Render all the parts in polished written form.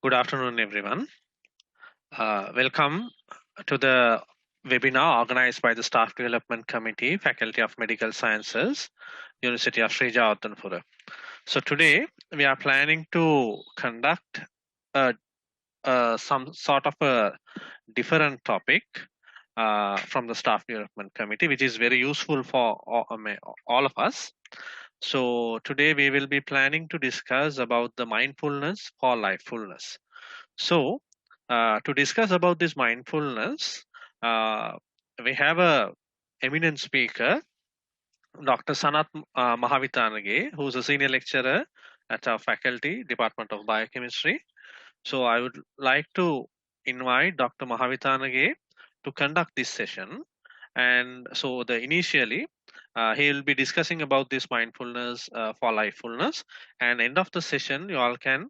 Good afternoon, everyone. Welcome to the webinar organized by the Staff Development Committee, Faculty of Medical Sciences, University of Sri Jawatanpura. So today we are planning to conduct some sort of a different topic from the Staff Development Committee, which is very useful for all of us. So today we will be planning to discuss about the mindfulness for lifefulness. So to discuss about this mindfulness, we have a eminent speaker, Dr. Sanat Mahavitanage, who is a senior lecturer at our faculty, Department of Biochemistry. So I would like to invite Dr. Mahavitanage to conduct this session. And so initially, he will be discussing about this mindfulness for lifefulness. And end of the session, you all can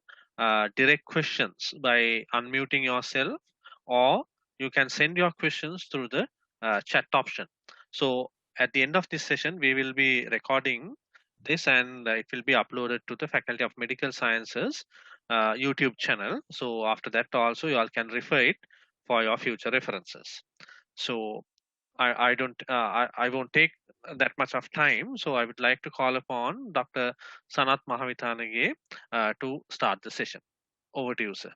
direct questions by unmuting yourself, or you can send your questions through the chat option. So at the end of this session, we will be recording this, and it will be uploaded to the Faculty of Medical Sciences YouTube channel. So after that also you all can refer it for your future references. So I won't take that much of time. So I would like to call upon Dr. Sanat Mahavitanage to start the session. Over to you, sir.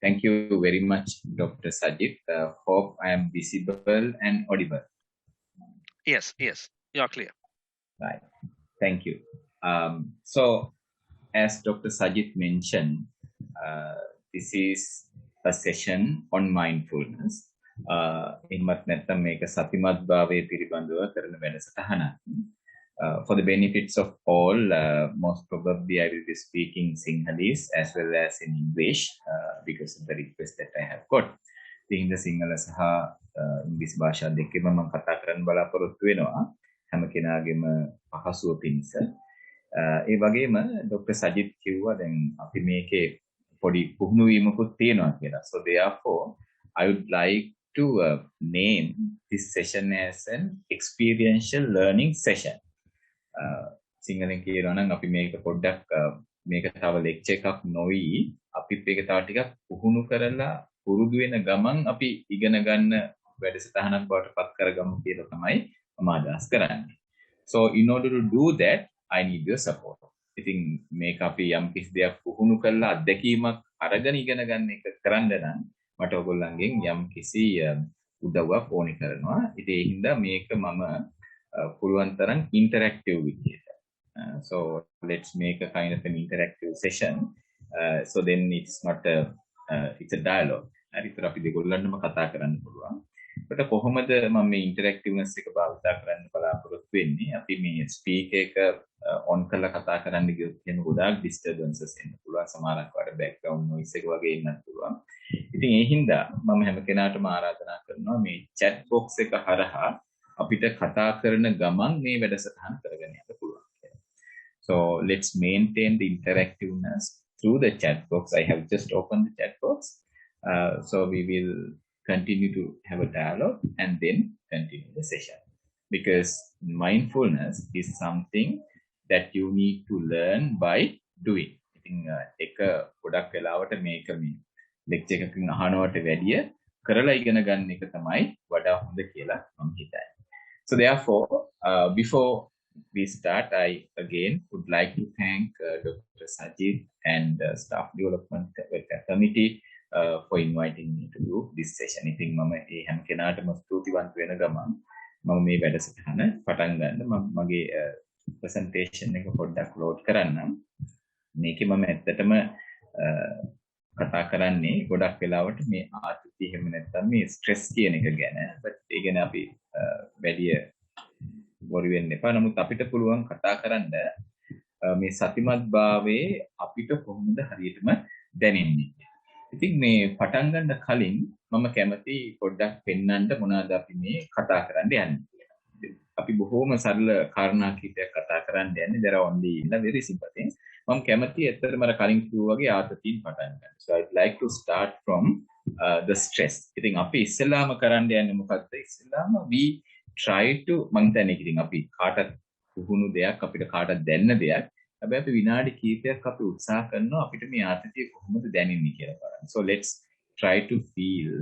Thank you very much, Dr. Sajid. Hope I am visible and audible. Yes, you're clear. Right. Thank you. So, as Dr. Sajid mentioned, this is a session on mindfulness. එහෙමත් නැත්නම් මේක සතිමත් භාවයේ පිළිබඳව කරන වැඩසටහනක්. For the benefits of all, most probably I will be speaking Sinhalese as well as in English because of the request that I have got. ඉතින් සිංහල සහ ඉංග්‍රීසි භාෂා දෙකෙන්ම මම කතා කරන්න බලාපොරොත්තු වෙනවා හැම කෙනාගේම පහසුව පිණිස. ඒ වගේම ડોક્ટર සජිත් කිව්වා දැන් අපි මේකේ පොඩි පුහුණු වීමකුත් තියෙනවා කියලා. So therefore I would like to name this session as an experiential learning session. සිංහලෙන් කියනවා නම් අපි මේක පොඩ්ඩක් මේක තව ලෙක්චර් එකක් නොවි අපි මේක තව ටිකක් පුහුණු කරලා පුරුදු වෙන ගමන් අපි ඉගෙන ගන්න වැඩසටහනක් බවට පත් කරගමු කියලා තමයි මම අදහස් කරන්නේ. So in order to do that I need your support. ඉතින් මේක අපි යම් කිසි දෙයක් පුහුණු කරලා අත්දැකීමක් අරගෙන ඉගෙන ගන්න එක කරන්න නම් මට ඔයගොල්ලන්ගෙන් යම් කිසි උදව්වක් ඕනි කරනවා. ඉතින් ඒ හින්දා මේක මම පුළුවන් තරම් interactive විදියට. So let's make a kind of an interactive session. So then it's not it's a dialogue. හරියට අපි දෙගොල්ලන්ටම කතා කරන්න පුළුවන්. ඒකට කොහොමද මම මේ interactiveness එක භාවිත කරන්න බලාපොරොත්තු වෙන්නේ? අපි මේ speaker එක on කරලා කතා කරන්න ගියොත් එහෙම ගොඩාක් disturbances එන්න පුළුවන්. සමහරක් වඩ background noise එක වගේ එන්නත් පුළුවන්. ඉතින් ඒ හින්දා මම හැම කෙනාටම ආරාධනා කරනවා මේ chat box එක හරහා අපිට කතා කරන ගමන් මේ වැඩසටහන කරගෙන යන්න පුළුවන් කියලා. So let's maintain the interactiveness through the chat box. I have just opened the chat box. So we will continue to have a dialogue and then continue the session. Because mindfulness is something that you need to learn by doing. ඉතින් එක ගොඩක් වෙලාවට මේක මේ lecture එකකින් අහනවට වැඩිය කරලා ඉගෙන ගන්න එක තමයි වඩා හොඳ කියලා මම හිතන්නේ. So therefore, before we start, I again would like to thank Dr. Sajid and Staff Development Committee for inviting me to do this session. ඉතින් මම ඒ හැම කෙනාටම ස්තුතිවන්ත වෙන ගමන් මම මේ වැඩසටහන පටන් ගන්න මගේ presentation එක පොඩ්ඩක් load කරන්නම්. මේකේ මම ඇත්තටම කතා කරන්නේ ගොඩක් වෙලාවට මේ ආතතිය එහෙම නැත්නම් මේ stress කියන එක ගැන. but ඒ ගැන අපි වැඩි worry වෙන්න එපා. නමුත් අපිට පුළුවන් කතා කරන්න මේ සතිමත් භාවයේ අපිට කොහොමද හරියටම දැනෙන්නේ. ඉතින් මේ පටන් ගන්න කලින් මම කැමති පොඩ්ඩක් පෙන්නන්න මොනවාද අපි මේ කතා කරන්න යන්නේ කියලා. අපි බොහොම සරල කාරණා කිහිපයක් කතා කරන්න යන්නේ. there are only very simple things. මම කැමති ඇත්තටම අර කලින් කිව්වා වගේ ආතතියින් පටන් ගන්න. So I'd like to start from the stress. ඉතින් අපි ඉස්සෙල්ලාම කරන්න යන්නේ මොකද්ද? ඉස්සෙල්ලාම we try to මං හිතන්නේ ඉතින් අපි කාටත් පුහුණු දෙයක් අපිට කාටත් දැනන දෙයක් හැබැයි අපි විනාඩි කිහිපයක් අපි උත්සාහ කරනවා අපිට මේ ආතතිය කොහොමද දැනෙන්නේ කියලා බලන්න. So let's try to feel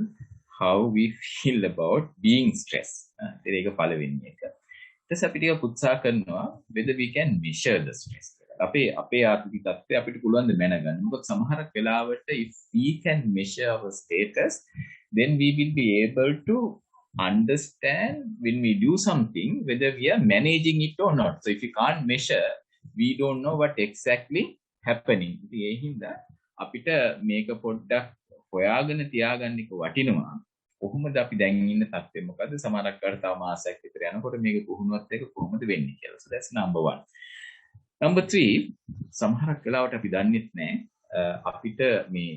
how we feel about being stressed. ඒක පළවෙනි එක. ඊට පස්සේ අපි ටිකක් උත්සාහ කරනවා whether we can measure the stress. අපේ ආතති තත්ත්වය අපිට පුළුවන් ද මැනගන්න. මොකද සමහරක් වෙලාවට if we can measure our status, then we will be able to understand when we do something whether we are managing it or not. So if you can't measure, we don't know what exactly happening. ඉතින් ඒ හින්දා අපිට මේක පොඩ්ඩක් හොයාගෙන තියාගන්න එක වටිනවා. කොහොමද අපි දැන් ඉන්න තත්ත්වය මොකද්ද? සමහරක් කාට තව මාසයක් විතර යනකොට මේක පුහුණුවත් එක කොහොමද වෙන්නේ කියලා. So that's number 1. Number 3, සමහරක් වෙලාවට අපි දන්නේ නැහැ අපිට මේ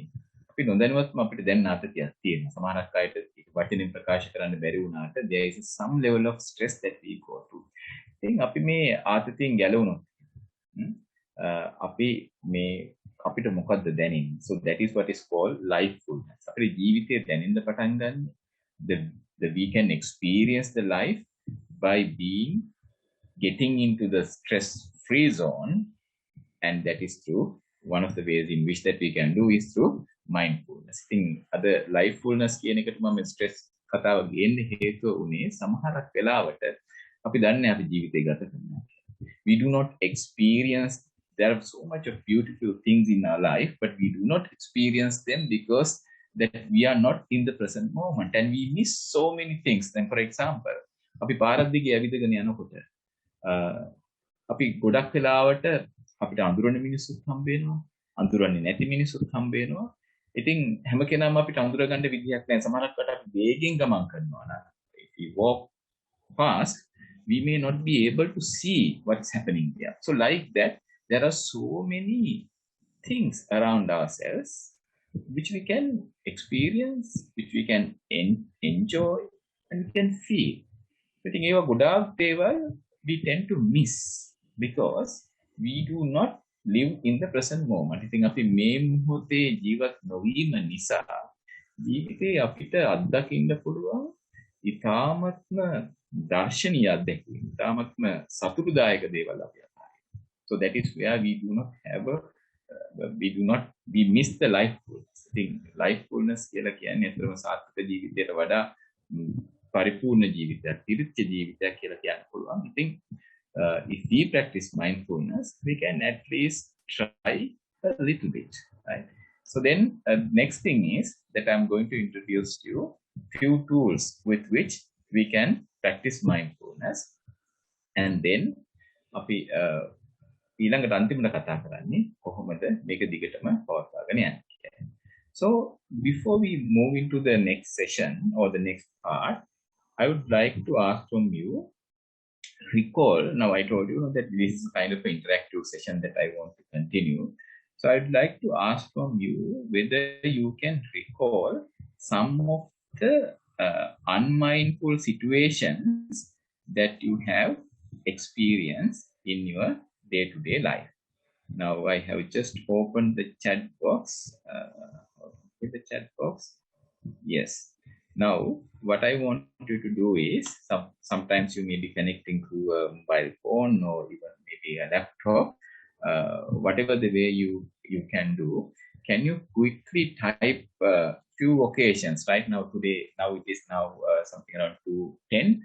අපි නොදැනුවත්ම අපිට දැන් ආතතියක් තියෙනවා. සමහරක් අයට වචනෙන් ප්‍රකාශ කරන්න බැරි වුණාට there is some level of stress that we go through. ඉතින් අපි මේ ආතතියෙන් ගැලවුණොත් අපි මේ අපිට මොකද්ද දැනෙන්නේ? So that is what is called lifefulness. අපේ ජීවිතය දැනෙන්න පටන් ගන්න. The we can experience the life by getting into the stress-free zone, and that is through one of the ways in which that we can do is through mindfulness. I think other lifefulness කියන එකට මම stress කතාව ගේන්න හේතුව උනේ සමහරක් වෙලාවට අපි දන්නේ අපි ජීවිතය ගත කරනවා. We do not experience, there are so much of beautiful things in our life, but we do not experience them because that we are not in the present moment and we miss so many things. Then for example, අපි පාරක් දිගේ ඇවිදගෙන යනකොට අපි ගොඩක් වෙලාවට අපිට අඳුරන මිනිස්සුත් හම්බ වෙනවා, අඳුරන්නේ නැති මිනිස්සුත් හම්බ වෙනවා. ඉතින් හැම කෙනාම අපිට අඳුර ගන්න විදියක් නැහැ. සමහරකට අපි වේගෙන් ගමන් කරනවා නම් if we walk fast, we may not be able to see what's happening there. So like that, there are so many things around ourselves which we can experience, which we can enjoy, and we can feel. I think ඒවා ගොඩාක් දේවල් we tend to miss because we do not live in the present moment. I think අපි මේ මොහොතේ ජීවත් නොවීම නිසා ජීවිතේ අපිට අත්දකින්න පුළුවන් ඉතාමත්ම දර්ශනීය අත්දැකීම්, ඉතාමත්ම සතුටුදායක දේවල් අපි අත්දකිනවා. So that is where we miss the lifefulness. I think lifefulness කියලා කියන්නේ අතරම සාර්ථක ජීවිතයට වඩා පරිපූර්ණ ජීවිතයක්, තිරිච්ච ජීවිතයක් කියලා කියන්න පුළුවන්. I think if we practice mindfulness, we can at least try a little bit, right? So then next thing is that I'm going to introduce you few tools with which we can practice mindfulness, and then අපි ඊළඟට අන්තිමට කතා කරන්නේ කොහොමද මේක දිගටම පවත්වාගෙන යන්නේ කියලා. So before we move into the next session or the next part, I would like to ask from you, recall, now I told you that this is kind of an interactive session that I want to continue. So I'd like to ask from you whether you can recall some of the unmindful situations that you have experienced in your day-to-day life. Now I have just opened the chat box. The chat box. Yes. Now, what I want you to do is, sometimes you may be connecting to a mobile phone or even maybe a laptop, whatever the way you can do. Can you quickly type few occasions? Right now, now it is now something around 2:10,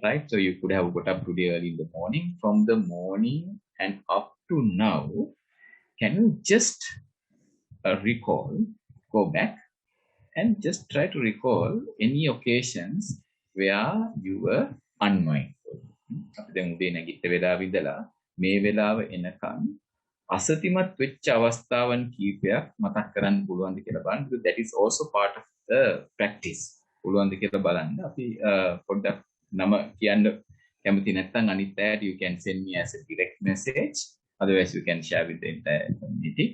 right? So you could have got up today early in the morning. From the morning and up to now, can you just recall, go back, and just try to recall any occasions where you were unmindful. අපි දැන් උදේ නැගිට වෙලාව ඉඳලා මේ වෙලාව එනකන් අසතිමත් වෙච්ච අවස්ථාවන් කීපයක් මතක් කරන්න පුළුවන්ද කියලා බලන්න. That is also part of the practice. පුළුවන්ද කියලා බලන්න. අපි පොඩ්ඩක් නම කියන්න කැමති නැත්නම් අනිත් අයට you can send me as a direct message. Otherwise you can share with the entire community.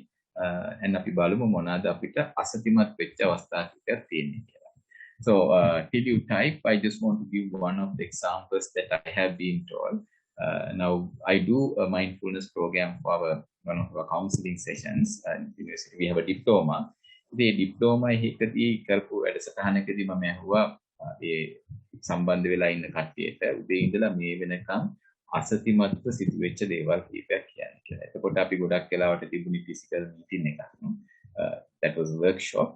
And අපි බලමු මොනවාද අපිට අසතිමත් වෙච්ච අවස්ථා ටිකක් තියෙන්නේ කියලා. So till you type, I just want to give one of the examples that I have been told. Now I do a mindfulness program for one of our counseling sessions. We have a diploma. The diploma එකදී කරපු වැඩසටහනකදී මම ඇහුවා ඒ සම්බන්ධ වෙලා ඉන්න කට්ටියට උදේ ඉඳලා මේ වෙනකම් අසතිමත්ව සිදුවෙච්ච දේවල් කීපයක් කියන්න කියලා. එතකොට අපි ගොඩක් වෙලාවට තිබුණි ෆිසිකල් මීටින් එකක්. That was a workshop.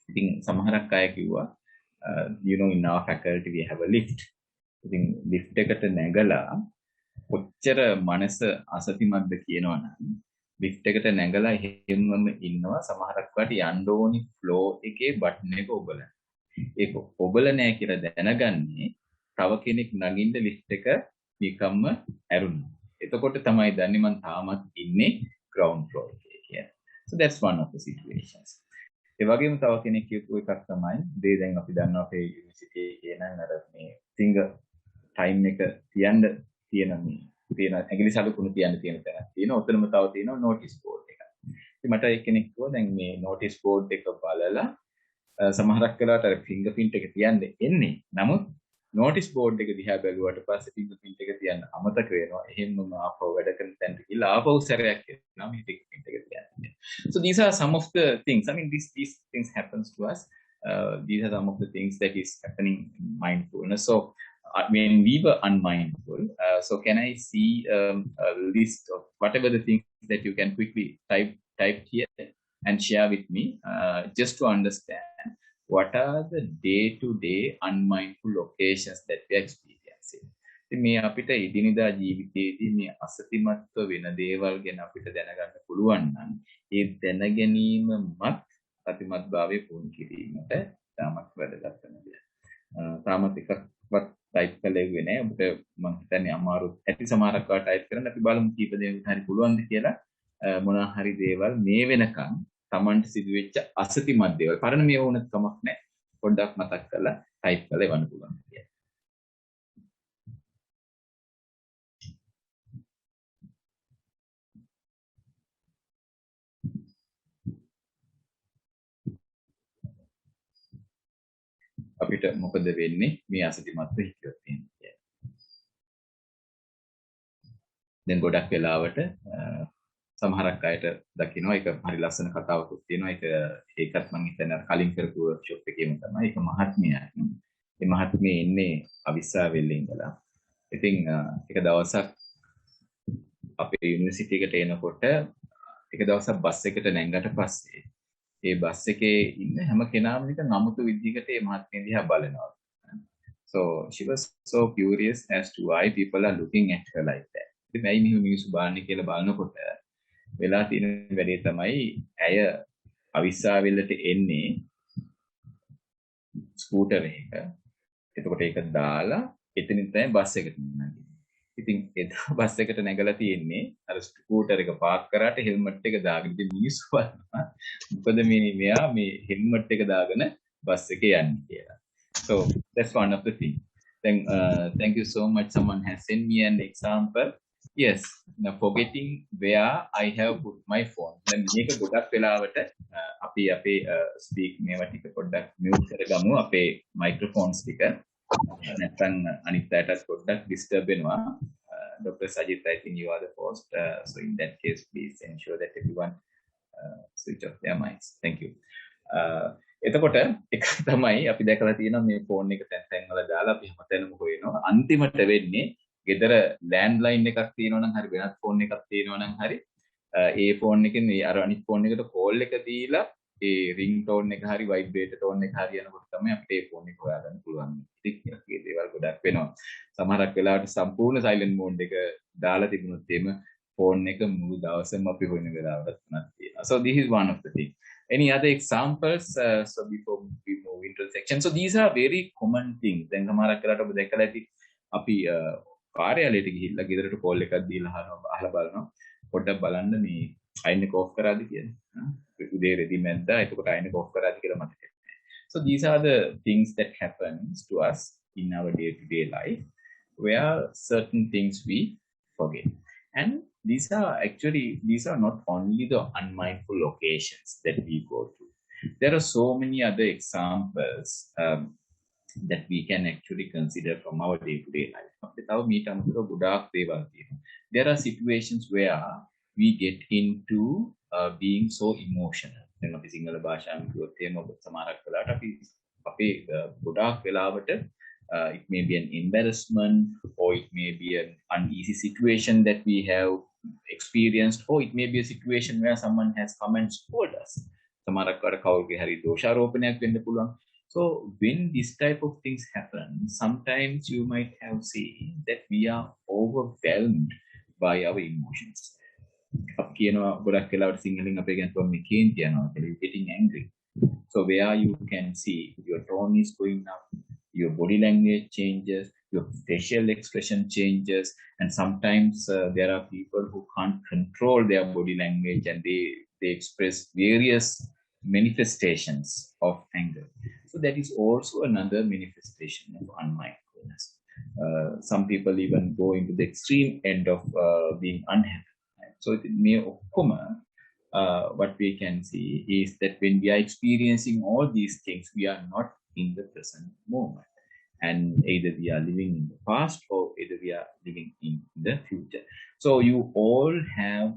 ඉතින් සමහරක් අය කිව්වා you know in our faculty we have a lift. ඉතින් lift එකට නැගලා කොච්චර මනස අසතිමත්ද කියනවනම් lift එකට නැගලා හැමම ඉන්නවා සමහරක් වට යන්න ඕනි flow එකේ බටන් එක ඔබලන. ඒක ඔබල නැහැ කියලා දැනගන්නේ තව කෙනෙක් නගින්න lift එක නිකම්ම ඇරුණා. එතකොට තමයි දන්නේ මම තාමත් ඉන්නේ ground floor එකේ කියලා. So that's one of the situations. ඒ වගේම තව කෙනෙක් කියපු එකක් තමයි මේ දැන් අපි දන්නවා අපේ යුනිවර්සිටි එකේ නම් අර මේ සිංගල් ටයිම් එක තියන්න තියෙන ඇඟිලි සලකුණු තියන්න තියෙන තැනක් තියෙනවා. ඔතනම තව තියෙනවා නෝටිස් බෝඩ් එකක්. ඉතින් මට එක්කෙනෙක් කිව්වා දැන් මේ නෝටිස් බෝඩ් එක බලලා සමහරක් වෙලාවට අර ෆින්ගර් ප්‍රින්ට් එක තියන්න එන්නේ. නමුත් නෝටිස් බෝඩ් එක දිහා බැලුවට පස්සේ ෆින්ගර් ප්‍රින්ට් එක තියන්න අමතක වෙනවා. එහෙමම ආපහු වැඩ කරන තැනට ගිහලා ආපහු සැරයක් කරනවා මේ ෆින්ගර් ප්‍රින්ට් එක තියන්න. So these are some of the things. I mean these things happens to us. These are some of the things that is happening in mindfulness. So when we were unmindful, so can I see a list of whatever the things that you can quickly type here and share with me, just to understand what are the day-to-day unmindful occasions that we are experiencing. මේ අපිට ඉදිනදා ජීවිතයේදී මේ අසතිමත්ව වෙන දේවල් ගැන අපිට දැනගන්න පුළුවන් නම් ඒ දැනගැනීමත් සතිමත් භාවයේ පුහුණු කිරීමට තාමත් වැදගත් වෙනවා. තාමත් එකක්වත් ටයිප් කළේ නැහැ. ඔබට මම හිතන්නේ අමාරු ඇති සමහරක් වා ටයිප් කරන්න අපි බලමු කීප දෙනෙක් හරි පුළුවන්ද කියලා. මොනවා හරි දේවල් මේ වෙනකන් Tamanට සිදුවෙච්ච අසතිමත් දේවල් පරණ මේ වුණත් කමක් නැහැ. පොඩ්ඩක් මතක් කරලා ටයිප් කරලා එවන්න පුළුවන් කියලා. අපිට මොකද වෙන්නේ මේ අසතිමත්ව හිතියොත් කියන්නේ. දැන් ගොඩක් වෙලාවට සමහරක් අයට දකින්නවා ඒක හරි ලස්සන කතාවක් තියෙනවා. ඒකත් මම හිතන්නේ කලින් කරපු වර්ක්ෂොප් එකේම තමයි. ඒක මහත්මියක්. මේ මහත්මිය ඉන්නේ අවිස්සාවෙල්ල ඉඳලා. ඉතින් එක දවසක් අපේ යුනිවර්සිටි එකට එනකොට එක දවසක් බස් එකට නැංගට පස්සේ ඒ බස් එකේ ඉන්න හැම කෙනාම නිකන් අමුතු විදිහකට මේ මහත්මිය දිහා බලනවා. So she was so curious as to why people are looking at her like that. ඉතින් ඇයි මෙහෙම මිනිස්සු බලන්නේ කියලා බලනකොට වෙලා තියෙන වැඩේ තමයි ඇය අවිස්සාවෙල්ලට එන්නේ ස්කූටර් එක. එතකොට ඒක දාලා එතනින් තමයි බස් එකට යන්නේ. ඉතින් එදා බස් එකට නැගලා තියෙන්නේ අර ස්කූටර් එක පාක් කරාට හෙල්මට් එක දාගෙන ඉතින් මිනිස්සු බලනවා මොකද මෙයා මේ හෙල්මට් එක දාගෙන බස් එකේ යන්නේ කියලා. So that's one of the things. Then thank you so much. Someone has sent me an example. Yes, now forgetting where I have put my phone. දැන් මේක ගොඩක් වෙලාවට අපි අපේ ස්පීක් මේවා ටික පොඩ්ඩක් මියුට් කරගමු අපේ මයික්‍රොෆෝන්ස් ටික. නැත්නම් අනිත් පැයටත් පොඩ්ඩක් ඩිස්ටර්බ් වෙනවා. Dr. Sajit, I think you are the host. So in that case, please ensure that everyone switch off their mics. Thank you. එතකොට එක තමයි අපි දැකලා තියෙනවා මේ ෆෝන් එක තැන් වල දාලා අපි හැමතැනම හොයනවා. අන්තිමට වෙන්නේ ගෙදර ලෑන්ඩ්ලයින් එකක් තියෙනවා නම් හරි වෙනත් ෆෝන් එකක් තියෙනවා නම් හරි ඒ ෆෝන් එකෙන් අර අනිත් ෆෝන් එකට කෝල් එක දීලා ඒ රින් ටෝන් එක හරි වයිබ්‍රේටර් ටෝන් එක හරි යනකොට තමයි අපිට ඒ ෆෝන් එක හොයාගන්න පුළුවන්. ඉතින් ඒ දේවල් ගොඩක් වෙනවා. සමහරක් වෙලාවට සම්පූර්ණ සයිලන්ට් මෝඩ් එක දාලා තිබුණොත් එimhe ෆෝන් එක මුළු දවසම අපි හොයන වෙලාවට තුනක් තියෙනවා. So this is one of the things. Any other examples? So before we move into the section. So these are very common things. දැන් සමහරක් වෙලාවට ඔබ දැකලා ඇති අපි කාර්යාලයට ගිහිල්ලා ගෙදරට කෝල් එකක් දීලා අහලා බලනවා. පොඩ්ඩක් බලන්න මේ අයින් එක ඔෆ් කරාද කියලා. උදේ රෙදි මැද්දා එතකොට අයින් එක ඔෆ් කරාද කියලා මතක නැහැ. So these are the things that happens to us in our day-to-day life where certain things we forget. And these are not only the unmindful occasions that we go through. There are so many other examples that we can actually consider from our day-to-day life. There are situations where we get into being so emotional. දැන් අපි සිංහල භාෂාවෙන් කිව්වොත් එහෙම සමහරක් වෙලාවට අපි අපේ ගොඩාක් වෙලාවට It may be an embarrassment, or it may be an uneasy situation that we have experienced, or it may be a situation where someone has come and scolded us. So when this type of things happen, sometimes you might have seen that we are overwhelmed by our emotions. Getting angry. So where you can see your tone is going up, your body language changes, your facial expression changes, and sometimes there are people who can't control their body language, and they express various manifestations of anger. So that is also another manifestation of unmindfulness. Some people even go into the extreme end of being unhappy. So it may occur, what we can see is that when we are experiencing all these things, we are not in the present moment. And either we are living in the past, or either we are living in the future. So you all have,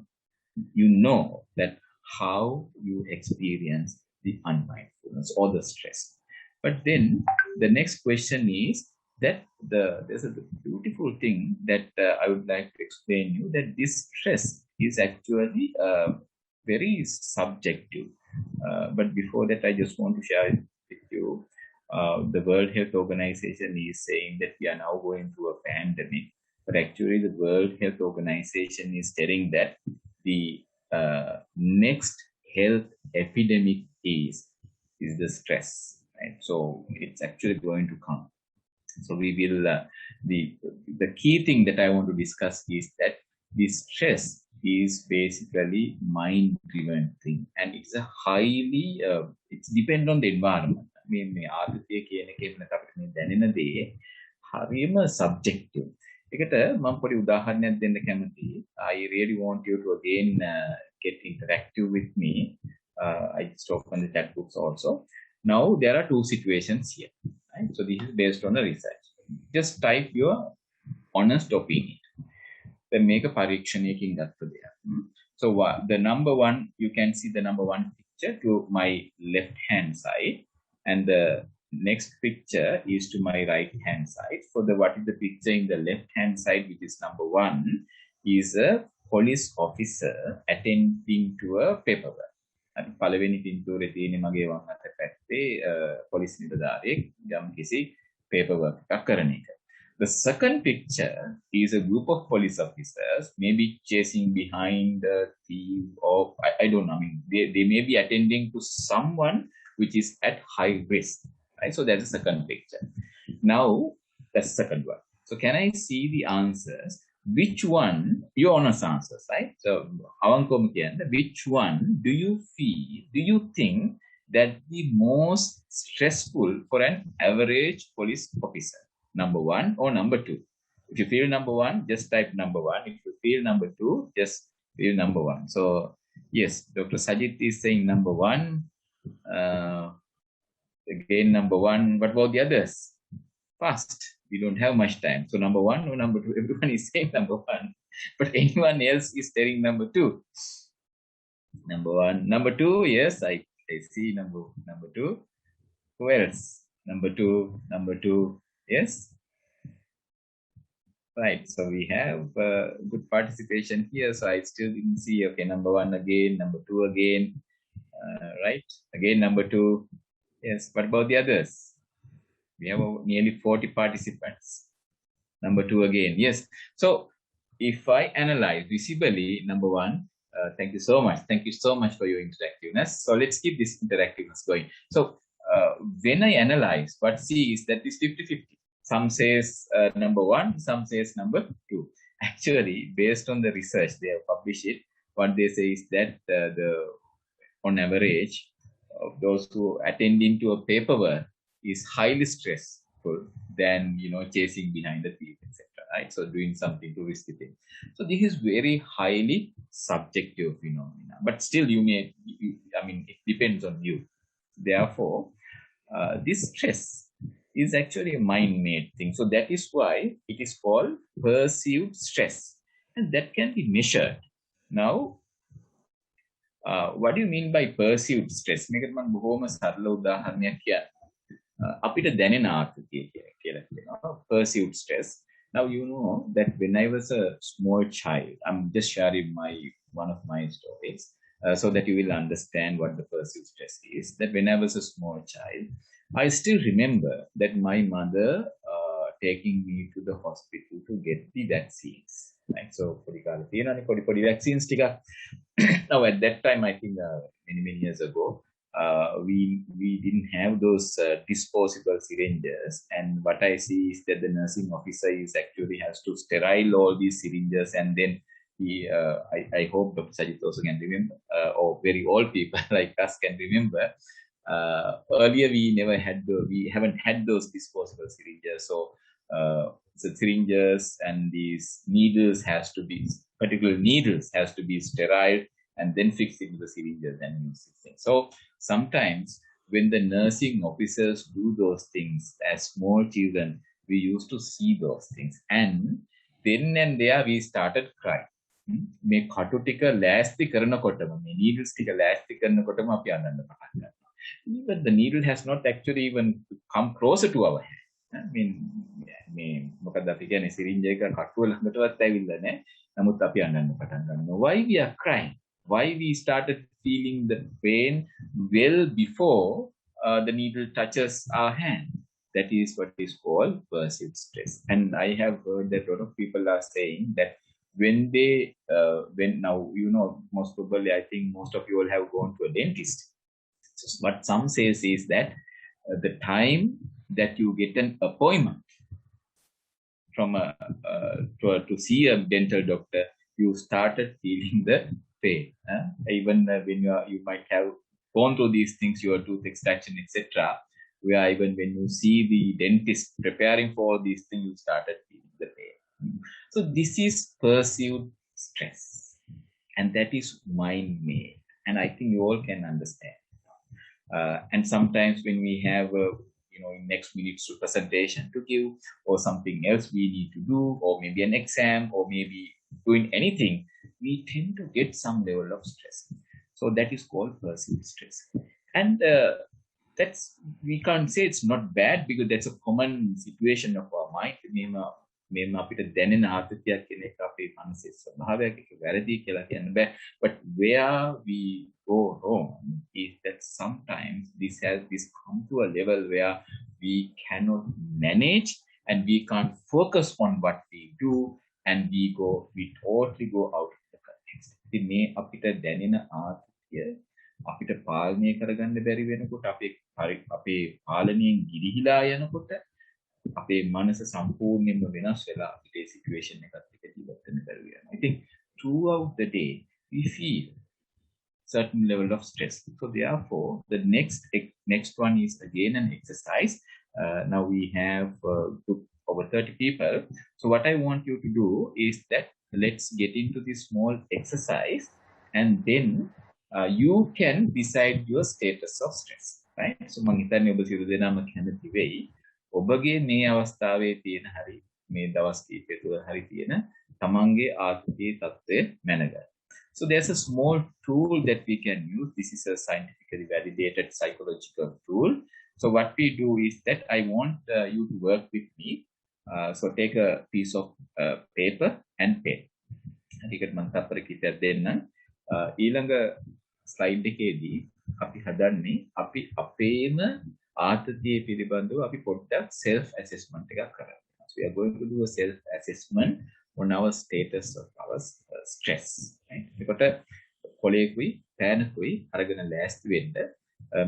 that how you experience the unmindfulness or the stress. But then the next question is that there's a beautiful thing that I would like to explain you, that this stress is actually very subjective. But before that, I just want to share with you. The World Health Organization is saying that we are now going through a pandemic, but actually the World Health Organization is telling that the next health epidemic is the stress, right? So it's actually going to come. So we will the key thing that I want to discuss is that the stress is basically mind driven thing, and it's a highly it's depend on the environment. මේ ආර්ථිකය කියන එක එන්නත් අපිට මේ දැනෙන දේ හරියම subjective. ඒකට මම පොඩි උදාහරණයක් දෙන්න කැමතියි. I really want you to again get interactive with me. I just open the chat books also. Now there are two situations here, right? So this is based on the research. Just type your honest opinion. Then make a පරීක්ෂණයකින් ගත්ත දෙයක්. So the number one, you can see the number one picture to my left hand side, and the next picture is to my right hand side. For the what is the picture in the left hand side, which is number one, is a police officer attending to a paperwork. පළවෙනි පින්තූරේ තියෙන්නේ මගේ වම් අත පැත්තේ police නිලධාරියෙක් යම් කිසි paperwork එකක් කරන එක. The second picture is a group of police officers, maybe chasing behind a thief, or I don't know. I mean, they may be attending to someone which is at high risk, right? So that's the second picture. Now, that's the second one. So can I see the answers? Which one, your honest answers, right? So, which one do you think that the most stressful for an average police officer? Number one or number two? If you feel number one, just type number one. If you feel number two, just feel number one. So, yes, Dr. Sajid is saying number one. Again, number one. What about the others? Fast. We don't have much time. So number one or number two? Everyone is saying number one, but anyone else is telling number two. Number one, number two. Yes, I see number two. Who else? Number two. Yes. Right. So we have good participation here. So I still didn't see. Okay, number one again, number two again. Right. Again, number two. Yes. What about the others? We have nearly 40 participants. Number two again. Yes. So if I analyze visibly, number one, thank you so much. Thank you so much for your interactiveness. So let's keep this interactiveness going. So when I analyze, what see is that it's 50-50. Some says number one, some says number two. Actually, based on the research they have published it, what they say is that on average, those who attend into a paperwork is highly stressful than chasing behind the thief, etc. Right? So doing something to risky thing. So this is very highly subjective phenomena. But still, it depends on you. Therefore, this stress is actually a mind-made thing. So that is why it is called perceived stress, and that can be measured. Now, what do you mean by perceived stress? මේකට මම බොහොම සරල උදාහරණයක් කියන්නම්. අපිට දැනෙන ආතතිය කියලා කියනවා perceived stress. Now you know that when I was a small child, I'm just sharing one of my stories so that you will understand what the perceived stress is. That when I was a small child, I still remember that my mother taking me to the hospital to get the vaccines. Right? So පොඩි කාලේ තියෙනනේ පොඩි vaccines ටික. Now at that time, I think many years ago, we didn't have those disposable syringes, and what I see is that the nursing officer is actually has to sterile all these syringes, and then I hope Dr. Sajid also can remember, or very old people like us can remember. Earlier we haven't had those disposable syringes, so the syringes and these needles particular needles has to be sterile and then fixed into the syringes and use this thing. So sometimes when the nursing officers do those things as small children, we used to see those things, and then and there we started crying. මේ කටු ටික ලෑස්ති කරනකොටම මේ needles ටික ලෑස්ති කරනකොටම අපි අඬන්න පටන් ගන්නවා. Even the needle has not actually even come closer to our hand. I mean, මේ මොකද අපි කියන්නේ syringe එක කටුව ළඟටවත් ඇවිල්ලා නැහැ. නමුත් අපි අඬන්න පටන් ගන්නවා. Why we are crying? Why we started feeling the pain well before the needle touches our hand? That is what is called perceived stress. And I have heard that a lot of people are saying that when now, you know, most probably I think most of you all have gone to a dentist. So what some says is that the time that you get an appointment from to see a dental doctor, you started feeling the pain. Even when you might have gone through these things, your tooth extraction, etc., where even when you see the dentist preparing for these things, you started feeling the pain. So this is perceived stress, and that is mind-made, and I think you all can understand. And sometimes when we have in next minute's presentation to give, or something else we need to do, or maybe an exam, or maybe doing anything, we tend to get some level of stress. So that is called perceived stress. And we can't say it's not bad, because that's a common situation of our mind. මෙන්න අපිට දැනෙන ආතතියක් කියන එක අපේ මනසේ ස්වභාවයක්, ඒක වැරදි කියලා කියන්න බෑ. But where we go wrong is that sometimes this come to a level where we cannot manage and we can't focus on what we do, and we totally go out of the context. ඉතින් මේ අපිට දැනෙන ආතතිය අපිට පාලනය කරගන්න බැරි වෙනකොට, අපේ පාලනයෙන් ගිලිහිලා යනකොට අපේ මනස සම්පූර්ණයෙන්ම වෙනස් වෙලා අපේ සිටුේෂන් එකත් එක්ක ජීවත් වෙන්න බැරි වෙනවා. I think throughout the day we feel certain level of stress. So therefore the next one is again an exercise. Now we have over 30 people. So what I want you to do is that let's get into this small exercise, and then you can decide your status of stress, right? So මම හිතන්නේ ඔබ සියලු දෙනාම කැමති වෙයි ඔබගේ මේ අවස්ථාවේ තියෙන හරි මේ දවස් කීපය තුළ හරි තියෙන තමන්ගේ ආතතියේ තත්ත්වය මැනගන්න. So there's a small tool that we can use. This is a scientifically validated psychological tool. So what we do is that I want you to work with me. So take a piece of paper and pen. ටිකට මම තප්පර කිහිපයක් දෙන්නම්. ඊළඟ slide එකේදී අපි හදන්නේ අපි අපේම ආතතිය පිළිබඳව අපි පොඩ්ඩක් self assessment එකක් කරන්න. So we are going to do a self assessment on our status of our stress, right? එතකොට කොලේකුයි පෑනකුයි අරගෙන ලෑස්ති වෙන්න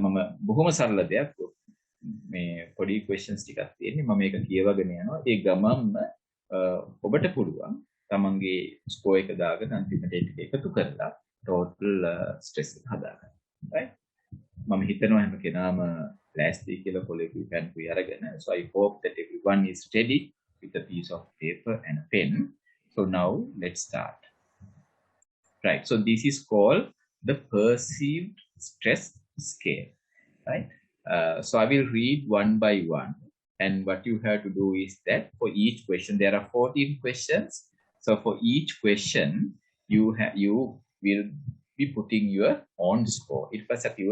මම බොහොම සරල දෙයක් මේ පොඩි questions ටිකක් තියෙන්නේ මම මේක කියවගෙන යනවා. ඒ ගමන්ම ඔබට පුළුවන් තමන්ගේ ස්කෝර් එක දාගෙන අන්තිමට ඒක එකතු කරලා total stress එක හදාගන්න. right? මම හිතනවා හැම කෙනාම ලෑස්ති කියලා කොලේකුයි පෑනකුයි අරගෙන. So I hope that everyone is ready with a piece of paper and a pen. So now let's start. Right. So this is called the perceived stress scale. Right. So I will read one by one, and what you have to do is that for each question there are 14 questions. So for each question you will be putting your own score. If you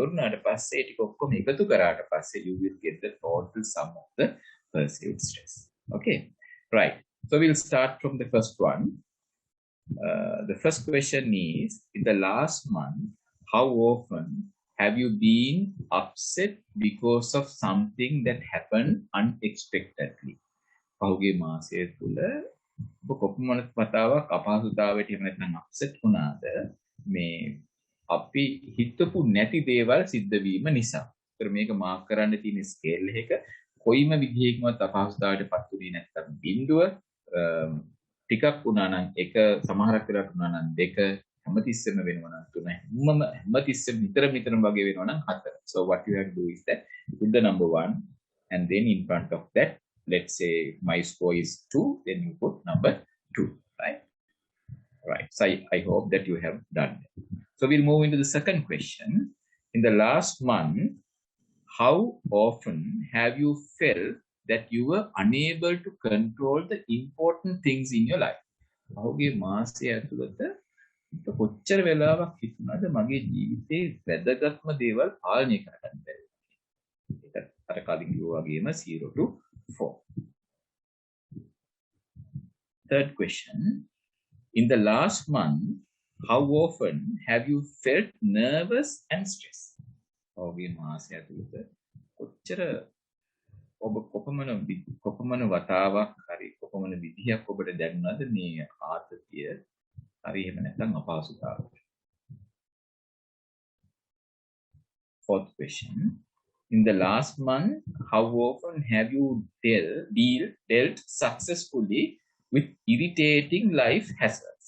will get the total sum of the perceived stress. Okay, right. So we'll start from the first one. The first question is, in the last month, how often have you been upset because of something that happened unexpectedly? පහුගිය මාසය තුල ඔබ කොපමණ වතාවක් අපහසුතාවයට එහෙම නැත්නම් upset වුණාද මේ අපි හිතපු නැති දේවල් සිද්ධ වීම නිසා. ඒතර මේක මාක් කරන්න තියෙන ස්කේල් එක කොයිම විදිහකින්වත් අපහසුතාවයටපත් වුණේ නැත්නම් බිඳුව, ටිකක් වුණා නම් එක, සමහරක් වෙලාවට වුණා නම් දෙක, හැමතිස්සෙම වෙනවා නම් තුන, හැමතිස්සෙම නිතරම වගේ වෙනවා නම් හතර. So what you have to do is that put the number 1 and then in front of that, let's say my score is 2, then you put number 2, right? Right. So I hope that you have done that. So we'll move into the second question. In the last month, how often have you felt that you were unable to control the important things in your life? පහුගිය මාසය ඇතුළත කොච්චර වෙලාවක් හිතුණාද මගේ ජීවිතේ වැදගත්ම දේවල් පාලනය කරගන්න බැරි. ඒක අර කලින් කිව්වා වගේම 0 to 4. Third question. In the last month, how often have you felt nervous and stressed? පහුගිය මාසය ඇතුළත කොච්චර ඔබ කොපමණ වතාවක් හරි කොපමණ විදිහක් ඔබට දැනුණාද මේ ආතතිය හරි එහෙම නැත්නම් අපහසුතාවය? Fourth question. In the last month, how often have you dealt successfully with irritating life hazards?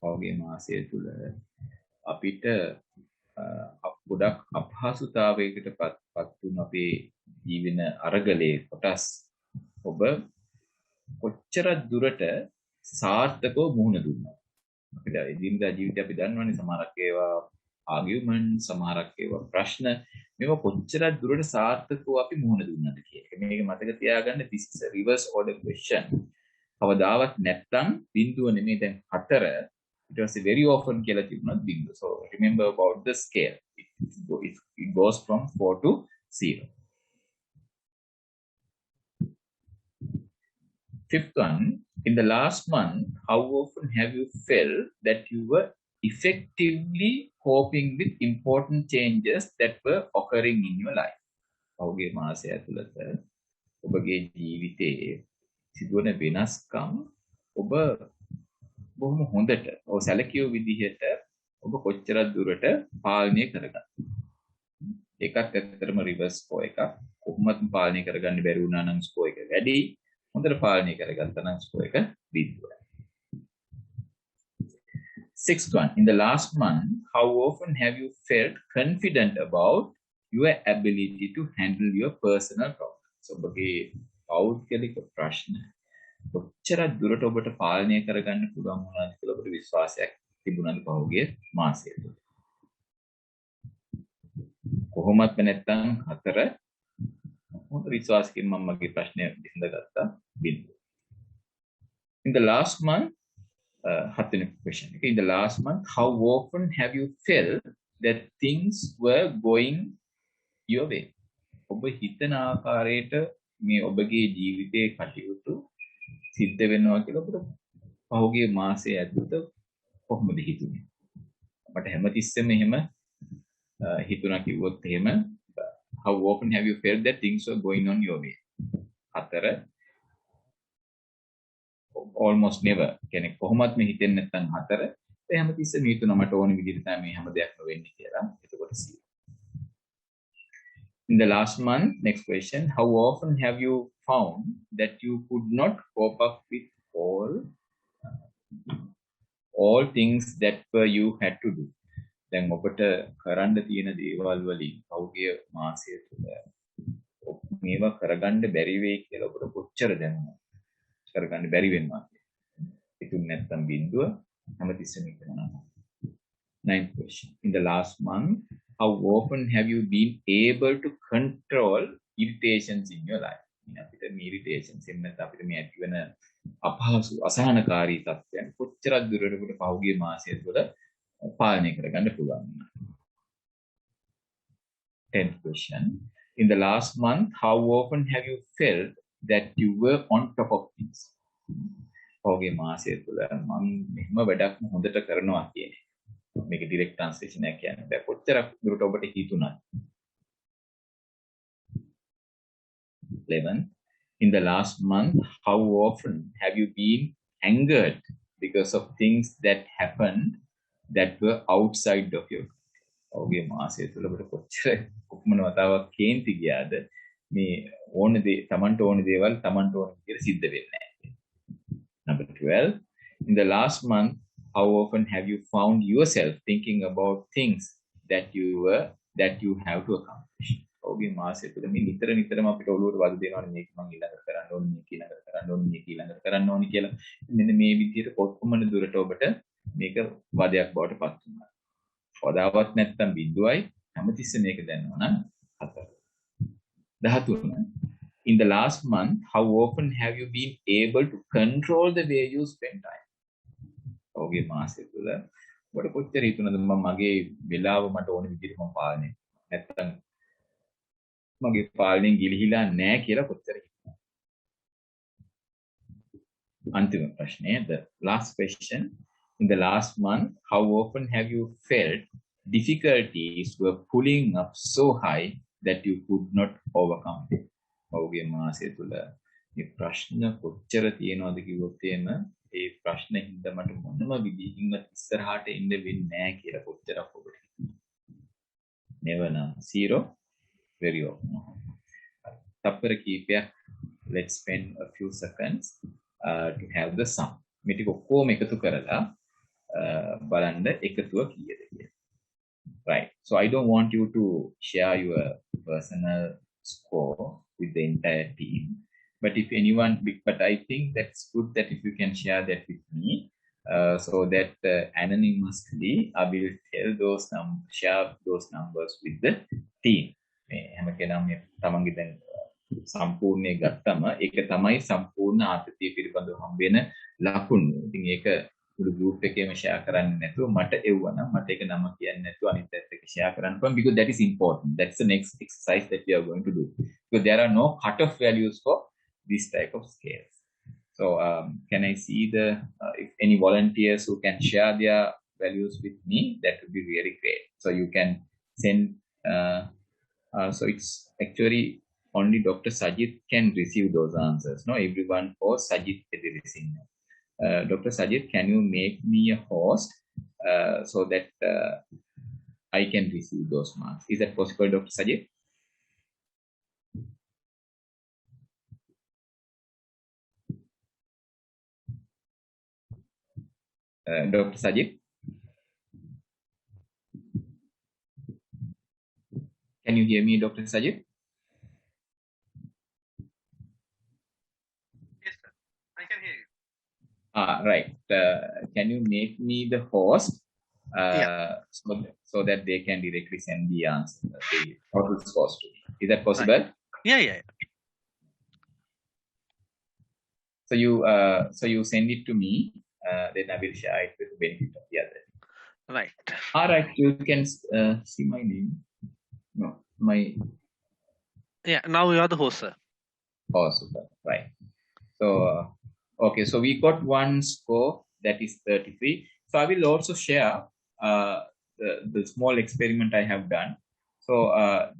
පහුගිය මාසය තුල අපිට ගොඩක් අපහසුතාවයකට පත් වුණ අපේ ජීවන අරගලයේ කොටස් ඔබ කොච්චර දුරට සාර්ථකව මුහුණ දුන්නා? අපිට එදිනදා ජීවිතේ අපි දන්නවනේ සමහරක් ඒවා ආගියුමන්ට්, සමහරක් ඒවා ප්‍රශ්න, මේවා කොච්චර දුරට සාර්ථකව අපි මුහුණ දුන්නාද කියන එක. මේක මතක තියාගන්න, this is a reverse order question. කවදාවත් නැත්තම් බිඳුව නෙමෙයි, දැන් 4 it was very often කියලා තිබුණා බිඳුව. So remember about the scale. It goes from 4 to 0. Fifth one, in the last month, how often have you felt that you were effectively coping with important changes that were occurring in your life? පහුගිය මාසය ඇතුළත ඔබගේ ජීවිතයේ සිදුවන වෙනස්කම් ඔබ බොහොම හොඳට සැලකිය විදිහට ඔබ කොච්චර දුරට පාලනය කරගත්තා? එකක් ඇත්තටම රිවර්ස් ස්කෝර් එකක්. කොහොමද පාලනය කරගන්න බැරි වුණා නම් ස්කෝර් එක වැඩි. හොඳට පාලනය කරගත්තා නම් ස්කෝර් එක බිඳුවයි. Sixth one, in the last month, how often have you felt confident about your ability to handle your personal problems? So ඔබගේ පෞද්ගලික ප්‍රශ්න කොච්චර දුරට ඔබට පාලනය කරගන්න පුළුවන් වුණාද කියලා ඔබට විශ්වාසයක් තිබුණාද පහුගිය මාසය තුළ? කොහොමත් නැත්තම් 4 හොඳ විශ්වාසකින් මම මගේ ප්‍රශ්නය විසඳගත්තා බිඳුව. In the last month, හත්වෙනි question එක. In the last month, how often have you felt that things were going your way? ඔබ හිතන ආකාරයට මේ ඔබගේ ජීවිතයේ කටයුතු සිද්ධ වෙනවා කියලා ඔබට පහුගිය මාසයේ ඇතුළත කොහොමද හිතුනේ? මට හැමතිස්සෙම එහෙම හිතුණා කිව්වොත් එහෙම, how often have you felt that things were going on your way? 4 almost never. කෙනෙක් කොහොමත් මේ හිතෙන්නේ නැත්නම් 4 ඒ හැමතිස්සෙම හිතුණා මට ඕන විදිහට තමයි මේ හැම දෙයක්ම වෙන්නේ කියලා. එතකොට in the last month, next question, how often have you found that you could not cope up with all things that you had to do? දැන් ඔබට කරන්න තියෙන දේවල් වලින් පහුගිය මාසය තුළ මේවා කරගන්න බැරි වෙයි කියලා ඔබට කොච්චර දැනුණා? කරගන්න බැරි වෙනවා. ඉතින් නැත්තම් බිඳුව හැමතිස්සෙම හිතනවා. Ninth question. In the last month, how often have you been able to control irritations in your life? අපිට මේ irritations එන්න නැත්නම් අපිට මේ ඇති වෙන අපහසු අසහනකාරී තත්ත්වයන් කොච්චරක් දුරට පහුගිය මාසය තුළ පාලනය කරගන්න පුළුවන්. 10th question. In the last month, how often have you felt that you were on top of things? ඔහුගේ මාසය තුළ මම මෙහෙම වැඩක් හොඳට කරනවා කියන්නේ. මේක ඩිරෙක්ට් ට්‍රාන්ස්ලේෂන් එකක් කියන්නේ. දැන් කොච්චරක් දුරට ඔබට හිතුණාද? 11. In the last month, how often have you been angered because of things that happened that were outside of your ඔහුගේ මාසය තුළ ඔබට කොච්චර කොපමණ වතාවක් කේන්ති ගියාද මේ ඕන දේ Tamanට ඕන දේවල් Tamanට ඕන විදිහට සිද්ධ වෙන්නේ නැහැ. Number 12. In the last month, how often have you found yourself thinking about things that you have to accomplish? ඔහුගේ මාසය තුළ මේ නිතරම අපිට ඔළුවට වද දෙනවනේ මේක මම ඊළඟට කරන්න ඕනේ මේක ඊළඟට කරන්න ඕනේ මේක ඊළඟට කරන්න ඕනේ කියලා. මෙන්න මේ විදිහට කොපමණ දුරට ඔබට මේක වදයක් බවට පත් වුණා. පොදාවත් නැත්තම් බිඳුවයි හැමතිස්සෙම මේක දැනනවා නම් 4. 13. In the last month, how often have you been able to control the way you spend time? ඔහුගේ මාසය තුළ ඔබට කොච්චර හිතුණද මම මගේ වෙලාව මට ඕන විදිහට මම පාලනය නැත්තම් මගේ පාලනයෙන් ගිලිහිලා නැහැ කියලා කොච්චර හිතුණා. අන්තිම ප්‍රශ්නය, the last question. In the last month, how often have you felt difficulties were pulling up so high that you could not overcome it? ඔහුගේ මාසය තුළ මේ ප්‍රශ්න කොච්චර තියෙනවද කිව්වොත් එහෙම ඒ ප්‍රශ්න හින්දා මට මොනම විදිහකින්වත් ඉස්සරහට එන්න වෙන්නේ නැහැ කියලා කොච්චරක් ඔබට හිතුණා. Never නම් 0 very often. තප්පර කීපයක් let's spend a few seconds to have the sum. මේ ටික ඔක්කොම එකතු කරලා බලන්න එකතුව කීයද කියලා. Right. So I don't want you to share your personal score with the entire team. But if anyone, but I think that's good that if you can share that with me, so that anonymously I will tell those share those numbers with the team. හැම කෙනාම තමන්ගේ දැන් සම්පූර්ණේ ගත්තම ඒක තමයි සම්පූර්ණ ආතතිය පිළිබඳව හම්බ වෙන ලකුණු. ඉතින් ඒක මුළු group එකේම share කරන්නේ නැතුව මට එවුවනම් මට ඒක නම කියන්නේ නැතුව අනිත් පැත්තට share කරන්න පුළුවන්, because that is important. That's the next exercise that we are going to do, because there are no cutoff values for this type of scales. So can I see the if any volunteers who can share their values with me, that would be really great. So you can send so it's actually only Dr. Sajid can receive those answers. No, everyone or Sajid Davidson. Dr. Sajid, can you make me a host so that I can receive those marks? Is that possible, Dr. Sajid? Dr. Sajid? Can you hear me, Dr. Sajid? Yes, sir. I can hear you. Right. Can you make me the host so that they can directly send the answer, the total scores to me? Is that possible? Right. Yeah. So you send it to me, then I will share it with the benefit of the other. Right. All right. You can see my name. No, my. Yeah. Now you are the host, sir. Oh, super. Right. So. Okay, so we got one score, that is 33. So I will also share the small experiment I have done. So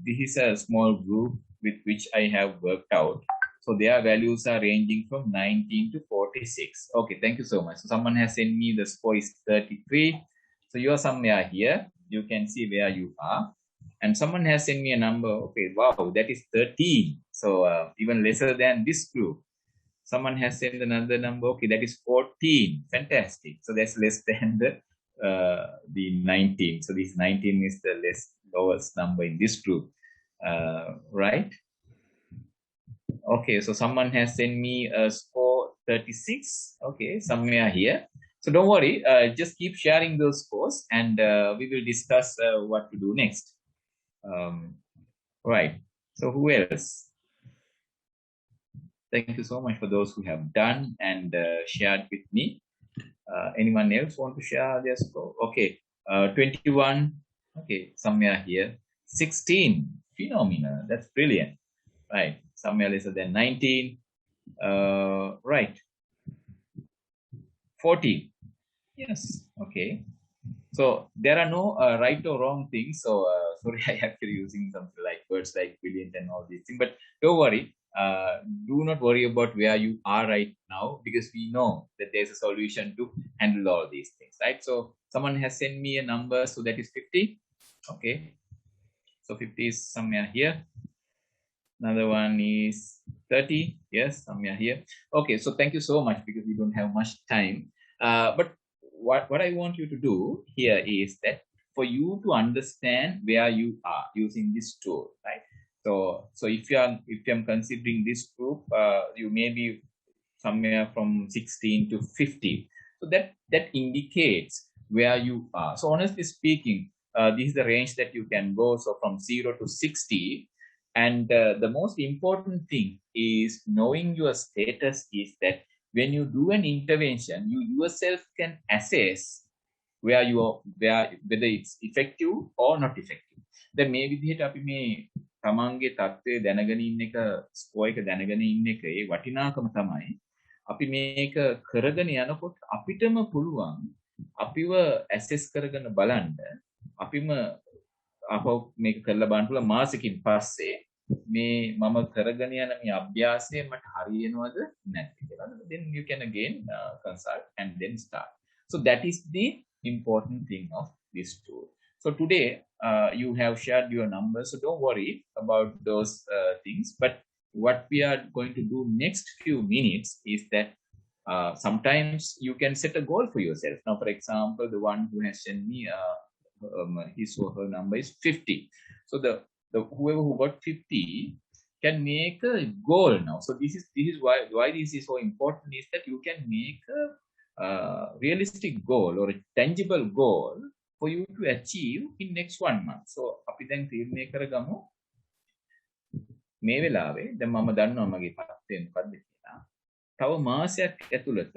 this is a small group with which I have worked out. So their values are ranging from 19 to 46. Okay, thank you so much. So someone has sent me the score is 33. So you are somewhere here. You can see where you are. And someone has sent me a number. Okay, wow, that is 13. So even lesser than this group. Someone has sent another number. Okay, that is 14. Fantastic. So that's less than the 19. So this 19 is the lowest number in this group, right? Okay, so someone has sent me a score 36. Okay, somewhere here. So don't worry. Just keep sharing those scores, and we will discuss what to do next. Right. So who else? Thank you so much for those who have done and shared with me. Anyone else want to share their score? Okay. 21, okay, somewhere here. 16, phenomenal. That's brilliant. Right. Somewhere lesser than 19. Right. 14. Yes. Okay. So there are no right or wrong things. So sorry, I actually using something like words like brilliant and all these things. But don't worry. Do not worry about where you are right now, because we know that there's a solution to handle all these things, right? So someone has sent me a number, so that is 50. Okay. So 50 is somewhere here. Another one is 30. Yes, somewhere here. Okay, so thank you so much, because we don't have much time. But what I want you to do here is that for you to understand where you are using this tool, right? So if I'm considering this group, you may be somewhere from 16 to 50. So that indicates where you are. So honestly speaking, this is the range that you can go. So from 0 to 60. And the most important thing is knowing your status is that when you do an intervention, you yourself can assess where you are, whether it's effective or not effective. Then මේ විදිහට අපි මේ තමන්ගේ தත්ත්වය දැනගෙන ඉන්න එක, score එක දැනගෙන ඉන්න එක ඒ වටිනාකම තමයි අපි මේක කරගෙන යනකොට අපිටම පුළුවන් අපිව ඇසෙස් කරගෙන බලන්න, අපිම අපව මේක කරලා බලන්න පුළුවන් මාසෙකින් පස්සේ මේ මම කරගෙන යන මේ අභ්‍යාසය මට හරියනවද නැද්ද කියලා. Then you can again consult and then start. So that is the important thing of this tool. So today you have shared your numbers, so don't worry about those things. But what we are going to do next few minutes is that sometimes you can set a goal for yourself. Now, for example, the one who has sent me his or her number is 50. So the whoever who got 50 can make a goal now. So this is why this is so important, is that you can make a realistic goal or a tangible goal for you to achieve in next 1 month. So අපි දැන් තීරණය කරගමු මේ වෙලාවේ දැන් මම දන්නවා මගේ පත්‍ය මොකක්ද කියලා. තව මාසයක් ඇතුළත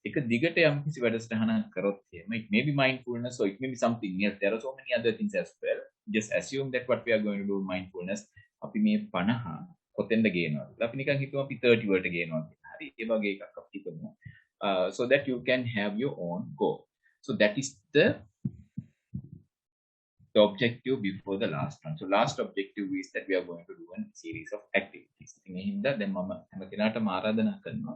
එක දිගට යම් කිසි වැඩසටහනක් කරොත් එහෙම, it may be mindfulness or it may be something else. There are so many other things as well. Just assume that what we are going to do mindfulness, අපි මේ 50 කොතෙන්ද ගේනවද? අපි නිකන් හිතුවම අපි 30 වලට ගේනවා කියලා. හරි, ඒ වගේ එකක් අපි කරමු. So that you can have your own goal. So that is the objective before the last one. So last objective is that we are going to do a series of activities. මේ හින්දා දැන් මම හැම කෙනාටම ආරාධනා කරනවා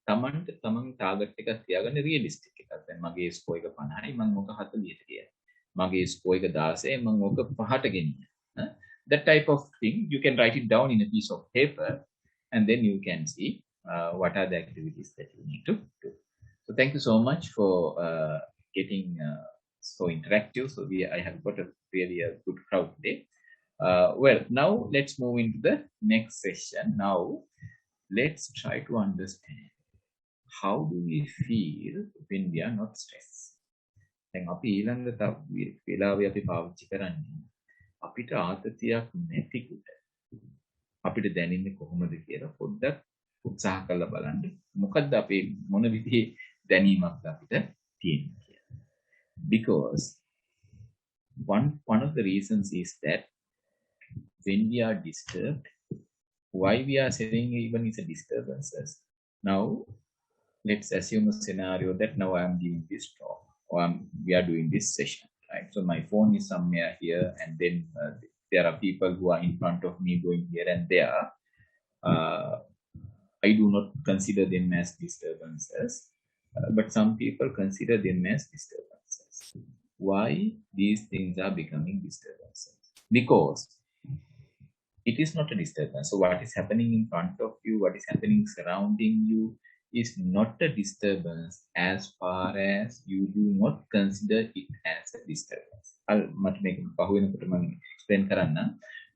තමන්ට තමන් ටාගට් එකක් තියාගන්න, රියලිස්ටික් එකක්. දැන් මගේ ස්කෝර් එක 50යි, මම ඕක 40ට ගියා. මගේ ස්කෝර් එක 16යි, මම ඕක 5ට ගෙනියනවා. That type of thing you can write it down in a piece of paper, and then you can see what are the activities that you need to do. So thank you so much for getting so interactive. So I have got really a good crowd today. Well, now let's move into the next session. Now let's try to understand how do we feel when we are not stressed. දැන් අපි ඊළඟ වෙලාවේ අපි පාවිච්චි කරන්නේ අපිට ආතතියක් නැතිකොට අපිට දැනෙන්නේ කොහොමද කියලා පොඩ්ඩක් උත්සාහ කරලා බලන්න. මොකද්ද අපේ මොන විදිහේ දැනීමක්ද අපිට තියෙන්නේ කියලා. Because one of the reasons is that when we are disturbed, why we are saying even it's a disturbances. Now let's assume a scenario that now I am giving this talk, or we are doing this session, right? So my phone is somewhere here, and then there are people who are in front of me going here and there. I do not consider them as disturbances, but some people consider them as disturbances. Why these things are becoming disturbances? Because it is not a disturbance. So what is happening in front of you, what is happening surrounding you, is not a disturbance as far as you do not consider it as a disturbance. මට මේක පහුවෙනකොට මම explain කරන්න.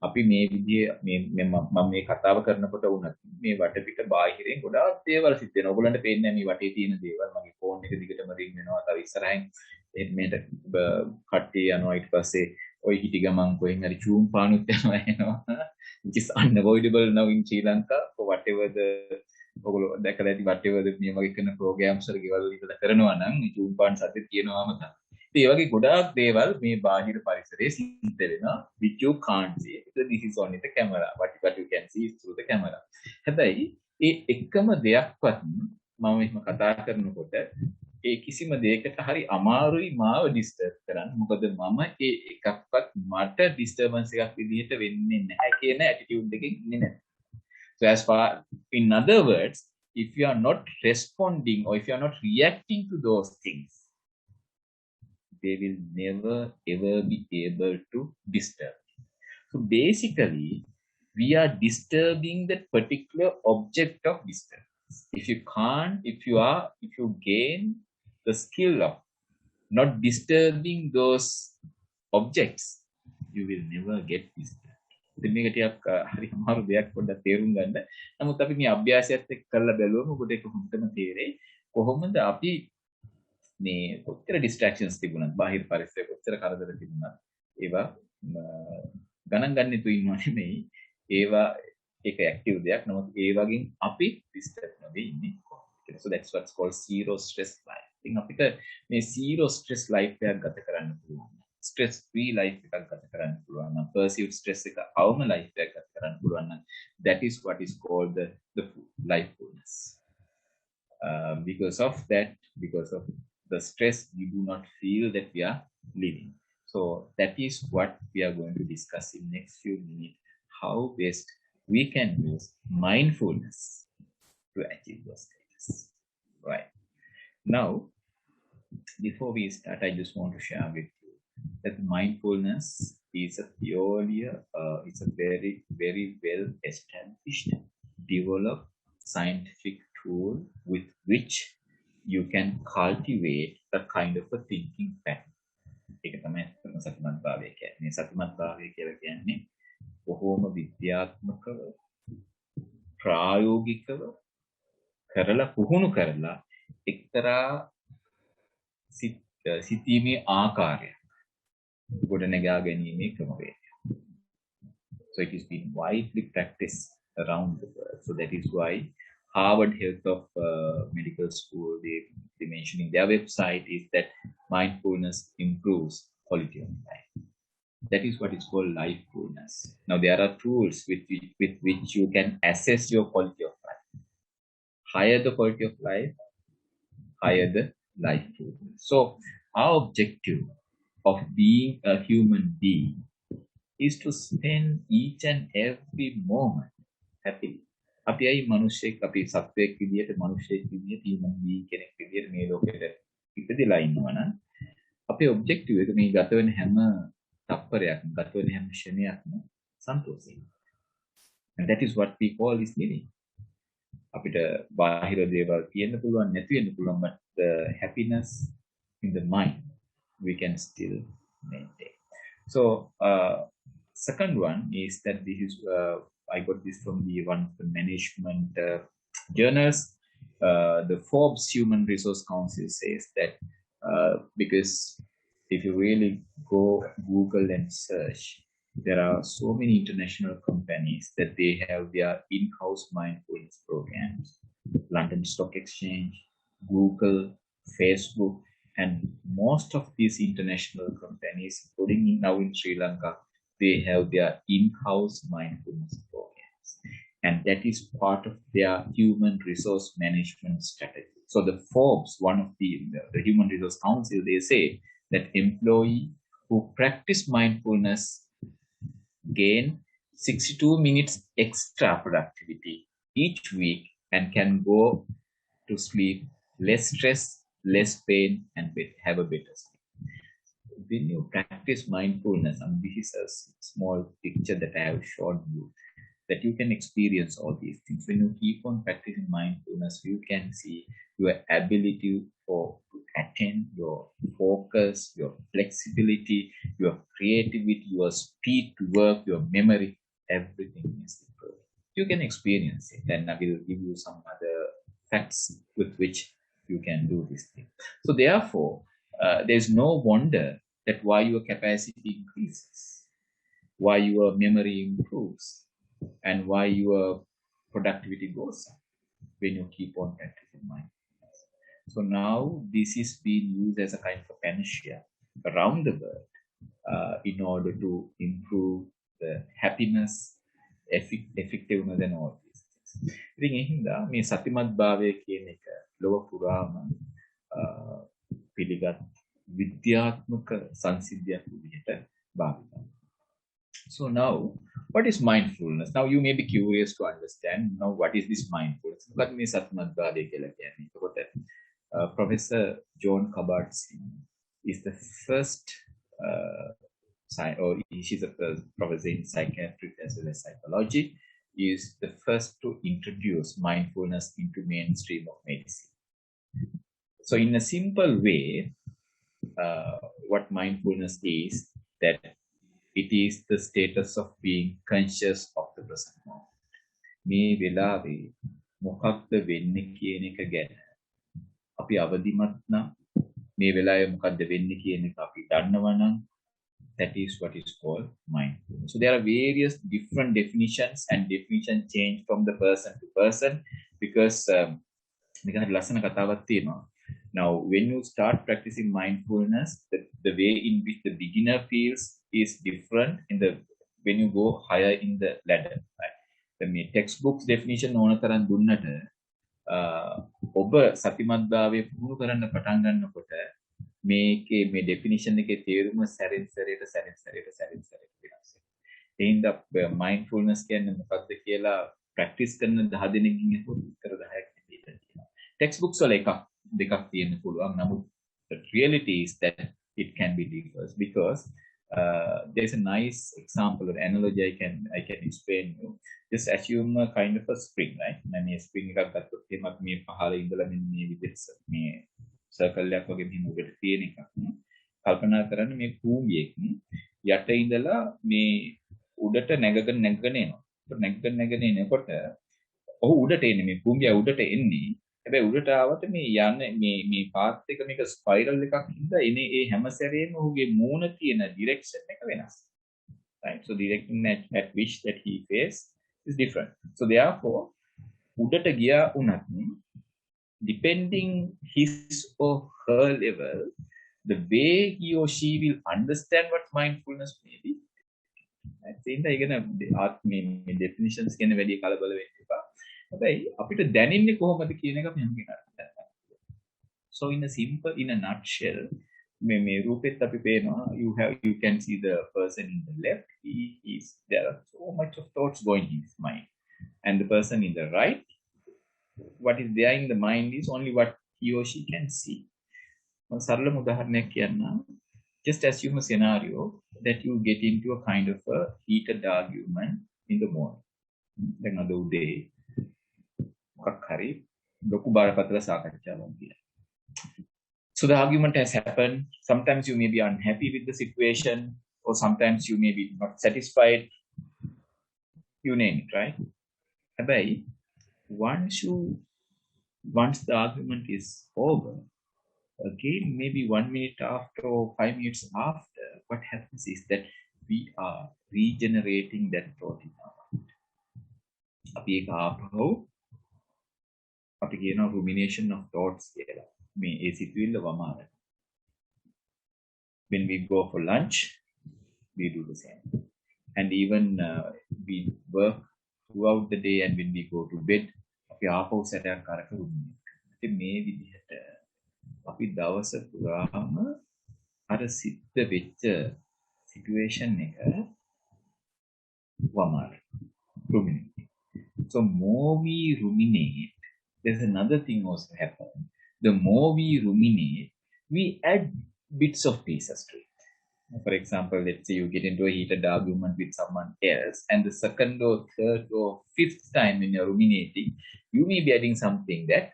අපි මේ විදිහේ මම මේ කතාව කරනකොට වුණත් මේ වටපිට බාහිරින් ගොඩාක් දේවල් සිද්ධ වෙනවා. ඔයගොල්ලන්ට පේන්නේ මේ වටේ තියෙන දේවල්. මගේ ෆෝන් එක දිගටම රින් වෙනවා. තව ඉස්සරහින් මේට කට්ටිය යනවා. ඊට පස්සේ ඔය හිටි ගමන් කොහෙන් හරි චූම් පානුත් යනවා එනවා. Which is unavoidable now in Sri Lanka for whatever the ඔයගොල්ලෝ දැකලා ඇති whatever the මේ වගේ කරන programs වල ගෙවල් ඉඳලා කරනවා නම් චූම් පාන් සද්ද තියෙනවාම තමයි. ඒ වගේ ගොඩාක් දේවල් මේ බාහිර පරිසරයේ සිද්ධ වෙනවා which you can't see. This is only the camera. What you can see is through the camera. හැබැයි ඒ එකම දෙයක්වත් මම එහෙම කතා කරනකොට ඒ කිසිම දෙයකට හරි අමාරුයි මාව ඩිස්ටර්බ් කරන්න. මොකද මම ඒ එකක්වත් මට ඩිස්ටර්බන්ස් එකක් විදිහට වෙන්නේ නැහැ කියන ඇටිටියුඩ් එකකින් ඉන්නේ නැහැ. So as far, in other words, if you are not responding or if you are not reacting to those things, they will never ever be able to disturb. So basically, we are disturbing that particular object of disturbance. If you gain the skill of not disturbing those objects, you will never get disturbed. ඉතින් මේක ටිකක් හරි අමාරු දෙයක් පොඩ්ඩක් තේරුම් ගන්න. නමුත් අපි මේ අභ්‍යාසයත් එක්ක කරලා බැලුවම ඔබට ඒක හොඳටම තේරෙයි. කොහොමද අපි මේ කොච්චර distractions තිබුණත්, බාහිර පරිසරයේ කොච්චර කරදර තිබුණත් ඒවා ගණන් ගන්න තු ඉන්නව නෙමෙයි. ඒවා ඒක ඇක්ටිව් දෙයක්. නමුත් ඒ වගේ අපි disturb නොවී ඉන්නේ කොහොමද? So that's what's called zero stress life. ඉතින් අපිට මේ zero stress life එකක් ගත කරන්න පුළුවන්. stress free life එකක් ගත කරන්න පුළුවන් නම් perceived stress එක අවම life එකක් ගත කරන්න පුළුවන් නම් that is what is called the life fullness. Because of the stress, we do not feel that we are living. So that is what we are going to discuss in next few minutes, how best we can use mindfulness to achieve those stages. Right. Now, before we start, I just want to share with you that mindfulness is it's a very, very well established, developed scientific tool with which you can cultivate a kind of a thinking pattern. ඒක තමයි සතිමත් භාවය කියන්නේ. මේ සතිමත් භාවය කියලා කියන්නේ බොහෝම විද්‍යාත්මකව ප්‍රායෝගිකව කරලා පුහුණු කරලා එක්තරා සිතීමේ ආකාරය ගොඩනගා ගැනීමේ ක්‍රමවේදය. So it is being widely practiced around the world. So that is why Harvard Health of Medical School, they mention in their website is that mindfulness improves quality of life. That is what is called lifefulness. Now there are tools with which you can assess your quality of life. Higher the quality of life, higher the lifefulness. So our objective of being a human being is to spend each and every moment happily. අපි අයි මිනිස්සෙක් අපි සත්වයක් විදියට මිනිස්සෙක් විදියට human being කෙනෙක් විදියට මේ ලෝකෙට ඉපදෙලා ඉන්නවා නම් අපේ ඔබ්ජෙක්ටිව් එක මේ ගත වෙන හැම තප්පරයක්ම ගත වෙන හැම ක්ෂණයක්ම සන්තෝෂයි. And that is what we call is living. අපිට බාහිර දේවල් තියෙන්න පුළුවන් නැති වෙන්න පුළුවන්, but the happiness in the mind we can still maintain. So second one is that this is I got this from one of the management journals. The Forbes Human Resource Council says that because if you really go Google and search, there are so many international companies that they have their in-house mindfulness programs. London Stock Exchange, Google, Facebook, and most of these international companies, including now in Sri Lanka, they have their in-house mindfulness programs. And that is part of their human resource management strategy. So the Forbes, one of the Human Resource Council, they say that employee who practice mindfulness gain 62 minutes extra productivity each week and can go to sleep less stress, less pain, and have a better sleep. When you practice mindfulness, and this is a small picture that I have shown you, that you can experience all these things. When you keep on practicing mindfulness, you can see your ability to attend, your focus, your flexibility, your creativity, your speed to work, your memory, everything is improved. You can experience it, and I will give you some other facts with which you can do this thing. So therefore, there's no wonder that why your capacity increases, why your memory improves, and why your productivity goes up when you keep on practicing mindfulness. So now this is being used as a kind of panacea around the world in order to improve the happiness, effectiveness and all these things. ඉතින් ඒ හින්දා මේ සතිමත් භාවය කියන එක ලෝක පුරාම පිළිගත් විද්‍යාත්මක සංසිද්ධියක් විදිහට භාවිතා. So now, what is mindfulness? Now you may be curious to understand now what is this mindfulness? But me සතිමත් භාවය කියලා කියන්නේ. එතකොට Professor John Kabat-Zinn is the first or she's a professor in psychiatry as well as psychology, is the first to introduce mindfulness into mainstream of medicine. So in a simple way, what mindfulness is, that it is the status of being conscious of the present moment. මේ වෙලාවේ මොකක්ද වෙන්නේ කියන එක ගැන අපි අවදිමත් නම්, මේ වෙලාවේ මොකක්ද වෙන්නේ කියන එක අපි දන්නවා නම්, that is what is called mindfulness. So there are various different definitions, and definition change from the person to person, because මේක හරි ලස්සන කතාවක් තියෙනවා. Now when you start practicing mindfulness, the way in which the beginner feels is different when you go higher in the ladder, right? The textbooks definition ඕන තරම් දුන්නට ඔබ සතිමත් භාවය පුහුණු කරන්න පටන් ගන්නකොට මේකේ මේ definition එකේ තේරුම සැරින් සැරේට වෙනස් වෙනවා. ඒ හින්දා mindfulness කියන්නේ මොකක්ද කියලා practice කරන 10 දෙනෙක්ගෙන් අහුවොත් උත්තර 10ක් තියෙනවා. textbooks වල එකක් දෙකක් තියෙන්න පුළුවන්. නමුත් the reality is that it can be diverse, because there's a nice example or analogy I can explain you. Just assume a kind of a spring, right? මේ spring එකක් ගත්තොත් එමත් මේ පහළ ඉඳලා මේ විදිහට මේ circle එකක් වගේ මෙහෙම උඩට තියෙන එකක්. කල්පනා කරන්න මේ කූඹියෙක් යට ඉඳලා මේ උඩට නැගගෙන එනවා. නැගගෙන එනකොට ඔහු උඩට එන්නේ, මේ කූඹිය උඩට එන්නේ. හැබැයි උඩට ආවට මේ යන්නේ මේ පාත් එක මේක ස්පයිරල් එකක් හින්දා එනේ ඒ හැම සැරේම ඔහුගේ මූණ තියෙන ඩිරෙක්ෂන් එක වෙනස්. Right? So direction at which that he face is different. So therefore උඩට ගියා උනත්, depending his or her level, the way he or she will understand what mindfulness may be. I think that again ආත්මේ definitions කියන වැඩි කලබල වෙන්න එපා. හැබැයි අපිට දැනෙන්නේ කොහොමද කියන එක මම කියනවා. So in a nutshell, මේ රූපෙත් අපි පේනවා, you can see the person in the left, there are so much of thoughts going in his mind, and the person in the right, what is there in the mind is only what he or she can see. සරලම උදාහරණයක් කියන්නම්. Just assume a scenario that you get into a kind of a heated argument in the morning. Then අද උදේ මොකක් හරි ලොකු බරපතල සාකච්ඡාවක් ගියා. So the argument has happened. Sometimes you may be unhappy with the situation, or sometimes you may be not satisfied. You name it, right? But once the argument is over, again, maybe 1 minute after or 5 minutes after, what happens is that we are regenerating that thought in our mind. අපි ඒක ආපහු අපි කියන rumination of thoughts කියලා. මේ ඒ සිතුවිල්ල වමාරන. When we go for lunch, we do the same. And even we work throughout the day, and when we go to bed, අපි ආපහු සැරයක් කරක ruminate. ඉතින් මේ විදිහට අපි දවස පුරාම අර සිද්ධ වෙච්ච සිටුේෂන් එක වමාරන. ruminate. So more we ruminate, there's another thing also happen. The more we ruminate, we add bits of pieces to it. For example, let's say you get into a heated argument with someone else, and the second or third or fifth time when you're ruminating, you may be adding something that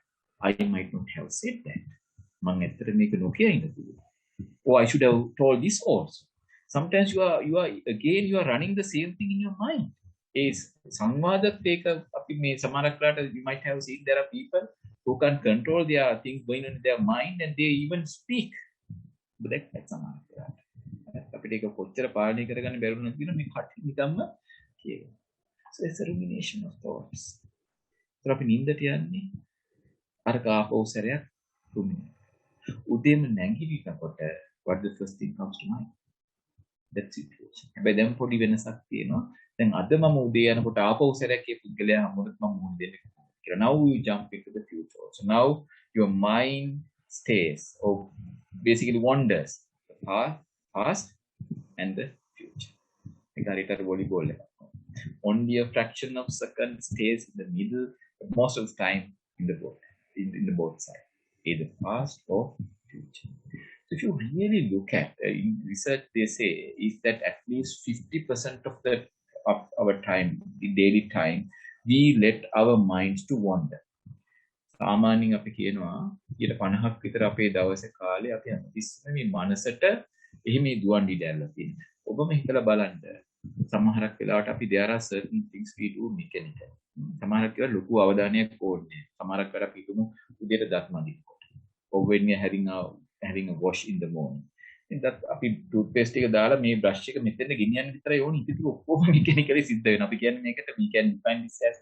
I might not have said that. Or I should have told this also. Sometimes you are running the same thing in your mind. Is සංවාදත් එක අපි මේ සමහරක් වෙලාවට you might have seen there are people who can control their things going on in their mind, and they even speak. But that's සමහරක් වෙලාවට අපිට ඒක කොච්චර පාලනය කරගන්න බැරුණාද කියන මේ කටි නිකම්ම කියනවා. So it's a rumination of thoughts. So අපි නිින්දට යන්නේ අර කාපෝ සැරයක් ruminate. උදේම නැගිටිනකොට What the first thing comes to mind? That situation. හැබැයි දැන් පොඩි වෙනසක් තියෙනවා. දැන් අද මම උදේ යනකොට ආපහු සැරයක් ඒ පුද්ගලයා හමුවට මම මුහුණ දෙන්න කියලා. Now you jump into the future. So now your mind stays or basically wanders the past and the future. ඒක හරියට volleyball එක. Only a fraction of second stays in the middle, but most of the time in the both, in the both sides, either past or future. So if you really look at in research, they say is that at least 50% of our time, the daily time, we let our minds to wander. සාමාන්‍යයෙන් අපි කියනවා 50ක් විතර අපේ දවසේ කාලේ අපි හැමතිස්සෙම මේ මනසට එහෙම දුවන් ඉඩලා තියෙනවා. ඔබම හිතලා බලන්න. සමහරක් වෙලාවට අපි there are certain things we do mechanical. සමහරක් වෙලාවට ලොකු අවධානයක් ඕනේ. සමහරක් වෙලාවට අපි හිතමු උදේට දත් මදිනකොට. Or when we are having a wash in the morning. that අපි toothpaste එක දාලා මේ brush එක මෙතන ගෙනියන්න විතරයි ඕනේ. ඉතින් ඔක්කොම mechanically සිද්ධ වෙනවා. අපි කියන්නේ මේකට we can define this as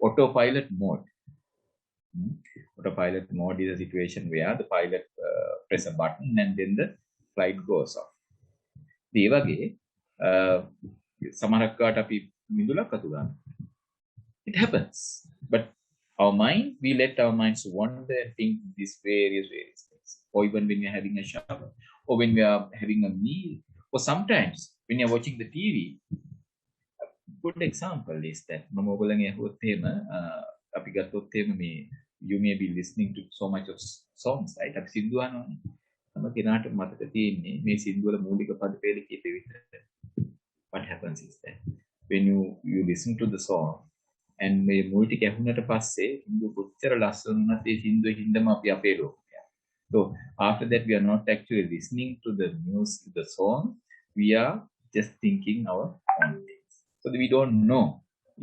autopilot mode. Autopilot mode is a situation where the pilot press a button and then the flight goes off. ඒ වගේ සමහරක් කාට අපි මිදුලක් අතු ගන්න. It happens. But our mind, we let our minds wander and think these various things. Or even when we are having a shower, or when we are having a meal, or sometimes when you are watching the TV. A good example is that මම ඔයගොල්ලන්ගේ අහුවොත් එහෙම අපි ගත්තොත් එහෙම මේ you may be listening to so much of songs, right? අපි සින්දු අහනවානේ. තම කෙනාට මතක තියෙන්නේ මේ සින්දු වල මූලික පද පෙළ කීපෙ විතරයි. What happens is that when you listen to the song and මේ මූල ටික ඇහුනට පස්සේ සින්දු කොච්චර ලස්සන වුණත් ඒ සින්දුවේ හින්දාම අපි අපේ ලෝකෙට. So after that we are not actually listening to the music, the song, we are just thinking our own things. So we don't know.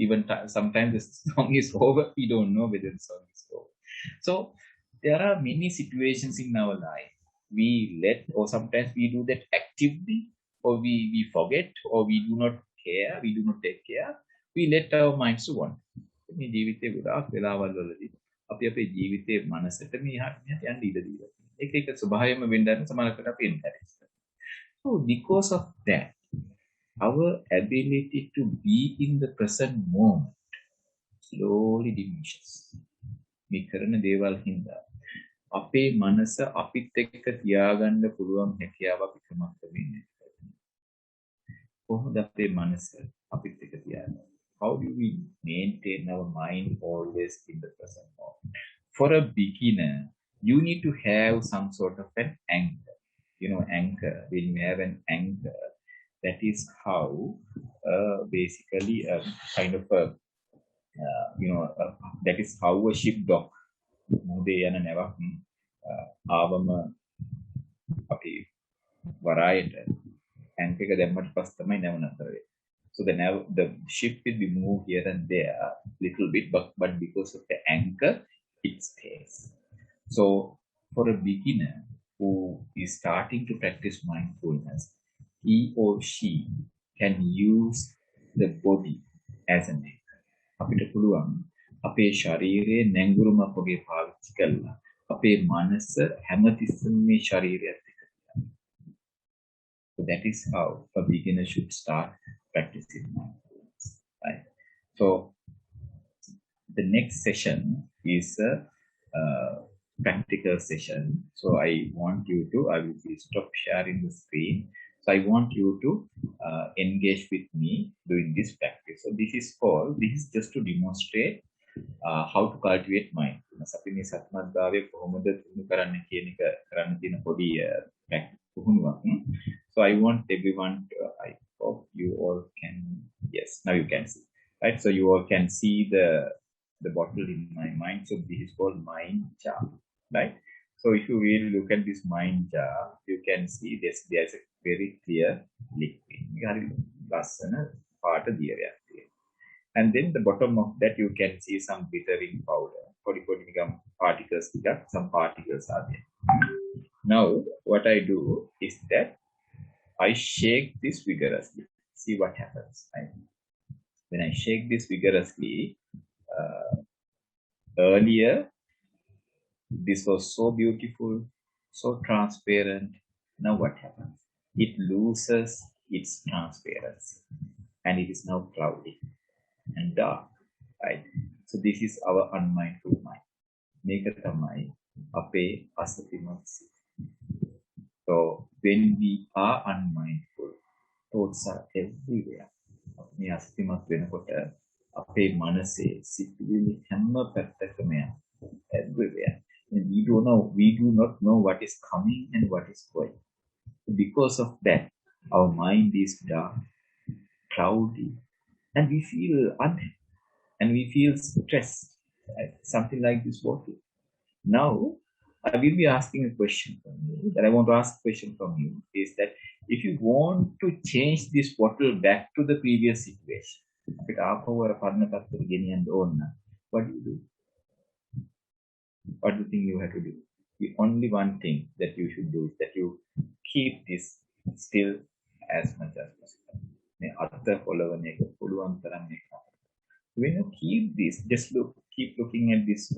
Even sometimes the song is over, we don't know whether the song is over. So there are many situations in our life we let, or sometimes we do that actively, or we forget, or we do not care, we do not take care. We let our minds to wander. මේ ජීවිතේ ගොඩාක් වෙලාවල් වලදී අපි අපේ ජීවිතේ මනසට මේ යන්න ඉඩ දීලා තියෙනවා. ඒක ස්වභාවයෙන්ම වෙන්න සමානකට අපි encourage කරනවා. So because of that, our ability to be in the present moment slowly diminishes. මේ කරන දේවල් හින්දා අපේ මනස අපිත් එක්ක තියාගන්න පුළුවන් හැකියාව අපි ක්‍රමක් වෙන්නේ. කොහොමද අපේ මනස අපිත් එක්ක තියාගන්නේ? How do we maintain our mind always in the present moment? For a beginner, you need to have some sort of an anchor. You know, anchor. When you have an anchor, that is how basically a kind of a that is how a ship dock. මුදේ යන නැවක් ආවම අපි වරායට anchor එක දැම්මට පස්සේ තමයි නැව නතර වෙන්නේ. So the ship will be moved here and there little bit, but because of the anchor, it stays. So for a beginner who is starting to practice mindfulness, he or she can use the body as an anchor. අපිට පුළුවන් අපේ ශරීරයේ නැංගුරුමක් වගේ පාවිච්චි කරලා අපේ මනස හැමතිස්සෙම මේ ශරීරයත් එක්ක තියන්න. So that is how a beginner should start practicing mindfulness, right? So the next session is a practical session. So I will stop sharing the screen. So I want you to engage with me doing this practice. So this is just to demonstrate how to cultivate mindfulness. අපි මේ සත්‍යමත්භාවය කොහොමද පුහුණු කරන්න කියන එක කරන්න තියෙන පොඩි පුහුණුවක්. So I want everyone to, I hope you all can, yes, now you can see, right? So you all can see the bottle in my mind. So this is called mind jar, right? So if you really look at this mind jar, you can see there's a very clear liquid. And then the bottom of that you can see some glittering powder. Particles, some particles are there. Now what I do is that I shake this vigorously. See what happens. Right? When I shake this vigorously, earlier this was so beautiful, so transparent. Now what happens? It loses its transparency and it is now cloudy and dark, right? So this is our unmindful mind. Make a tamai ape asatimat. So when we are unmindful, thoughts are everywhere. මේ අස්තිමත් වෙනකොට අපේ මනසේ සිතුවිලි හැම පැත්තකම යනවා. Everywhere. And we do not know what is coming and what is going. Because of that, our mind is dark, cloudy, and we feel unhappy and we feel stressed. Right? Something like this bottle. Now, I will be asking a question from you. That I want to ask a question from you is that if you want to change this bottle back to the previous situation, what do you do? What do you think you have to do? The only one thing that you should do is that you keep this still as much as possible. When you keep this, just keep looking at this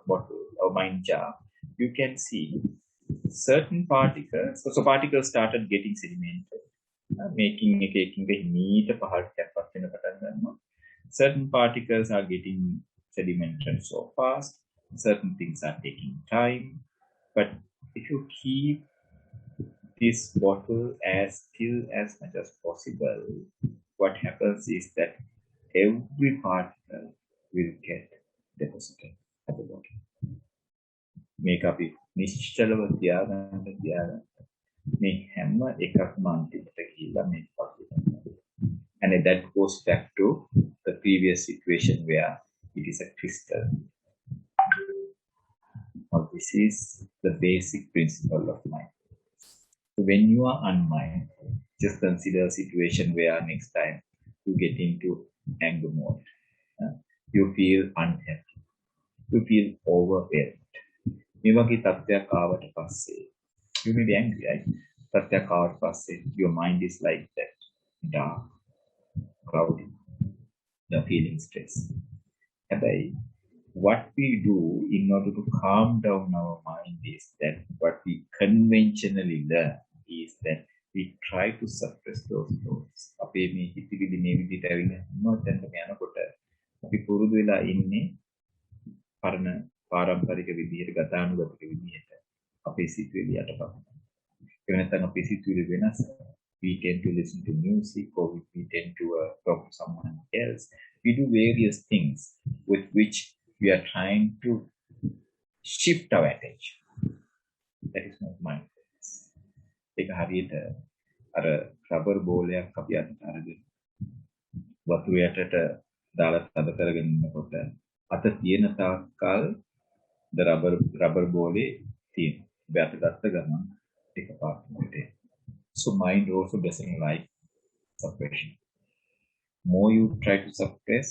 bottle or wine jar, you can see certain particles. So particles started getting sedimented, making the neat part. Certain particles are getting sedimented so fast. Certain things are taking time. But if you keep this bottle as still as much as possible, what happens is that every particle will get deposited at the bottom. Make up it. And that goes back to the previous situation where it is a crystal. Now, this is the basic principle of mindfulness. So when you are unmindful, just consider a situation where next time you get into anger mode, you feel unhappy, you feel overwhelmed. You may be angry, right? Your mind is like that, dark, cloudy, you're feeling stress. What we do in order to calm down our mind is that what we conventionally learn is that we try to suppress those thoughts. අපේ මේ හිතවිලි මේ විදිහට ඇවිල්ලා මොනවද යනකොට අපි පුරුදු වෙලා ඉන්නේ පරණ පාරම්පරික විදිහට ගතානුගතික විදිහට අපේ සිතුවිලි යටපත්. ඒ නැත්නම් අපේ සිතුවිලි වෙනස්. We tend to listen to music or we tend to talk to someone else. We do various things with which we are trying to shift our attention. That is not mindfulness. ඒක හරියට අර rubber බෝලයක් අපි අතට අරගෙන වතුර යටට දාලා තද කරගෙන ඉන්නකොට අත තියෙන තාක්කල් රබර් බෝලේ තියෙන. අපි අත ගත්ත ගමන් එකපාරට. So mind also doesn't like suppression. More you try to suppress,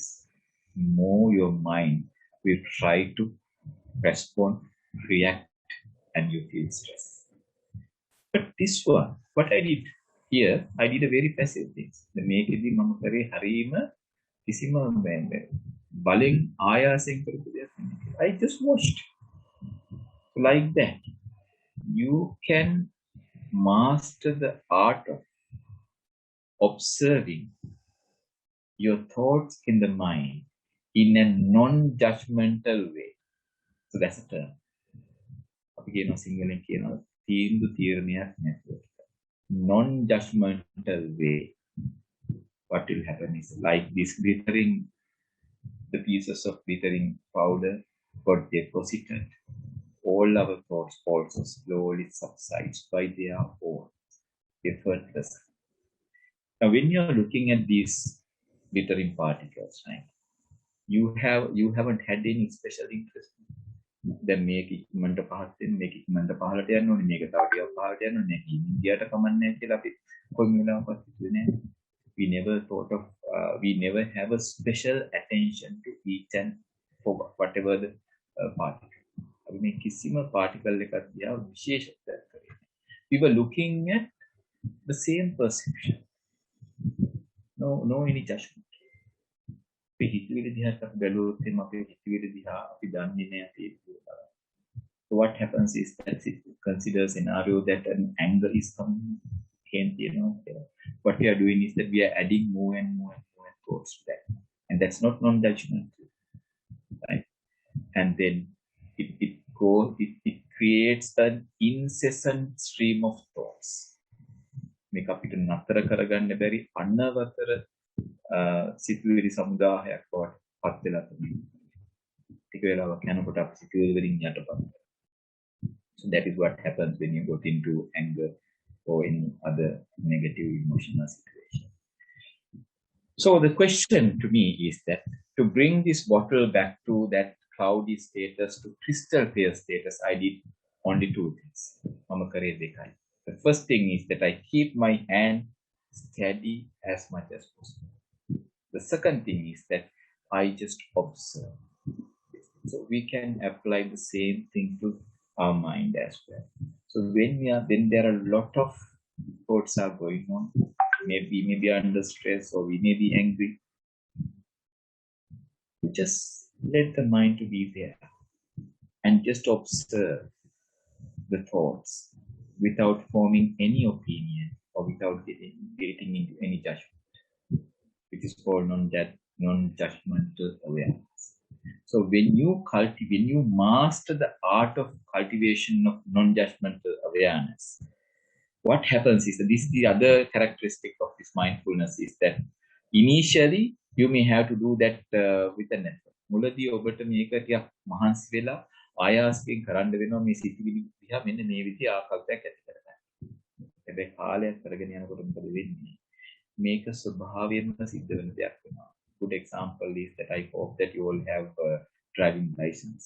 more your mind will try to respond, react, and you feel stress. But this one, what I did here, I did a very passive thing. The මේකෙදි මම කරේ හරීම කිසිම බලෙන් ආයාසයෙන් කරපු දෙයක් නෙමෙයි. I just watched. Like that, you can master the art of observing your thoughts in the mind in a non-judgmental way. So that's a term. අපි කියනවා සිංහලෙන් කියනවා තීන්දුව තීරණයක් නැතුව. Non-judgmental way. What will happen is like this glittering, the pieces of glittering powder got deposited. All our thoughts also slowly subsides by their own, effortless. Now, when you are looking at these glittering particles, right? You haven't had any special interest. දැන් මේක ඉක්මනට පහත් වෙන මේක ඉක්මනට පහළට යන්න ඕනේ මේක තව ටිකක් පහළට යන්න ඕනේ මේක ඉන්දියාට කමන්නේ කියලා අපි කොයි වෙලාවකවත් හිතුවේ නැහැ. We never thought of we never have a special attention to each and for whatever the particle. අපි මේ කිසිම particle එකක් දිහා විශේෂත්වයක් කරේ. We were looking at the same perception. No any judgment. අපි හිතුවේ දිහාට අපි බැලුවොත් එimhe අපේ හිතුවේ දිහා අපි දන්නේ නැහැ අපි So what happens is that it considers a scenario that an anger is coming, what we are doing is that we are adding more and more and more thoughts to that. And that's not non-judgmental, right? And then it creates an incessant stream of thoughts. මේක අපිට නතර කරගන්න බැරි අනවතර සිතුවිලි සමුදායක් බවට පත් වෙලා තියෙනවා. ටික වෙලාවක් යනකොට අපි සිතුවිලි වලින් යටපත්. So that is what happens when you got into anger or any other negative emotional situation. So the question to me is that to bring this bottle back to that cloudy status to crystal clear status, I did only two things. The first thing is that I keep my hand steady as much as possible. The second thing is that I just observe. So we can apply the same thing to our mind as well. So when there are a lot of thoughts are going on, maybe under stress or we may be angry, we just let the mind to be there and just observe the thoughts without forming any opinion or without getting into any judgment, which is called non-judgmental awareness. So when you master the art of cultivation of non-judgmental awareness, what happens is that this is the other characteristic of this mindfulness is that initially you may have to do that with an effort. මුලදී ඔබට මේක ටිකක් මහන්සි වෙලා ආයාසයෙන් කරන්න වෙනවා මේ සිතිවිලි දිහා මෙන්න මේ විදිහ ආකල්පයක් ඇති කරගන්න. හැබැයි කාලයක් කරගෙන යනකොට මොකද වෙන්නේ? මේක ස්වභාවයෙන්ම සිද්ධ වෙන දෙයක් වෙනවා. Good example is that I hope that you all have a driving license.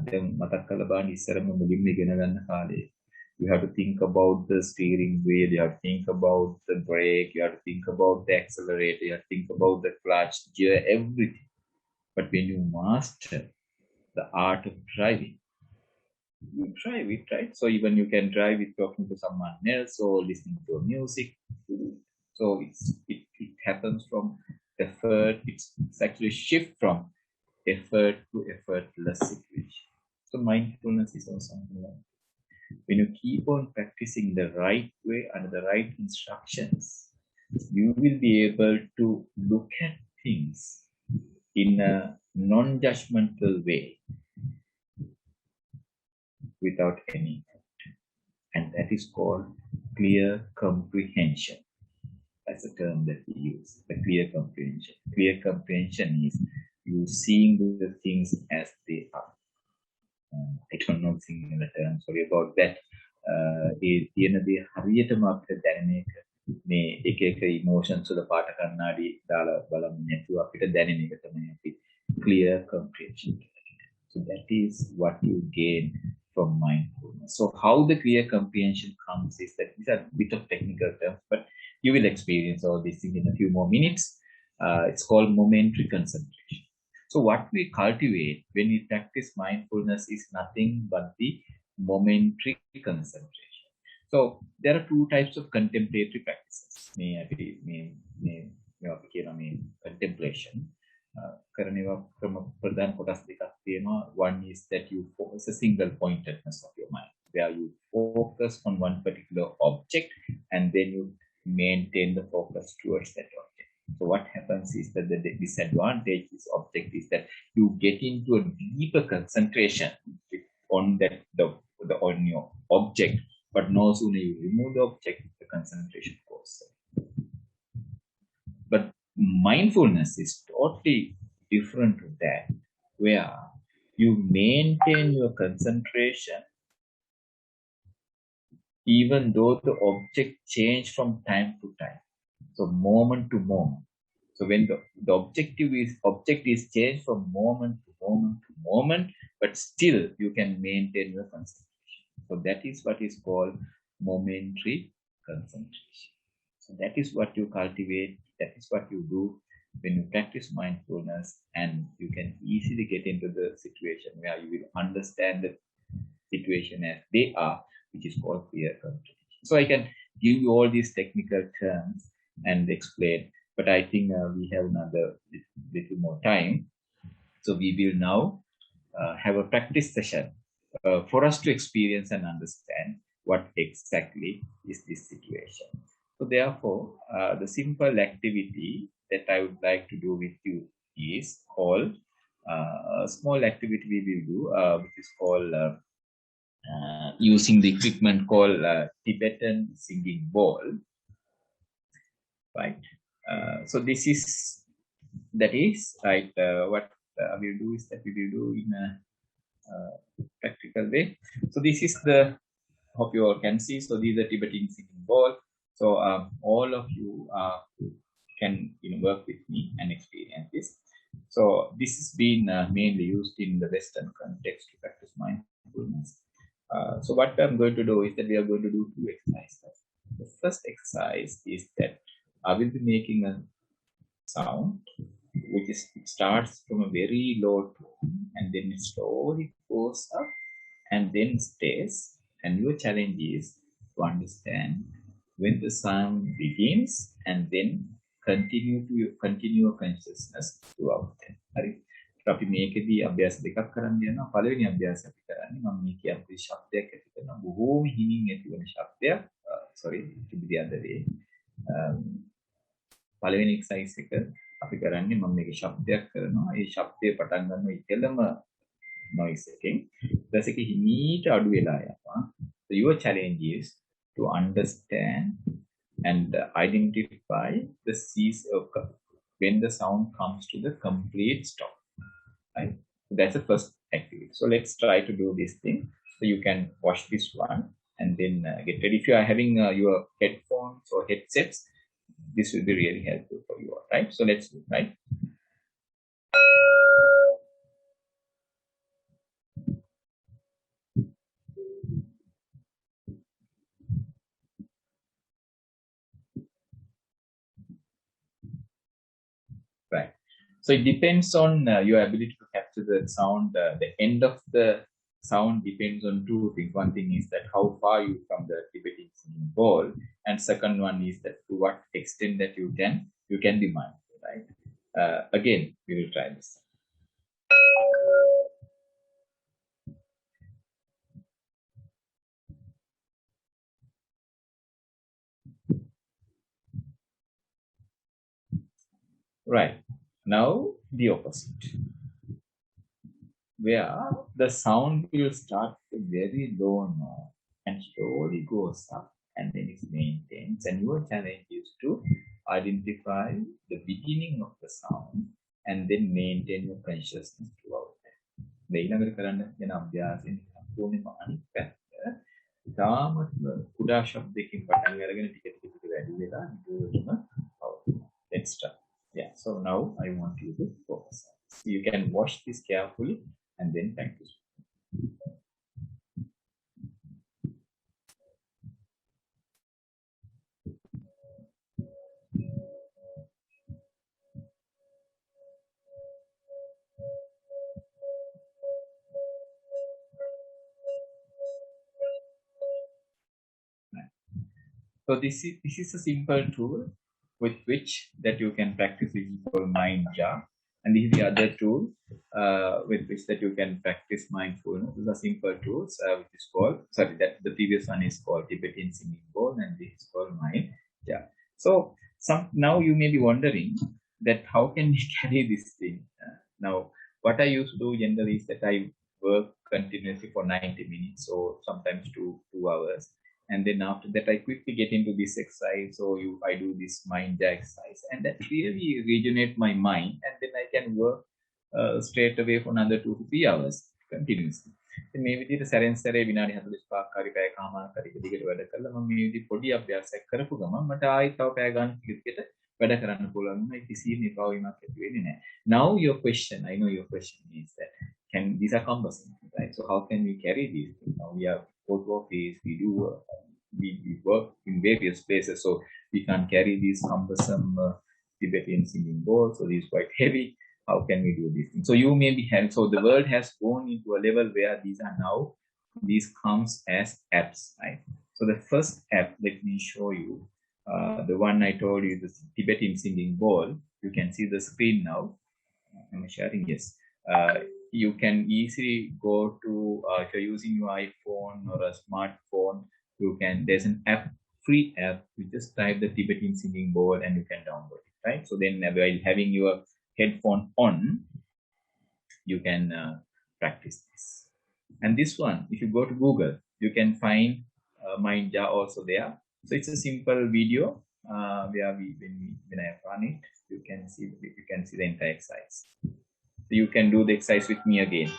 දැන් මතක් කරලා බලන්න ඉස්සරම මුලින්ම ඉගෙන ගන්න කාලේ you have to think about the steering wheel, you have to think about the brake, you have to think about the accelerator, you have to think about the clutch, gear, everything. But when you master the art of driving, you drive it, right? So even you can drive it talking to someone else or listening to music. So it happens from effort, it's actually shift from effort to effortless situation. So mindfulness is also something like when you keep on practicing the right way under the right instructions, you will be able to look at things in a non-judgmental way without any effort. And that is called clear comprehension. That's the term that we use, the clear comprehension. Clear comprehension is you seeing the things as they are. I don't know the singular term, sorry about that. තියෙන දේ හරියටම අපිට දැනෙන එක මේ එක එක emotions වල පාට කන්නාඩි දාලා බලන්න නැතුව අපිට දැනෙන එක තමයි අපි clear comprehension. So that is what you gain from mindfulness. So how the clear comprehension comes is that these are a bit of technical terms, but you will experience all these things in a few more minutes. It's called momentary concentration. So what we cultivate when we practice mindfulness is nothing but the momentary concentration. So there are two types of contemplatory practices. Contemplation. One is that you focus a single pointedness of your mind, where you focus on one particular object and then you maintain the focus towards that object. So what happens is that the disadvantage of this object is that you get into a deeper concentration on on your object, but no sooner you remove the object, the concentration goes. But mindfulness is totally different to that, where you maintain your concentration even though the object change from time to time. So moment to moment. So when the object is changed from moment to moment, but still you can maintain your concentration. So that is what is called momentary concentration. So that is what you cultivate, that is what you do when you practice mindfulness, and you can easily get into the situation where you will understand the situation as they are, which is called clear comprehension. So I can give you all these technical terms and explain, but I think we have another little more time. So we will now have a practice session for us to experience and understand what exactly is this situation. So therefore, the simple activity that I would like to do with you is called a small activity we will do, which is called using the equipment called Tibetan singing bowl, right? So this is right. What we will do is that we will do in a practical way. So this is the, hope you all can see. So these are Tibetan singing bowl. So all of you can work with me and experience this. So this has been mainly used in the Western context to practice mindfulness. So what I'm going to do is that we are going to do two exercises. The first exercise is that I will be making a sound which starts from a very low tone and then it slowly goes up and then stays. And your challenge is to understand when the sound begins and then continue your consciousness throughout it. හරි. අපි මේකෙදී අභ්‍යාස දෙකක් කරන්න යනවා. පළවෙනි අභ්‍යාසය අපි කරන්නේ මම මේ කියන්නේ ශබ්දයක් ඇති කරන බොහෝම හිමින් ඇති වෙන ශබ්දයක්. sorry, to be the other way. පළවෙනි එක්සර්සයිස් එක අපි කරන්නේ මම මේක ශබ්දයක් කරනවා. ඒ ශබ්දය පටන් ගන්න ඉතලම noise එකෙන් ඊට එක හිමීට අඩු වෙලා යනවා. So your challenge is to understand and identify the cease of when the sound comes to the complete stop. Right? So that's the first activity. So let's try to do this thing. So you can watch this one and then get ready. If you are having your headphones or headsets, this will be really helpful for you all, right? So let's do, right? Right. So it depends on your ability to capture the sound. The end of the sound depends on two things. One thing is that how far you from the Tibetan singing bowl, and second one is that to what extent that you can be mindful, right? Again, we will try this. Right. Now the opposite, where the sound will start very low note and slowly goes up and then it maintains. And your challenge is to identify the beginning of the sound and then maintain your consciousness throughout that. The ඊළඟට කරන්න යන අභ්‍යාසයෙන් සම්පූර්ණයෙන්ම අනිත් පැත්ත ඉතාමත්ම කුඩා ශබ්දයකින් පටන් අරගෙන ටික ටික වැඩි වෙලා නිරෝධම පවතිනවා. Let's start. Yeah, so now I want you to focus. So you can watch this carefully and then practice. So this is a simple tool with which that you can practice, which is called Mind Jar. And this is the other tool with which that you can practice mindfulness. These are simple tools, which is called, sorry, that the previous one is called Tibetan singing bowl, and this is called Mind Jar. So now you may be wondering that how can we carry this thing? Now, what I used to do generally is that I work continuously for 90 minutes or sometimes 2 hours. And then after that, I quickly get into this exercise. So I do this mind jar exercise, and that really rejuvenate my mind. And then I can work straight away for another 2 to 3 hours continuously. ඉතින් මේ විදිහට සැරෙන් සැරේ විනාඩි 45ක් හරි පැය කමාරක් හරි දිගට වැඩ කළා. මම මේ විදිහ පොඩි අභ්‍යාසයක් කරපු ගමන් මට ආයෙත් තව පැය ගන්න ටිකට වැඩ කරන්න පුළුවන්. මේ කිසිම එපාවීමක් ඇති වෙන්නේ නැහැ. Now your question, I know your question is that these are cumbersome, right? So how can we carry these things? Now we are go to office, we work in various places, so we can't carry these cumbersome Tibetan singing bowls, so it's quite heavy. How can we do these things? So you may be helped. So the world has gone into a level where these comes as apps, right? So the first app, let me show you. The one I told you, the Tibetan singing bowl. You can see the screen now. I'm sharing, yes. you can easily go to, if you're using your iPhone or a smartphone, there's an app, free app. You just type the Tibetan singing bowl and you can download it, right? So then while having your headphone on, you can practice this. And this one, if you go to Google, you can find Mindja also there. So it's a simple video where when I run it, you can see the entire exercise. So you can do the exercise with me again.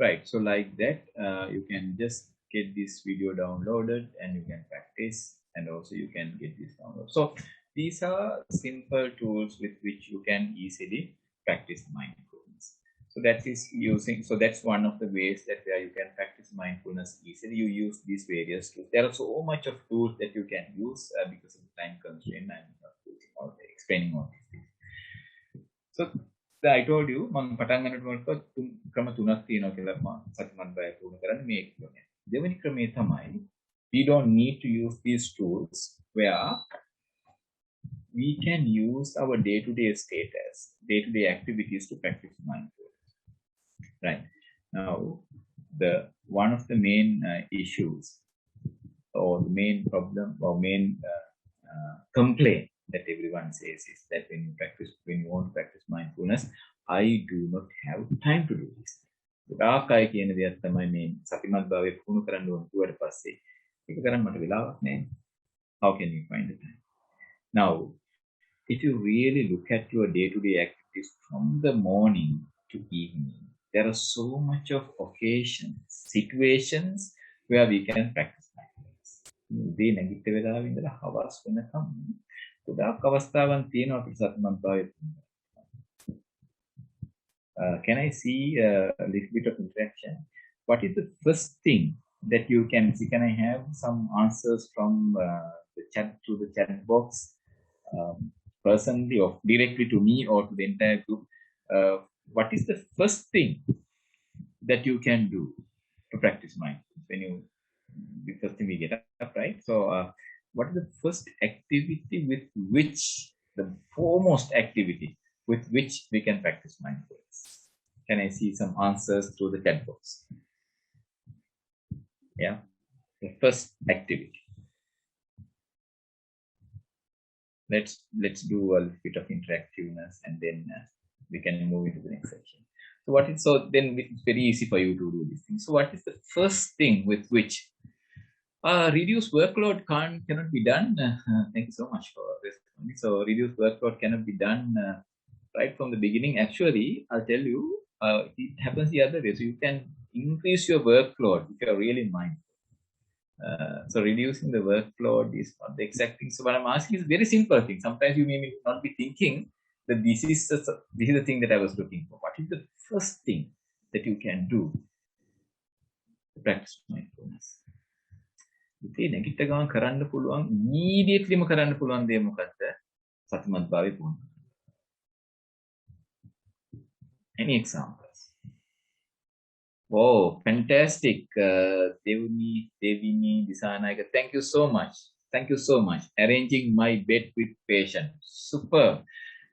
Right, so like that, you can just get this video downloaded and you can practice, and also you can get this download. So these are simple tools with which you can easily practice mindfulness. So that's one of the ways that where you can practice mindfulness easily. You use these various tools. There are so much of tools that you can use because of the time constraint. I'm not explaining all these things. So I told you මම පටන් ගන්නකොට ක්‍රම තුනක් තියෙනවා කියලා මම සතිමත් බය පුහුණු කරන්නේ මේ ක්‍රමය. දෙවෙනි ක්‍රමය තමයි we don't need to use these tools where we can use our day-to-day status, day-to-day activities to practice mindfulness. Right. Now, one of the main issues or the main problem or main complaint that everyone says is that when you want to practice mindfulness, I do not have time to do this. ගොඩාක් අය කියන දෙයක් තමයි මේ සතිමත් භාවයේ පුහුණු කරන්න ඕන කිව්වට පස්සේ ඒක කරන්න මට වෙලාවක් නැහැ. How can you find the time? Now, if you really look at your day-to-day activities from the morning to evening, there are so much of occasions, situations where we can practice mindfulness. උදේ නැගිට වෙලාවෙ ඉඳලා හවස් වෙනකම් ගොඩාක් අවස්ථාවන් තියෙනවා අපිට සතිමත් භාවයේ. Can I see a little bit of interaction? What is the first thing that you can see? Can I have some answers from the chat to the chat box, personally or directly to me or to the entire group? What is the first thing that you can do to practice mindfulness? The first thing we get up, right? So, what is the first activity with which, the foremost activity with which we can practice mindfulness? Can I see some answers through the chat box? Yeah, the first activity. Let's do a little bit of interactiveness, and then we can move into the next section. So then it's very easy for you to do this thing. So what is the first thing with which reduced workload cannot be done? Thank you so much for this. So reduced workload cannot be done right from the beginning. Actually, I'll tell you, it happens the other way. So you can increase your workload if you're really mindful. So reducing the workload is not the exact thing. So what I'm asking is a very simple thing. Sometimes you may not be thinking that this is the thing that I was looking for. What is the first thing that you can do to practice mindfulness? ඉතින් නැගිට ගමන් කරන්න පුළුවන් immediatelyම කරන්න පුළුවන් දේ මොකද්ද? සතිමත් භාවයේ පුහුණු. Any examples? Oh, fantastic. Devini, Disanayaka. Thank you so much. Thank you so much. Arranging my bed with patience. Superb.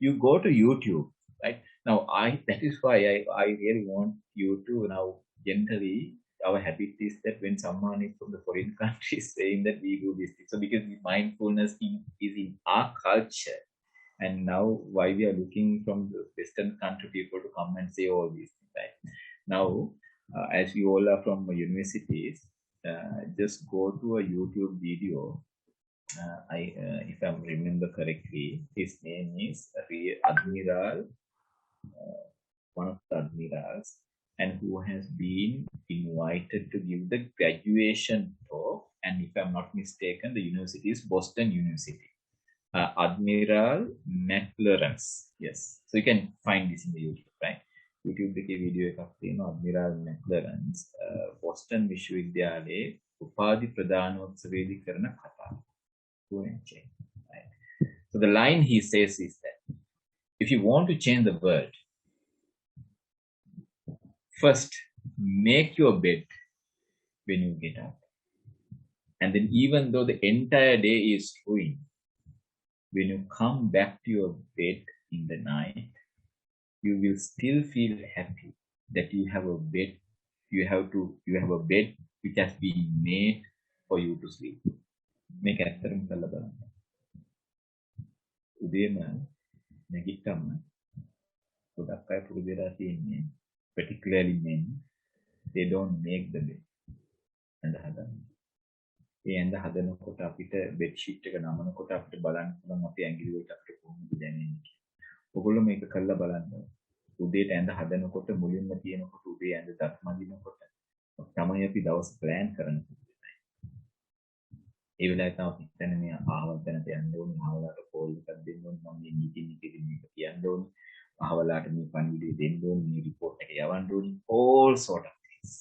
You go to YouTube, right? Now, that is why I really want you to now, generally, our habit is that when someone is from the foreign country saying that we do this thing. So because mindfulness is in our culture, and now why we are looking from the Western country people to come and say all these things, right? Now, as you all are from universities, just go to a YouTube video if I remember correctly, his name is Admiral, one of the admirals, and who has been invited to give the graduation talk. And if I'm not mistaken, the university is Boston University. Admiral McLaren's. Yes. So you can find this in the YouTube, right? YouTube එකේ video එකක් තියෙනවා Admiral McLaren's Boston විශ්වවිද්‍යාලයේ උපාධි ප්‍රදානෝත්සවයේදී කරන කතාව. Go and check. Right? So the line he says is that if you want to change the world, first make your bed when you get up. And then even though the entire day is ruined, when you come back to your bed in the night, you will still feel happy that you have a bed. You have a bed which has been made for you to sleep. Make ඇත්තරම කරලා බලන්න. උදේම නැගිට්ටම ගොඩක් අය පුරුදු වෙලා තියෙන්නේ, particularly men, they don't make the bed. ඇඳ හදන්න. ඒ ඇඳ හදනකොට අපිට bed sheet එක නමනකොට අපිට බලන්න පුළුවන් අපේ ඇඟිලි වලට අපිට කොහොමද දැනෙන්නේ කියලා. ඔයගොල්ලෝ මේක කරලා බලන්න. උදේට ඇඳ හදනකොට මුලින්ම තියෙනකොට උදේ ඇඳ දත් මදිනකොට තමයි අපි දවස් plan කරන්නේ. ඒ වෙලාවේ තමයි අපි හිතන්නේ මේ ආවල් තැනට යන්න ඕනේ, ආවලාට කෝල් එකක් දෙන්න ඕනේ, මම මේ මීටින් එකේදී මේක කියන්න ඕනේ, ආවලාට මේ පණිවිඩය දෙන්න ඕනේ, මේ report එක යවන්න ඕනේ, all sort of things.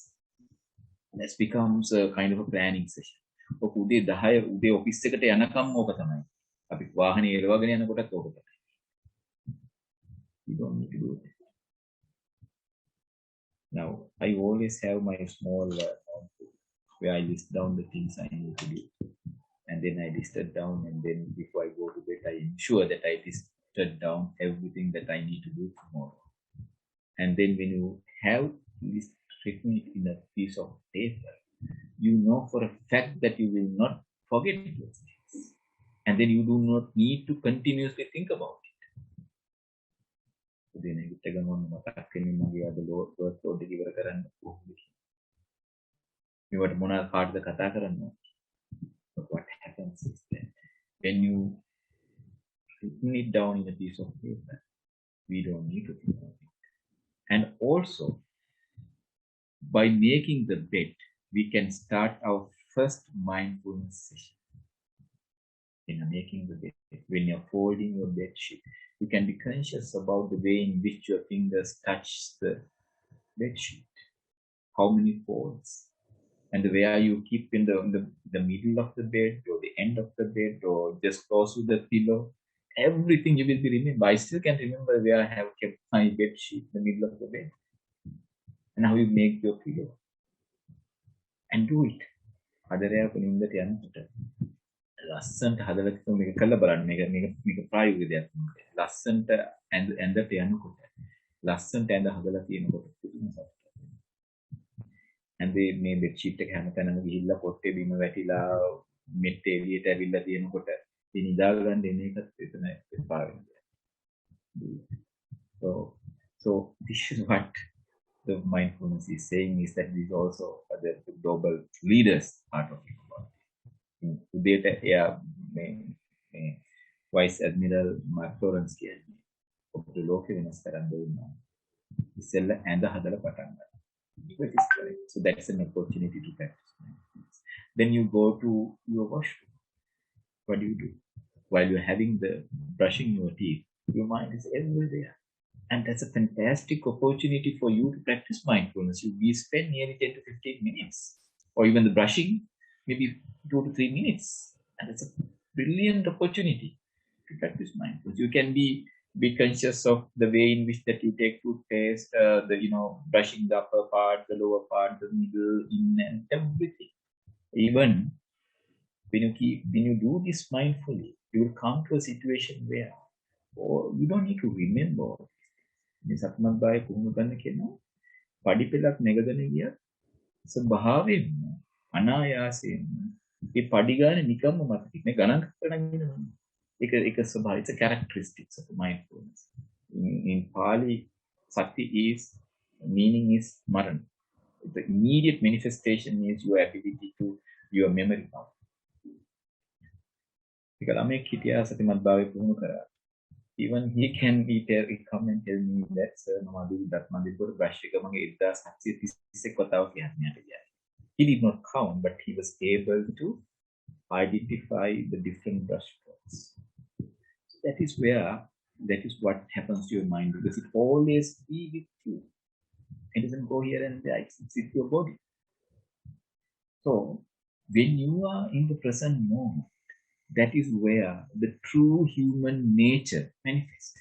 That becomes a kind of a planning session. ඔක උදේ 10 උදේ ඔෆිස් එකට යනකම් ඕක තමයි. අපි වාහනේ එලවගෙන යනකොටත් ඕක තමයි. You don't need to do it. Now, I always have my small notebook where I list down the things I need to do. And then I listed down, and then before I go to bed, I ensure that I listed down everything that I need to do tomorrow. And then when you have this written in a piece of paper, you know for a fact that you will not forget those things. And then you do not need to continuously think about it. So then I get a මතක් වෙන්නේ මගේ අද work load එක ඉවර කරන්න කොහොමද කියලා. මේවට මොනවා කාටද කතා කරන්න. But what happens is that when you written it down in a piece of paper, we don't need to think about it. And also, by making the bed, we can start our first mindfulness session. In making the bed, when you're folding your bed sheet, you can be conscious about the way in which your fingers touch the bed sheet. How many folds? And where you keep in the middle of the bed or the end of the bed or just close to the pillow. Everything you will be remember. I still can remember where I have kept my bed sheet in the middle of the bed. And how you make your pillow. And do it. අදරයක් නින්දට යනකොට ලස්සනට හදලා තියෙන මේක කළා බලන්න. මේක ප්‍රායෝගික දෙයක්. ලස්සනට ඇඳට යනකොට ලස්සනට ඇඳ හදලා තියෙනකොට පුදුම සතුටක්. And මේ bed sheet එක හැමතැනම ගිහිල්ලා පොට්ටේ බිම වැටිලා මෙට්ටේ එළියට ඇවිල්ලා තියෙනකොට ඉතින් නිදා ගන්න එන එකත් එතන එපා වෙනවා. So this is what the mindfulness is saying, is that these also are the global leaders part of it. උදේට එයා මේ Vice Admiral Mark Lawrence කියන්නේ ඔබට ලෝකෙ වෙනස් කරන්න ඕන. ඉස්සෙල්ලා ඇඳ හදලා පටන් ගන්න. So that's an opportunity to practice mindfulness. Then you go to your washroom. What do? While you're having the brushing your teeth, your mind is everywhere. And that's a fantastic opportunity for you to practice mindfulness. We spend nearly 10 to 15 minutes, or even the brushing, maybe 2 to 3 minutes. And it's a brilliant opportunity to practice mindfulness. You can be conscious of the way in which that you take toothpaste, brushing the upper part, the lower part, the middle, in and everything. Even when you do this mindfully, you will come to a situation where you don't need to remember. මේ සක්මන් bye පුහුණු කරන්න කියනවා පඩි පෙළක් නැගගෙන ගියා ස්වභාවයෙන්ම අනායාසයෙන්ම මේ පඩි ගන්න නිකම්ම මතකයි මේ ගණන් කරගෙන ඉන්නවා. ඒක ස්වභාවය, it's a characteristics of mindfulness. In Pali, Sakti meaning is Maran. The immediate manifestation is your ability to your memory power. Even he can come and tell me that sir Namadu that Mandipur Brashika Ida he did not count, but he was able to identify the different brush strokes. That is what happens to your mind, because it always be with you. It doesn't go here and there, it's with your body. So when you are in the present moment, that is where the true human nature manifests.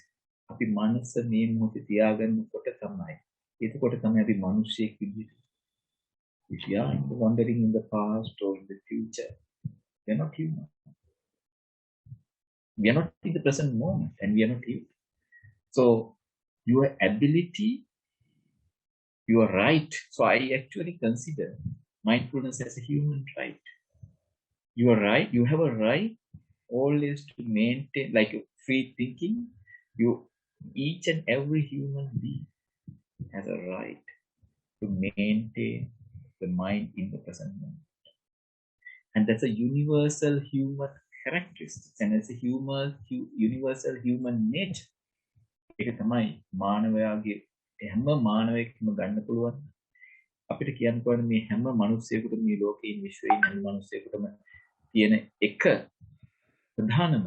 අපි මනස මේ මොහොතේ තියාගන්නකොට තමයි එතකොට තමයි අපි මිනිසෙක් විදිහට. If you are wandering in the past or in the future, we are not human. We are not in the present moment, and we are not human. So your ability, you are right. So I actually consider mindfulness as a human right. You are right. You have a right always to maintain, like free thinking. Each and every human being has a right to maintain the mind in the present moment. And that's a universal human characteristic, and it's a universal human nature. ඒක තමයි මානවයාගේ හැම මානවයෙක්ම ගන්න පුළුවන්. අපිට කියන්න පුළුවන් මේ හැම මිනිස්සෙකුටම මේ ලෝකේ ඉන්න විශ්වයේ ඉන්න හැම මිනිස්සෙකුටම තියෙන එක ප්‍රධානම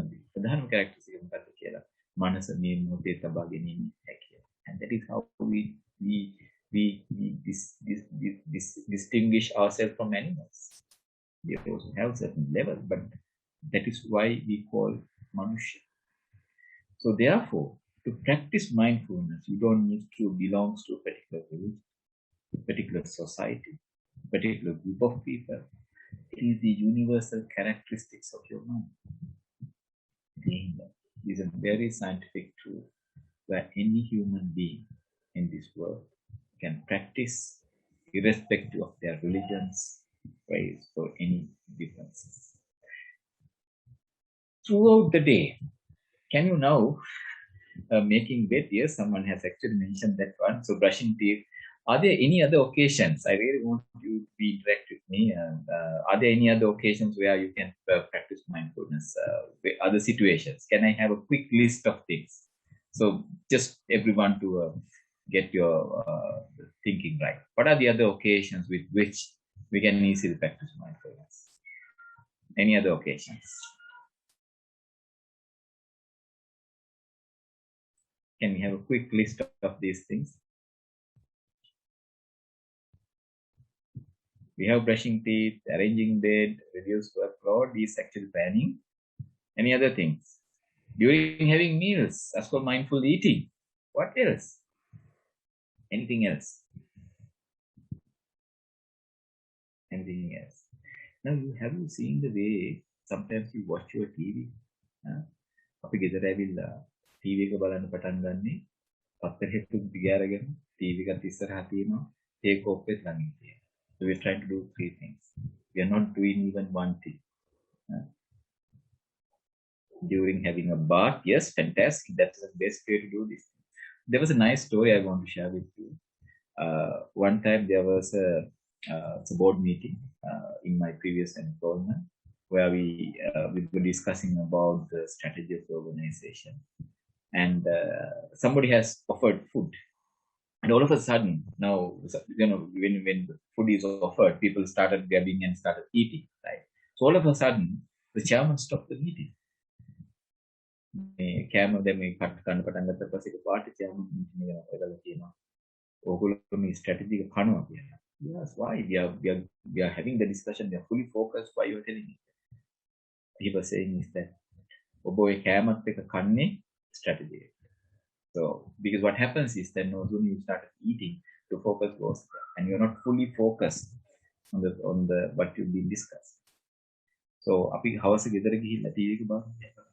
characteristic මොකක්ද කියලා. මනස මේ මොහොතේ තබා ගැනීම හැකිය. And that is how we distinguish ourselves from animals. We also have certain level, but that is why we call Manusha. So therefore, to practice mindfulness, you don't need to belong to a particular village, a particular society, a particular group of people. It is the universal characteristics of your mind. It is a very scientific truth where any human being in this world can practice irrespective of their religions, race, or any differences. Throughout the day, can you now making bed? Yes, someone has actually mentioned that one. So brushing teeth. Are there any other occasions? I really want you to be direct with me. Are there any other occasions where you can practice mindfulness? Other situations? Can I have a quick list of things? So just everyone to get your thinking right. What are the other occasions with which we can easily practice mindfulness? Any other occasions? Can we have a quick list of these things? We have brushing teeth, arranging bed, reduce workload, is actually planning. Any other things? During having meals, that's called mindful eating. What else? Anything else? Anything else? Now, have you seen the way sometimes you watch your TV? අපි ගෙදර ඇවිල්ලා TV එක බලන්න පටන් ගන්නේ පත්තරෙත් දිගාරගෙන TV එකත් ඉස්සරහා තියෙනවා ඒක ඔප්පෙත් ළඟින් තියෙනවා. So we're trying to do three things. We are not doing even one thing. During having a bath, yes, fantastic. That's the best way to do this. There was a nice story I want to share with you. One time there was a board meeting in my previous employment where we were discussing about the strategy of the organization. And somebody has offered food. And all of a sudden, now, when the food is offered, people started grabbing and started eating, right? So all of a sudden, the chairman stopped the meeting. Yes, why? We are having the discussion, we are fully focused. Why you are telling me? He was saying is that strategy. So, because what happens is that when you start eating, the focus goes there, and you're not fully focused on the what you've been discussed. So, අපි හවස ගෙදර ගිහිල්ලා TV එක බලනවා.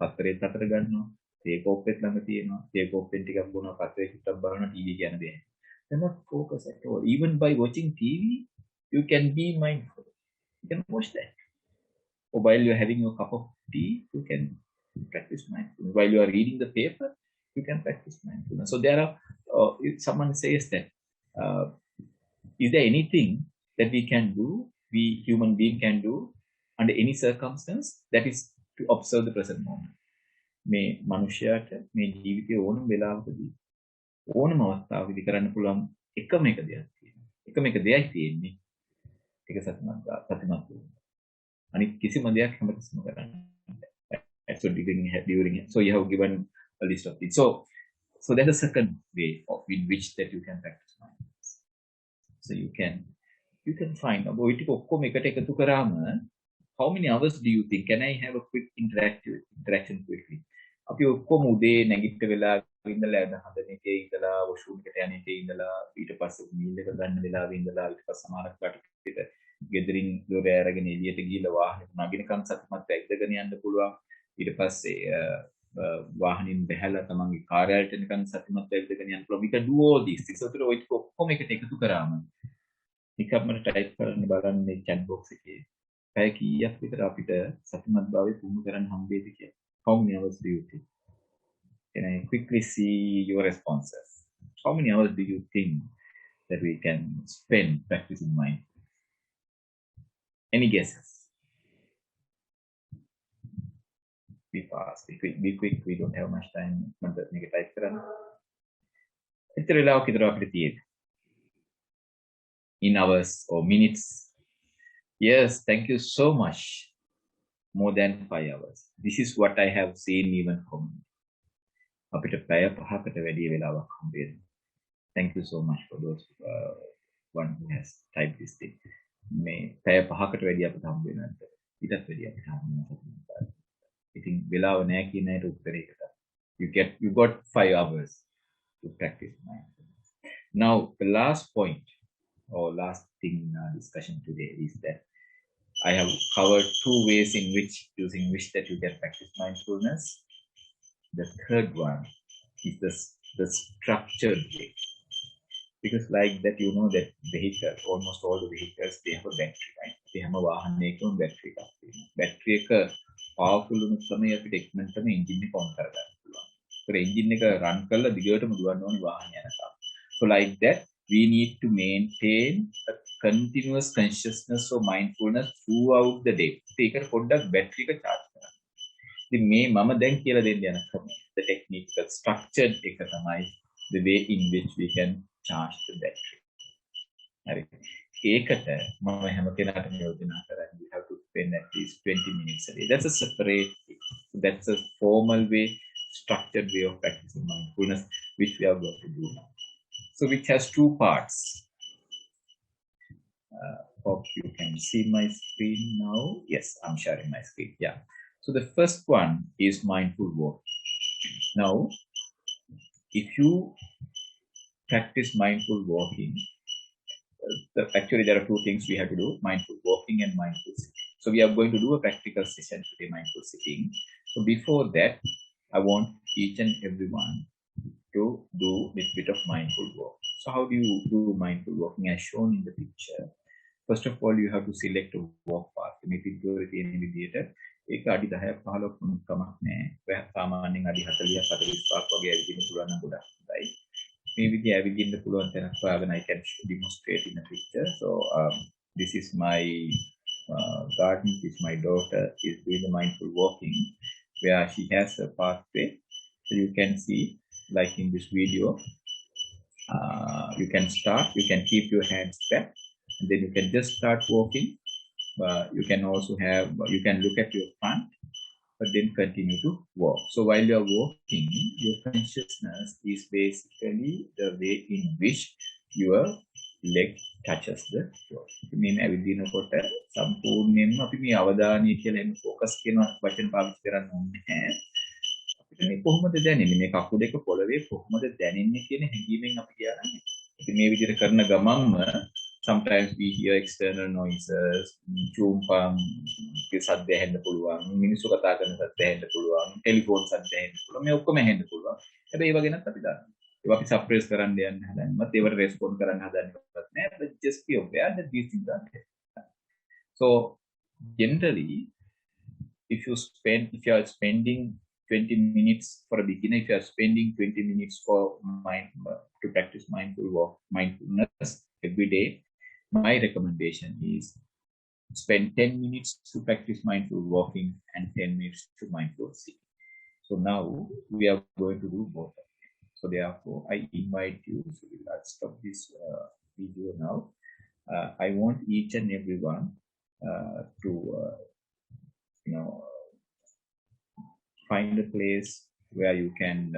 පත්තරේත් අතර ගන්නවා. ඒක ඔප්පෙත් ළඟ තියෙනවා. ඒක ඔප්පෙන් ටිකක් බොනවා. පත්තරේ ටිකක් බලනවා. TV කියන දේ. You're not focused at all. Even by watching TV, you can be mindful. You can watch that. Or while you're having a cup of tea, you can practice mindfulness. While you are reading the paper, you can practice mindfulness. So there are, if someone says that, is there anything that we can do, we human being can do, under any circumstance, that is to observe the present moment. මේ මනුෂ්‍යයාට මේ ජීවිතයේ ඕනම වෙලාවකදී ඕනම අවස්ථාවකදී කරන්න පුළුවන් එකම එක දෙයක් තියෙනවා. එකම එක දෙයයි තියෙන්නේ. ඒක සතිමත් වෙන්න. අනිත් කිසිම දෙයක් හැමතිස්සම කරන්න බෑ. So during so you have given a list of things. So that's the second way in which that you can practice mindfulness. So you can find ඔය ටික ඔක්කොම එකට එකතු කරාම how many hours do you think? Can I have a quick interaction quickly? අපි ඔක්කොම උදේ නැගිට වෙලා ඉඳලා හදන එකේ ඉඳලා වොෂුම් එකට යන එකේ ඉඳලා ඊට පස්සේ මීල් එක ගන්න වෙලාවෙ ඉඳලා ඊට පස්සේ සමහරක් කටට ගෙදරින් දොර ඇරගෙන එළියට ගිහලා වාහනේ නගිනකම් සතුටුමත් ඇවිදගෙන යන්න පුළුවන්. ඊට පස්සේ වාහනින් බැහැලා තමන්ගේ කාර්යාලයට නිකන් සතුටුමත් ඇවිදගෙන යන්න පුළුවන්. We can do all these things. ඒතර ඔය ටික ඔක්කොම එකට එකතු කරාම නිකම්ම ටයිප් කරන්න බලන්න මේ chat box එකේ පැය කීයක් විතර අපිට සතුටුමත් භාවය පුහුණු කරන්න හම්බෙයිද කියලා. How many hours do you think? Can I quickly see your responses? How many hours do you think that we can spend practicing mindfulness? Any guesses? Be fast, be quick. We don't have much time. Make a type කරන්න. එතන වෙලාවක් විතර අපිට තියෙන්නේ. In hours or minutes. Yes, thank you so much. More than 5 hours. This is what I have seen even from අපිට පැය 5කට වැඩි වෙලාවක් හම්බෙන්නේ. Thank you so much for those one who has typed this thing. මේ පැය 5කට වැඩි අපිට හම්බෙන්නේ නැද්ද? ඊටත් වැඩි අපිට හම්බෙනවා. ඉතින් වෙලාව නැහැ කියන එක උත්තරයකට. You got 5 hours to practice mindfulness. Now the last point or last thing in our discussion today is that I have covered 2 ways using which that you can practice mindfulness. The third one is the structured way. Because like that, you know that vehicle, almost all the vehicles, they have a battery, right? They have a vahanekam battery. Battery එක powerful වුණොත් තමයි අපිට එක්මන්ටම engine එක on කරගන්න පුළුවන්. So engine එක run කරලා දිගටම දුවන්න ඕනේ වාහනය යනකම්. So like that, we need to maintain a continuous consciousness or mindfulness throughout the day. ඒකට පොඩ්ඩක් battery එක charge කරන්න. ඉතින් මේ මම දැන් කියලා දෙන්න යන ක්‍රමය, the technique, the structured එක තමයි the way in which we can charge the battery. හරි. ඒකට මම හැම කෙනාටම යෝජනා කරන්නේ you have to spend at least 20 minutes a day. That's a separate thing. So that's a formal way, structured way of practicing mindfulness, which we are going to do now. So which has 2 parts. Hope you can see my screen now. Yes, I'm sharing my screen. Yeah. So the first one is mindful walk. Now, if you practice mindful walking, actually there are 2 things we have to do: mindful walking and mindful sitting. So we are going to do a practical session today, mindful sitting. So before that, I want each and everyone to do a bit of mindful walk. So how do you do mindful walking as shown in the picture? First of all, you have to select a walk path. මේ පිටුවේ තියෙන විදිහට ඒක අඩි 10ක් 15ක් වුණත් කමක් නැහැ. සාමාන්‍යයෙන් අඩි 40ක් 45ක් වගේ ඇවිදින්න පුළුවන් නම් ගොඩක් හොඳයි. මේ විදිහ ඇවිදින්න පුළුවන් තැනක් හොයාගෙන I can demonstrate in a picture. So this is my garden. This is my daughter is doing the mindful walking where she has a pathway. So you can see, like in this video, you can start. You can keep your hands back, and then you can just start walking. You can also you can look at your front, but then continue to walk. So while you are walking, your consciousness is basically the way in which your leg touches the floor. මේ ඇවිදිනකොට සම්පූර්ණයෙන්ම අපි මේ අවධානය කියලා එන්න focus කියන වචන පාවිච්චි කරන්න ඕනේ නැහැ. අපිට මේ කොහොමද දැනෙන්නේ? මේ කකුල දෙක පොළවේ කොහොමද දැනෙන්නේ කියන හැඟීමෙන් අපි කියන්නේ. ඉතින් මේ විදිහට කරන ගමන්ම sometimes we hear external noises, චූම්පම් සද්ද ඇහෙන්න පුළුවන්, මිනිස්සු කතා කරන සද්ද ඇහෙන්න පුළුවන්, ටෙලිෆෝන් සද්ද ඇහෙන්න පුළුවන්, මේ ඔක්කොම ඇහෙන්න පුළුවන්. හැබැයි ඒව ගැනත් අපි දන්නවා. ඒවා අපි සප්‍රෙස් කරන්න යන්න හදන්නවත්, ඒවට රෙස්පොන්ඩ් කරන්න හදන්නවත් නෑ. But just be aware that these things are there. So generally, if you are spending 20 minutes for a beginner, if you are spending 20 minutes to practice mindfulness every day, my recommendation is spend 10 minutes to practice mindful walking and 10 minutes to mindful sitting. So now we are going to do both. So therefore, I invite you. So let's stop this video now. I want each and everyone to find a place where you can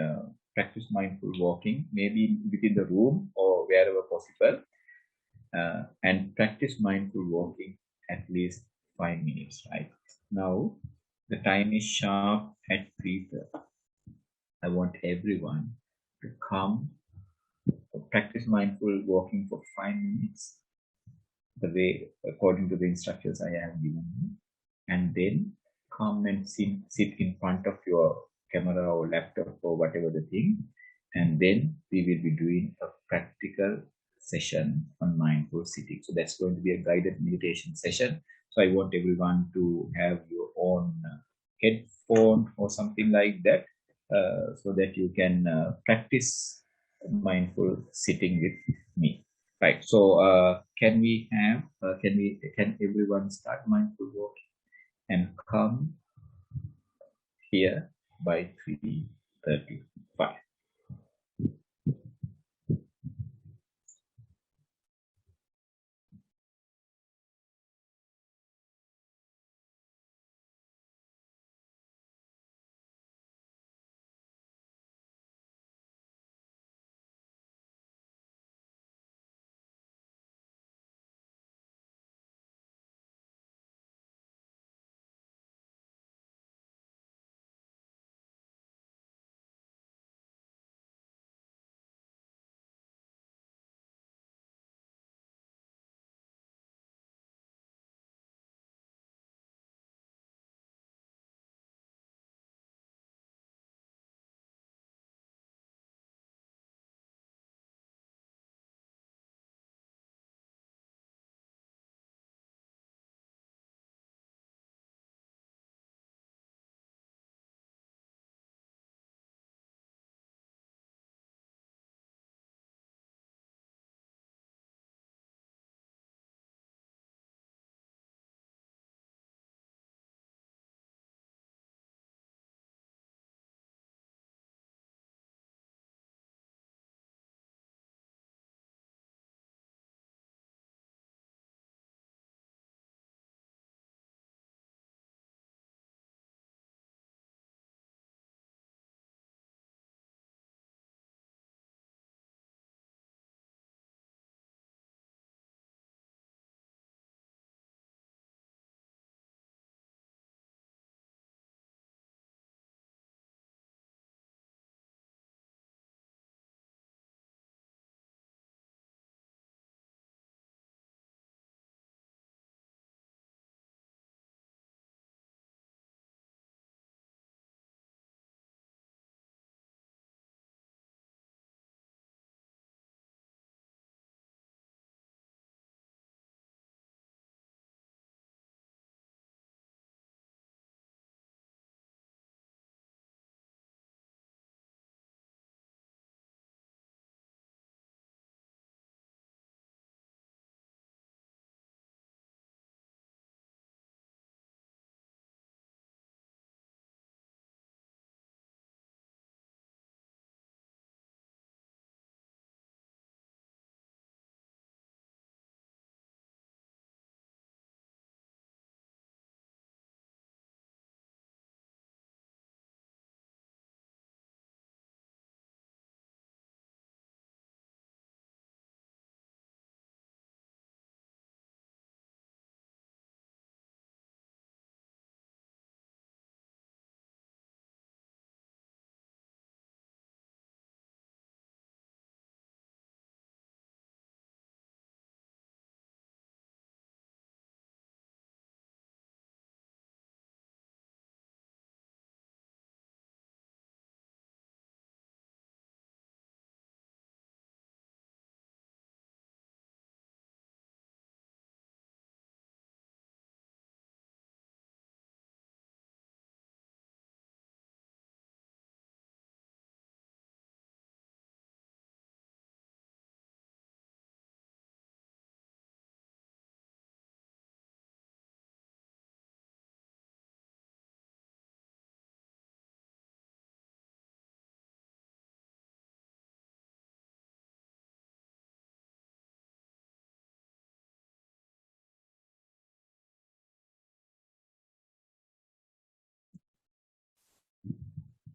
practice mindful walking, maybe within the room or wherever possible, and practice mindful walking at least 5 minutes. Right now, the time is sharp at 3:30. I want everyone to come practice mindful walking for 5 minutes, the way according to the instructions I have given you, and then come and sit in front of your camera or laptop or whatever the thing, and then we will be doing a practical session on mindful sitting. So that's going to be a guided meditation session. So I want everyone to have your own headphone or something like that, so that you can practice mindful sitting with me. Right. So can everyone start mindful walking and come here by 3:35.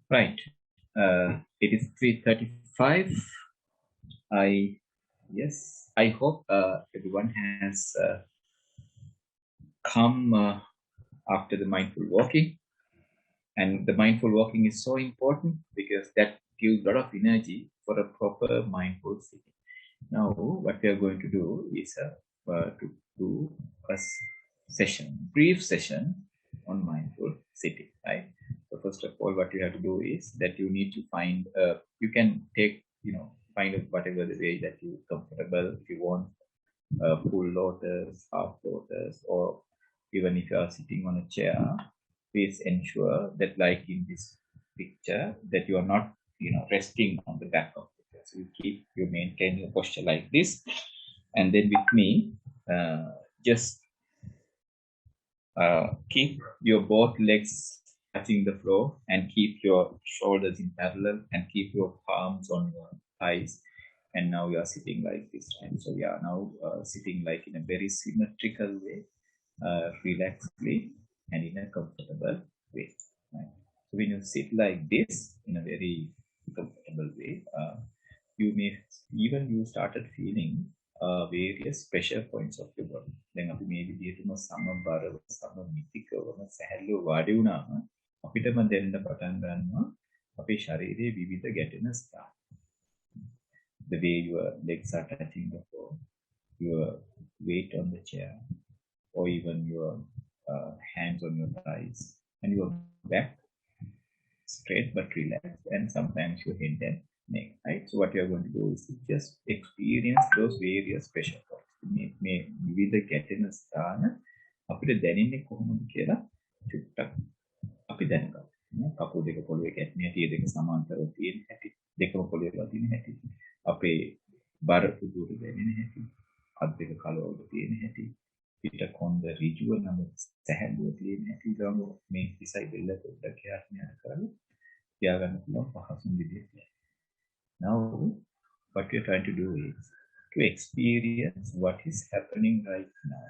Right. It is 3:35. I hope everyone has come after the mindful walking. And the mindful walking is so important because that gives a lot of energy for a proper mindful sitting. Now, what we are going to do is to do a brief session on mindful sitting, right? So first of all, what you have to do is that you need to find, you can take, find whatever the way that you comfortable. If you want full lotus, half lotus, or even if you are sitting on a chair, please ensure that, like in this picture, that you are not, resting on the back of the chair. So you maintain your posture like this, and then with me, just keep your both legs touching the floor and keep your shoulders in parallel and keep your palms on your thighs. And now you are sitting like this, and so we are now sitting like in a very symmetrical way, relaxedly and in a comfortable way. Right? So when you sit like this in a very comfortable way, you may even you started feeling various pressure points of your body. දැන් අපි මේ විදිහටම සමබරව සමමිතිකවම සැහැල්ලුව වාඩි වුණාම අපිටම දැනෙන්න පටන් ගන්නවා අපේ ශරීරයේ විවිධ ගැටෙන ස්ථාන. The way your legs are touching the floor, your weight on the chair, or even your hands on your thighs, and your back straight but relaxed, and sometimes your head and neck, right? So what you're going to do is to just experience those various pressure points. මේ විවිධ ගැටෙන ස්ථාන අපිට දැනෙන්නේ කොහොමද කියලා චුට්ටක් අපි දැනගමු. කකුල් දෙක පොළවේ ගැටෙන හැටි, දෙක සමාන්තරව තියෙන හැටි, දෙකම පොළවේ වදින හැටි, අපේ බර උඩට දැනෙන හැටි, අත් දෙක කලවල තියෙන හැටි, පිට කොන්ද ඍජුව නම් සැහැල්ලුව තියෙන හැටි, ඊළඟ මේ කිසයි බෙල්ල පොඩ්ඩක් එහාට මෙහාට කරලා තියාගන්න පුළුවන් පහසුම විදිහට. Now, what we're trying to do is to experience what is happening right now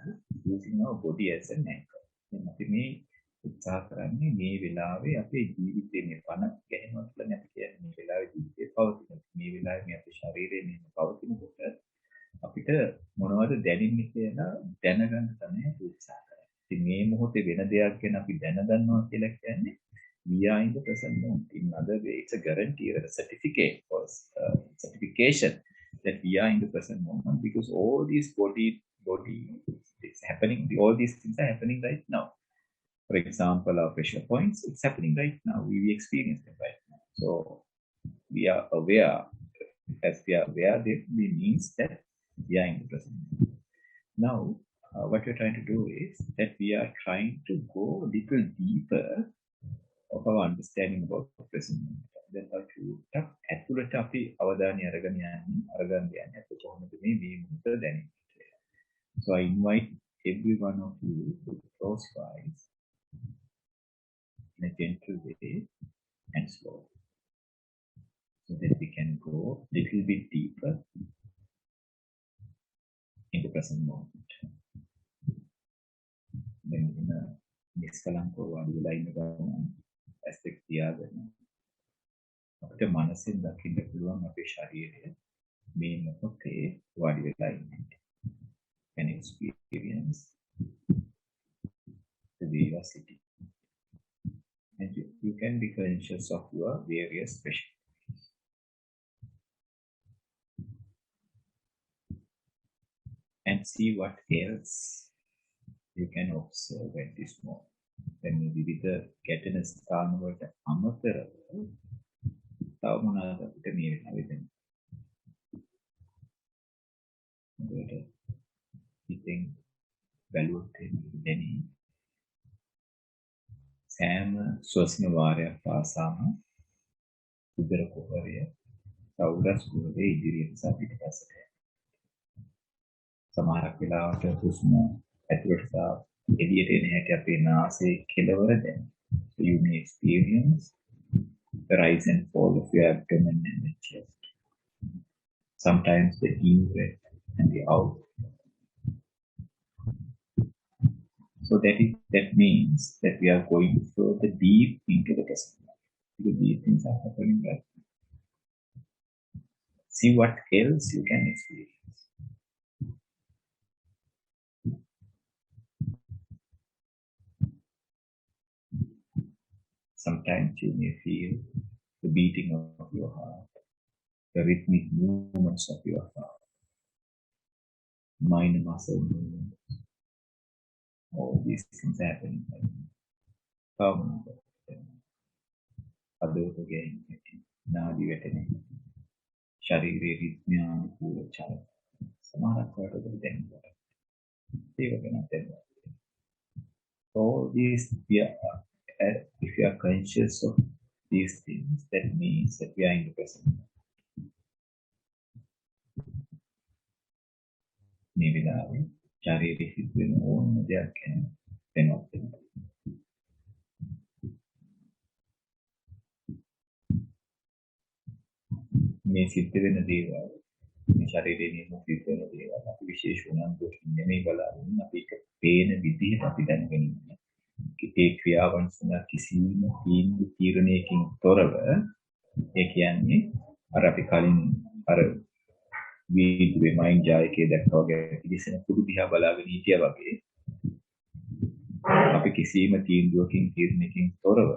using our body as an anchor. අපි මේ උත්සාහ කරන්නේ මේ වෙලාවේ අපේ ජීවිතේ මේ පණ ගැහෙනවා කියලා අපි කියන්නේ මේ වෙලාවේ ජීවිතේ පවතින. මේ වෙලාවේ මේ අපේ ශරීරයේ මේ පවතිනකොට අපිට මොනවද දැනෙන්නේ කියලා දැනගන්න තමයි උත්සාහ කරන්නේ. ඉතින් මේ මොහොතේ වෙන දෙයක් ගැන අපි දැනගන්නවා කියලා කියන්නේ we are in the present moment. In other way, it's a guarantee or a certificate or certification that we are in the present moment because all these body it's happening. All these things are happening right now. For example, our pressure points, it's happening right now. We experience them right now. So we are aware. As we are aware, that means that we are in the present moment. Now, what we're trying to do is that we are trying to go a little deeper of our understanding about the present moment. Then චුට්ටක් ඇතුළට අපි අවධානය අරගෙන යන්නේ අපි කොහොමද මේ මොහොත දැනෙන්නේ. So I invite every one of you to close your eyes in a gentle way and slow, so that we can go a little bit deeper in the present moment. Then in a නිස්කලංකව වාඩි වෙලා ඉන්න ගමන් ඇස් දෙක තියාගෙන අපිට මනසෙන් දකින්න පුළුවන් අපේ ශරීරය මේ මොහොතේ වාඩි වෙලා ඉන්නේ. Can experience the way you are sitting. And you can be conscious of your various pressure. And see what else you can observe at this moment. Then විවිධ ගැටෙන ස්ථාන වලට අමතරව තව මොනවාද අපිට මේ වෙලාවේ දැනෙන්නේ. ඉතින් බැලුවොත් දැනෙන්නේ සෑම ශ්වසන වාරයක් පාසාම උදර කුහරය සෞරස් කුහරය ඉදිරියට සහ පිටපසට සමහරක් වෙලාවට හුස්ම ඇතුළට සහ එළියට එන හැටි අපේ නාසයේ කෙළවර දැනෙනවා. So you may experience the rise and fall of your abdomen and the chest. Sometimes the in breath and the out. So that means that we are going further deep into the present moment. because these things are happening right. See what else you can experience. Sometimes you may feel the beating of your heart, the rhythmic movements of your heart, mind muscle movement, all these things happening. Come, අදෝටගේ නාඩි වැටෙන ශරීරයේ රිද්මයානුකූල චලන සමහරක් වලට දැනෙනවා. ඒක ගැන දැනෙනවා. All these, if you are conscious of these things, that means that we are in the present. මේ වෙලාවේ ශරීරයේ සිද්ධ වෙන ඕනම දෙයක් ගැන දැනගන්න. මේ සිද්ධ වෙන දේවල්, මේ ශරීරයේ සිද්ධ වෙන දේවල් අපි විශේෂ උනන්දුවකින් නෙමෙයි බලන්නේ, අපි ඒක පේන විදිහට අපි දැනගෙන ඉන්නේ. ඒ ක්‍රියාවන් සඳහා කිසිම තීරණයකින් තොරව, ඒ කියන්නේ අර අපි කලින් අර වීඩියෝවේ මයින්ඩ් ජායකේ දැක්කා වගේ ඉතිසෙන කුඩු දිහා බලාගෙන හිටියා වගේ අපි කිසිම තීරණයකින් තොරව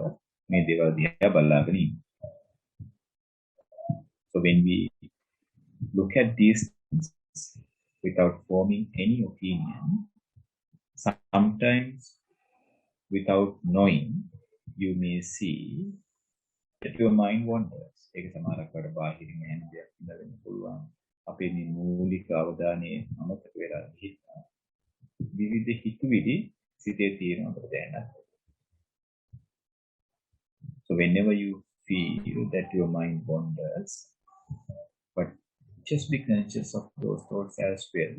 මේ දේවල් දිහා බලාගෙන ඉන්නවා. So when we look at these things without forming any opinion, sometimes without knowing, you may see that your mind wanders. ඒක සමහරක් වඩ බාහිරින් එන දෙයක් ඉඳලා පුළුවන්. අපේ මේ මූලික අවධානයේ අමතක වෙලා හිටියා. විවිධ හිතුවිලි සිතේ තියෙන අපට දැනගන්න. So whenever you feel that your mind wanders, but just be conscious of those thoughts as well,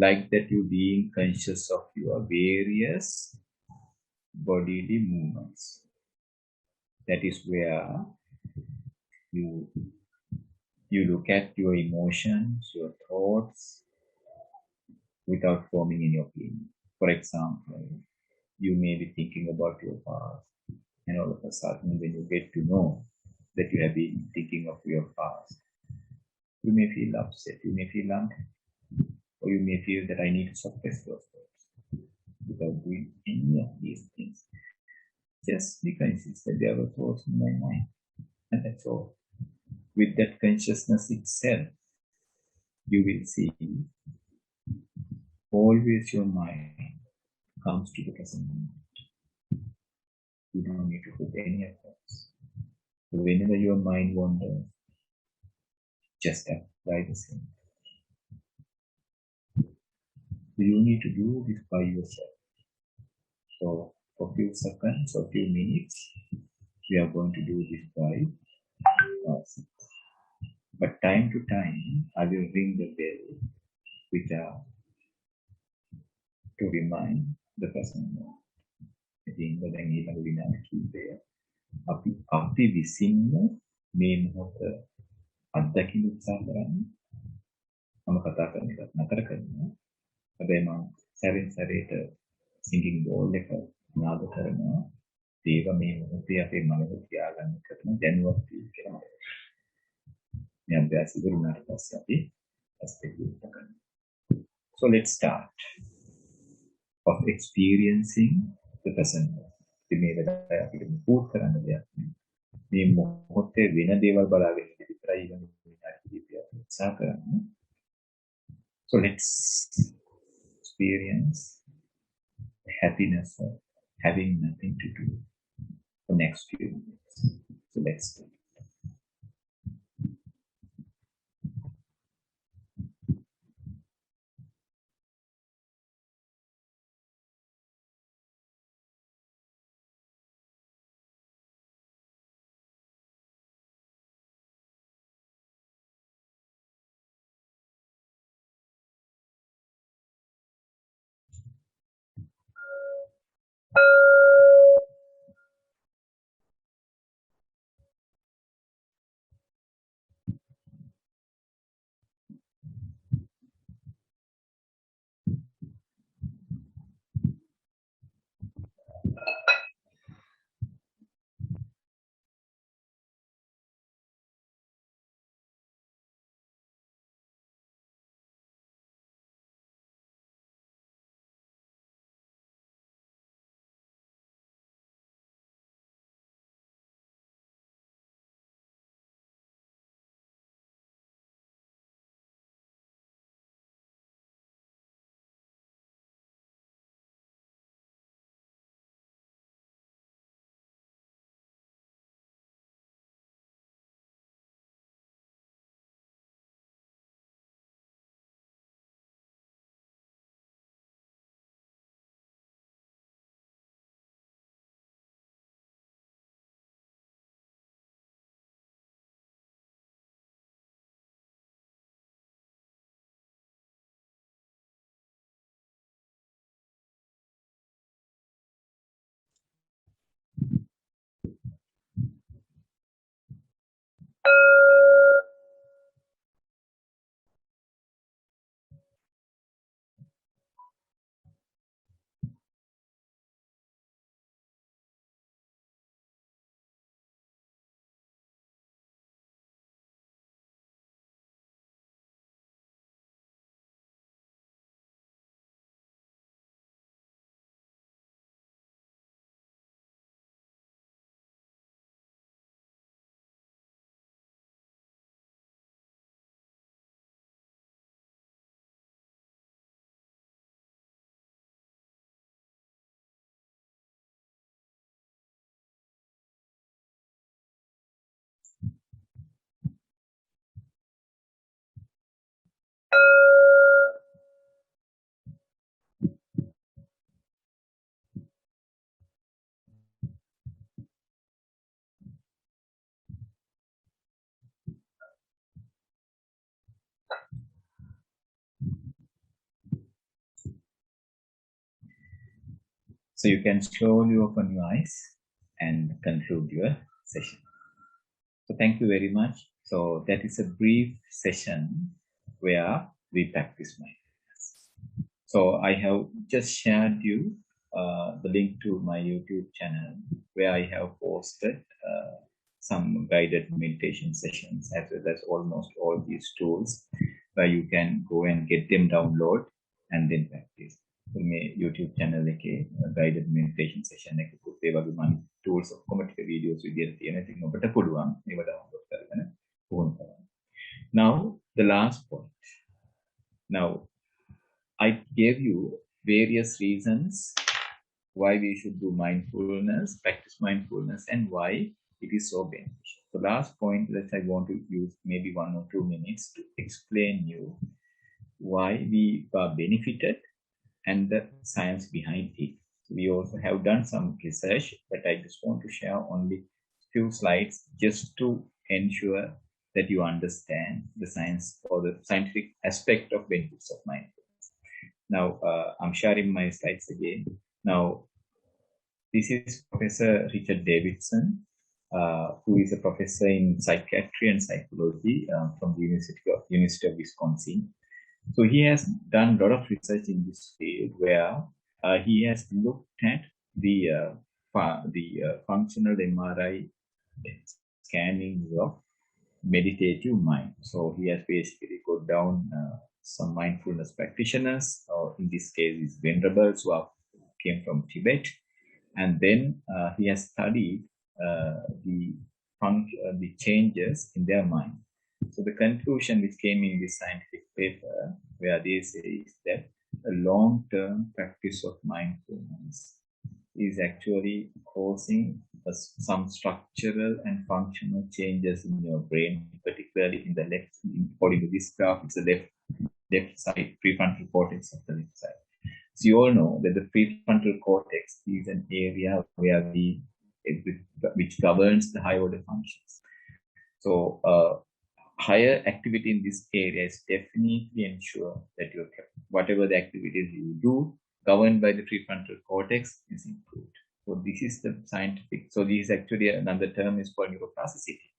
like that you being conscious of your various bodily movements. That is where you look at your emotions, your thoughts, without forming any opinion. For example, you may be thinking about your past, and all of a sudden when you get to know that you have been thinking of your past, you may feel upset, you may feel unhappy, or you may feel that I need to suppress those thoughts. Without doing any of these things, just be conscious that there were thoughts in my mind, and that's all. With that consciousness itself, you will see always your mind comes to the present moment. You don't need to put any efforts. So whenever your mind wanders, just apply the same. You need to do this by yourself. So for a few seconds or few minutes, we are going to do this by ourselves. But time to time, I will ring the bell to remind the present moment. ඉතින් දැන් ඊළඟ විනාඩි කිහිපය අපි විසින්ම මේ මොහොත අත්දකින්න උත්සාහ කරන්නේ. මම කතා කරන එකත් නතර කරනවා. හැබැයි මම සැරින් සැරේට සිංගින් බෝල් එක නාද කරනවා. ඒක මේ මොහොතේ අපේ මනස තියාගන්න කරන දැනුවත් වීම කියලා. මේ අභ්‍යාසය කරුණාට පස්සේ අපි අස්තේකුත් කරනවා. So let's start of experiencing the present moment. මේ වෙලාවේ අපිට පුහුණු කරන්න දෙයක් නෑ. මේ මොහොතේ වෙන දේවල් බලාගෙන විතරයි ඉන්න විනාඩි කිහිපයක් උත්සාහ කරන්න. So let's experience the happiness of having nothing to do for next few minutes. So let's do it. So you can slowly open your eyes and conclude your session. So thank you very much. So that is a brief session where we practice mindfulness. So I have just shared you the link to my YouTube channel where I have posted some guided meditation sessions as well as almost all these tools where you can go and get them download and then practice. මේ YouTube channel එකේ guided meditation session එකකුත් ඒ වගේම tools ඔක්කොම ටික videos විදියට තියෙන. ඉතින් ඔබට පුළුවන් ඒව download කරගෙන පුහුණු කරන්න. Now the last point. Now I gave you various reasons why we should do mindfulness, practice mindfulness, and why it is so beneficial. The last point that I want to use maybe 1 or 2 minutes to explain you why we are benefited and the science behind it. We also have done some research, but I just want to share only few slides just to ensure that you understand the science or the scientific aspect of benefits of mindfulness. Now, I'm sharing my slides again. Now, this is Professor Richard Davidson, who is a professor in psychiatry and psychology from the University of Wisconsin. So he has done a lot of research in this field where he has looked at the functional MRI scannings of meditative mind. So he has basically got down some mindfulness practitioners, or in this case, is venerables who came from Tibet, and then he has studied the changes in their mind. So the conclusion which came in this scientific paper, where they say is that a long-term practice of mindfulness is actually causing some structural and functional changes in your brain, particularly in the left, according to this graph, it's the left side, prefrontal cortex of the left side. So you all know that the prefrontal cortex is an area where which governs the high order functions. So higher activity in this area is definitely ensure that whatever the activities you do governed by the prefrontal cortex is improved. So this is the scientific. So this is actually another term is called neuroplasticity.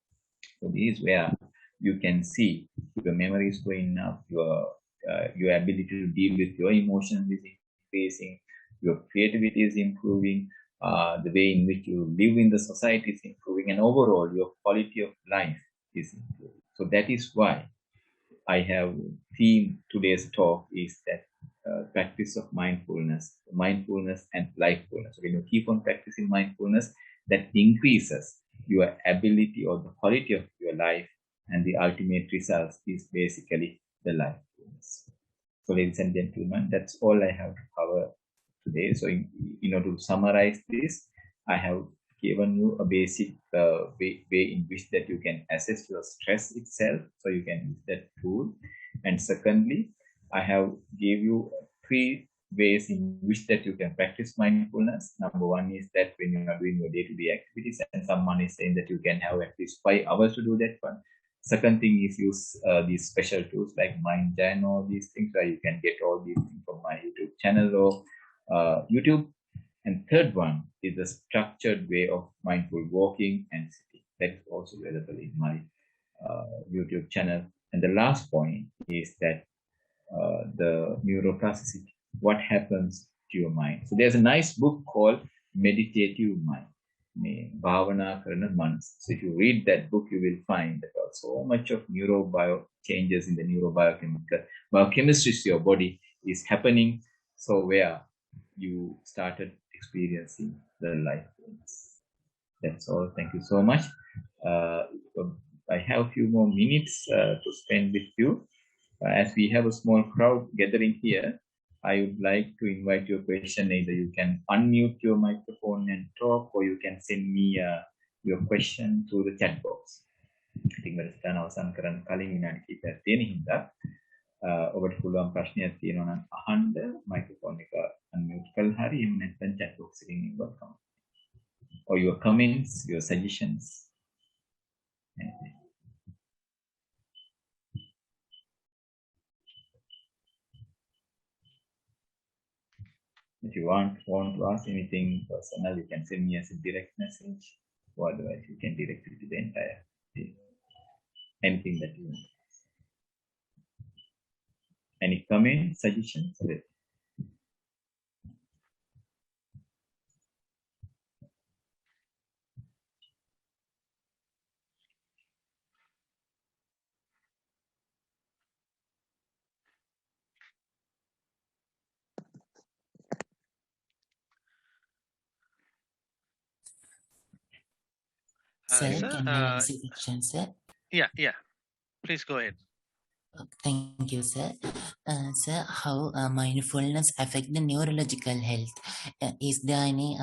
So this is where you can see your memory is going up, your ability to deal with your emotions is increasing, your creativity is improving, the way in which you live in the society is improving, and overall your quality of life is improving. So that is why I have themed today's talk is that practice of mindfulness and lifefulness. So when you keep on practicing mindfulness, that increases your ability or the quality of your life, and the ultimate result is basically the lifefulness. So ladies and gentlemen, that's all I have to cover today. So in order to summarize this, I have given you a basic way in which that you can assess your stress itself, so you can use that tool. And secondly, I have gave you 3 ways in which that you can practice mindfulness. Number 1 is that when you are doing your day-to-day activities, and someone is saying that you can have at least 5 hours to do that one. Second thing is use these special tools like MindJan, all these things, where you can get all these things from my YouTube channel or YouTube. And third one is the structured way of mindful walking and sitting. That is also available in my YouTube channel. And the last point is that the neuroplasticity, what happens to your mind. So there's a nice book called Meditative Mind. Bhavana Karana Manas. So if you read that book, you will find that so much of neurobio changes in the neurobiochemical biochemistry of your body is happening. So where you started experiencing the life. That's all. Thank you so much. I have a few more minutes to spend with you. As we have a small crowd gathering here, I would like to invite your question. Either you can unmute your microphone and talk, or you can send me your question through the chat box. ඉතින් වැඩසටහන අවසන් කරන්න කලින් විනාඩි කිහිපයක් තියෙන හින්දා ඔබට පුළුවන් ප්‍රශ්නයක් තියෙනවා නම් අහන්න මයික්‍රොෆෝන් එක අන්මියුට් කරලා හරි එහෙම නැත්නම් chat box එකකින් ඉන්බොත් කමක්. Or your comments, your suggestions. If you want to ask anything personal, you can send me as a direct message, or otherwise you can direct it to the entire team. Anything that you want. Any comments, suggestions? Sir, can I ask a question, sir? Yeah. Please go ahead. Thank you, sir. Sir, how mindfulness affect the neurological health? Is there any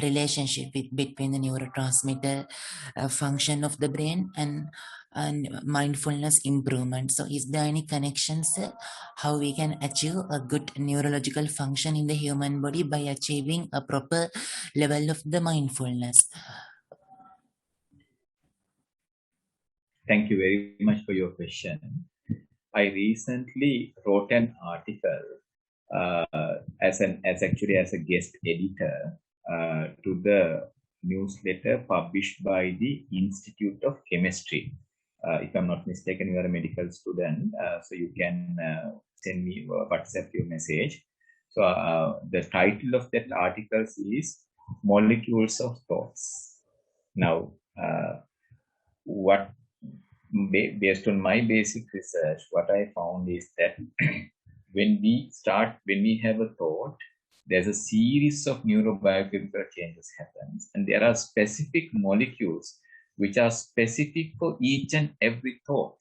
relationship between the neurotransmitter function of the brain and mindfulness improvement? So is there any connection, sir? How we can achieve a good neurological function in the human body by achieving a proper level of the mindfulness? Thank you very much for your question. I recently wrote an article as a guest editor to the newsletter published by the Institute of Chemistry. If I'm not mistaken, you are a medical student, so you can send me WhatsApp your message. So the title of that article is Molecules of Thoughts. Now, based on my basic research, what I found is that when we have a thought, there's a series of neurobiochemical changes happens, and there are specific molecules which are specific for each and every thought.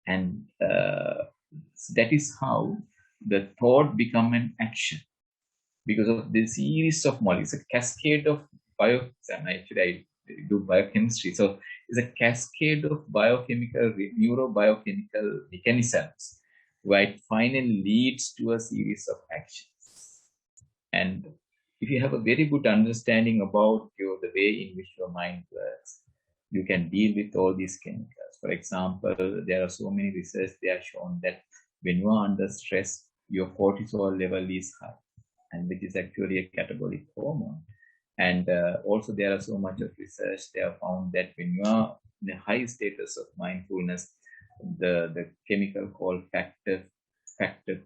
And that is how the thought become an action because of the series of molecules, a cascade of I do biochemistry, so it's a cascade of neurobiochemical mechanisms where it finally leads to a series of actions. And if you have a very good understanding about the way in which your mind works, you can deal with all these chemicals. For example, there are so many research they have shown that when you are under stress, your cortisol level is high, and which is actually a catabolic hormone. And also there are so much of research they have found that when you are in a high status of mindfulness, the chemical called factor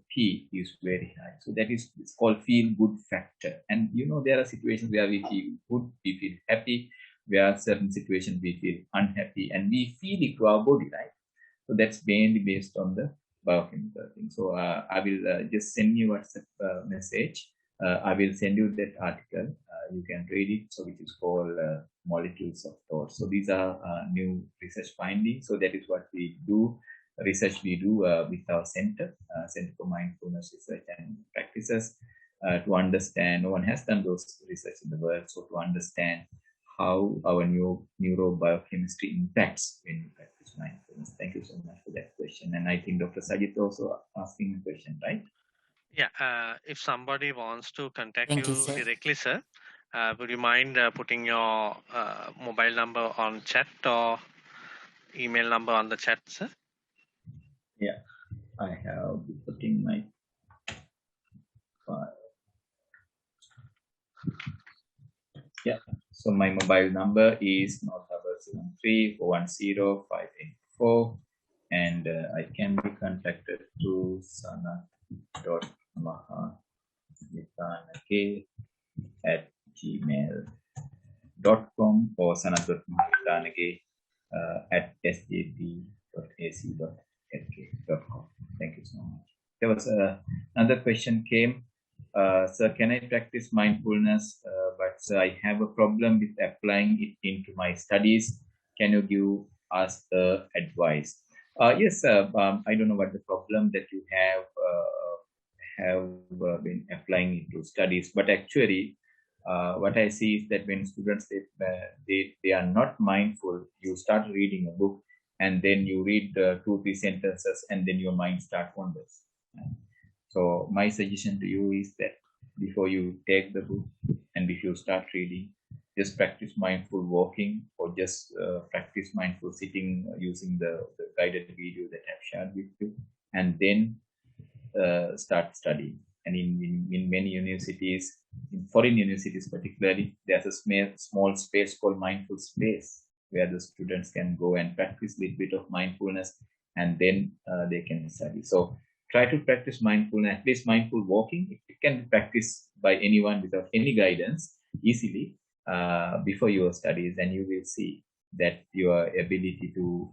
P is very high. So that is, it's called feel good factor. And there are situations where we feel good, we feel happy, where certain situations we feel unhappy, and we feel it to our body, right? So that's mainly based on the biochemical thing. So I will just send you a WhatsApp message. I will send you that article. You can read it. So which is called Molecules of Thought. So these are new research findings. So that is what we do. Research we do with our center for mindfulness research and practices to understand. No one has done those research in the world. So to understand how our neurobiochemistry impacts when we practice mindfulness. Thank you so much for that question. And I think Dr. Sajit also asking a question, right? Yeah, if somebody wants to contact Thank you, you sir. directly, sir, would you mind putting your mobile number on chat or email number on the chat, sir? Yeah, I have been putting my file. Yeah, so my mobile number is not +73 410 584, and I can be contacted to sanat.mahanithanake@gmail.com or sanat.mahanithanake@sjp.ac.lk.com. Thank you so much. There was another question came. Sir, can I practice mindfulness? But sir, I have a problem with applying it into my studies. Can you give us advice? Yes, sir. I don't know what the problem that you have been applying it to studies, but actually, what I see is that when students they are not mindful, you start reading a book and then you read 2-3 sentences and then your mind start wanders. So my suggestion to you is that before you take the book and if you start reading, just practice mindful walking or just practice mindful sitting using the guided video that I've shared with you, and then start studying. And in many universities, in foreign universities particularly, there's a small space called mindful space where the students can go and practice a little bit of mindfulness and then they can study. So try to practice mindfulness, at least mindful walking. It can be practiced by anyone without any guidance easily before your studies, and you will see that your ability to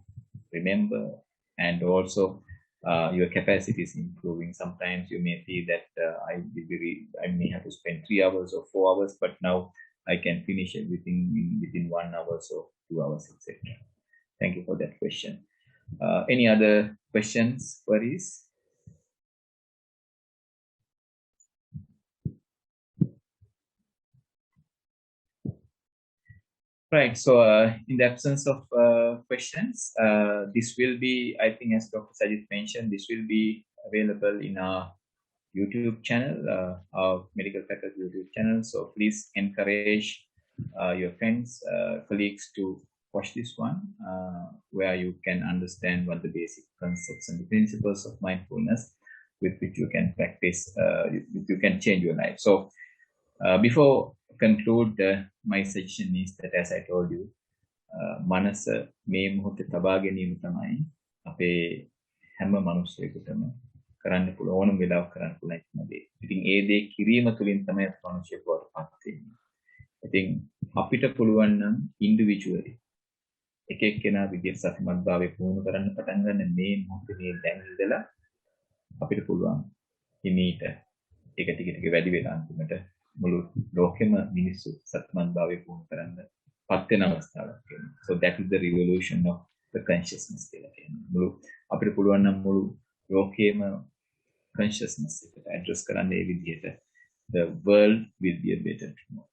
remember and also your capacity is improving. Sometimes you may feel that I may have to spend 3 hours or 4 hours, but now I can finish everything within 1 hour or 2 hours, etc. Thank you for that question. Any other questions, queries? Right. So in the absence of questions, this will be, I think, as Dr. Sajid mentioned, this will be available in our YouTube channel, our medical faculty YouTube channel. So please encourage your friends, colleagues to watch this one, where you can understand what the basic concepts and the principles of mindfulness with which you can practice, you can change your life. So before conclude, my suggestion is that, as I told you, මනස මේ මොහොතේ තබා ගැනීම තමයි අපේ හැම මනුස්සයෙකුටම කරන්න පුළුවන් ඕනම වෙලාවක කරන්න පුළුවන් එකම දේ. ඉතින් ඒ දේ කිරීම තුළින් තමයි මනුෂ්‍යයෙක් වඩපත් වෙන්නේ. ඉතින් අපිට පුළුවන් නම් ඉන්ඩිවිජුවලි එක එක්කෙනා විදිහට සතිමත්භාවය පුහුණු කරන්න පටන් ගන්න මේ මොහොතේ මේ දැන් ඉඳලා අපිට පුළුවන් හිමීට ඒක ටික ටික වැඩි වෙලා අන්තිමට මුළු ලෝකෙම මිනිස්සු සතිමත්භාවය පුහුණු කරන්න පත් වෙන අවස්ථාවක් වෙනවා. So that is the revolution of the consciousness කියලා කියන්නේ. මුළු අපිට පුළුවන් නම් මුළු ලෝකෙම consciousness එකට address කරන්න ඒ විදිහට the world will be a better tomorrow.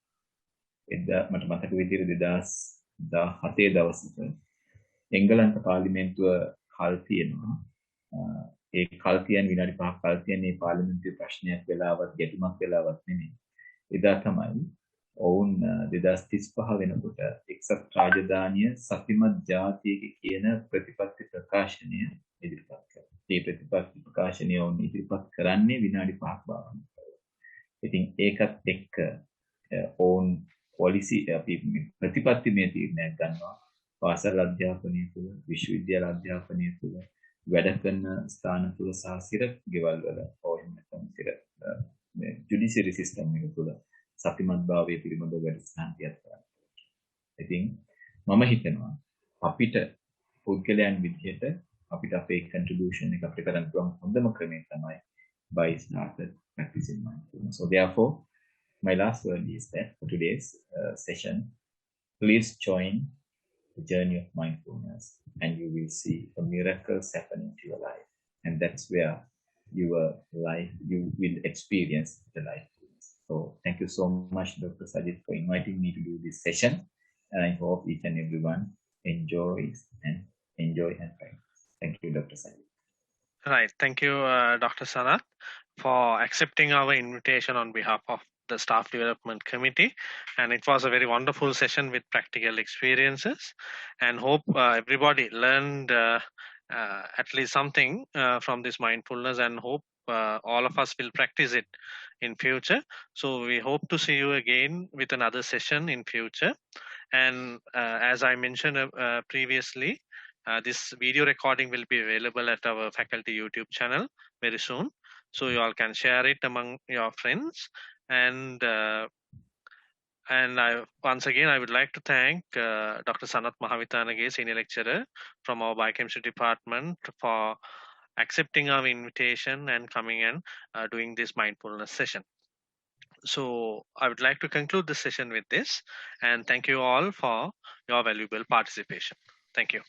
එදා මට මතක විදිහට 2017 දවසක එංගලන්ත පාර්ලිමේන්තුව කල් තියෙනවා. ඒ කල් තියන විනාඩි 5ක් කල් තියන මේ පාර්ලිමේන්තුවේ ප්‍රශ්නයක් වෙලාවත් ගැටුමක් වෙලාවත් නෙමෙයි. එදා තමයි ඔවුන් 2035 වෙනකොට එක්සත් රාජධානිය සතිමත් ජාතියක කියන ප්‍රතිපත්ති ප්‍රකාශනය ඉදිරිපත් කරනවා. මේ ප්‍රතිපත්ති ප්‍රකාශනය ඔවුන් ඉදිරිපත් කරන්නේ විනාඩි 5ක් භාවනා කරලා. ඉතින් ඒකත් එක්ක ඔවුන් පොලිසි ප්‍රතිපත්ති මේ තීරණයක් ගන්නවා. පාසල් අධ්‍යාපනය තුළ, විශ්වවිද්‍යාල අධ්‍යාපනය තුළ, වැඩ කරන ස්ථාන තුළ සහ සිර ගෙවල් වල ඕනෙම නැත්නම් සිර ජුඩිෂියරි සිස්ටම් එක තුළ සතිමත් භාවයේ පිළිබඳව වැඩසටහන් තියත් කරන්න. ඉතින් මම හිතනවා අපිට පුද්ගලයන් විදිහට අපිට අපේ contribution එක අපිට කරන්න පුළුවන් හොඳම ක්‍රමය තමයි by started practicing mindfulness. So therefore, my last word is that for today's session, please join the journey of mindfulness and you will see the miracles happening to your life. And that's where you will experience the life. So thank you so much, Dr. Sajid, for inviting me to do this session. And I hope each and everyone enjoys and practice. Thank you, Dr. Sajid. Right. Thank you, Dr. Sanath, for accepting our invitation on behalf of the Staff Development Committee. And it was a very wonderful session with practical experiences. And hope everybody learned at least something from this mindfulness, and hope all of us will practice it in future. So we hope to see you again with another session in future. And as I mentioned previously, this video recording will be available at our faculty YouTube channel very soon. So you all can share it among your friends. And once again, I would like to thank Dr. Sanat Mahavitanage, Senior Lecturer from our Biochemistry Department, for accepting our invitation and coming and doing this mindfulness session. So I would like to conclude this session with this, and thank you all for your valuable participation. Thank you.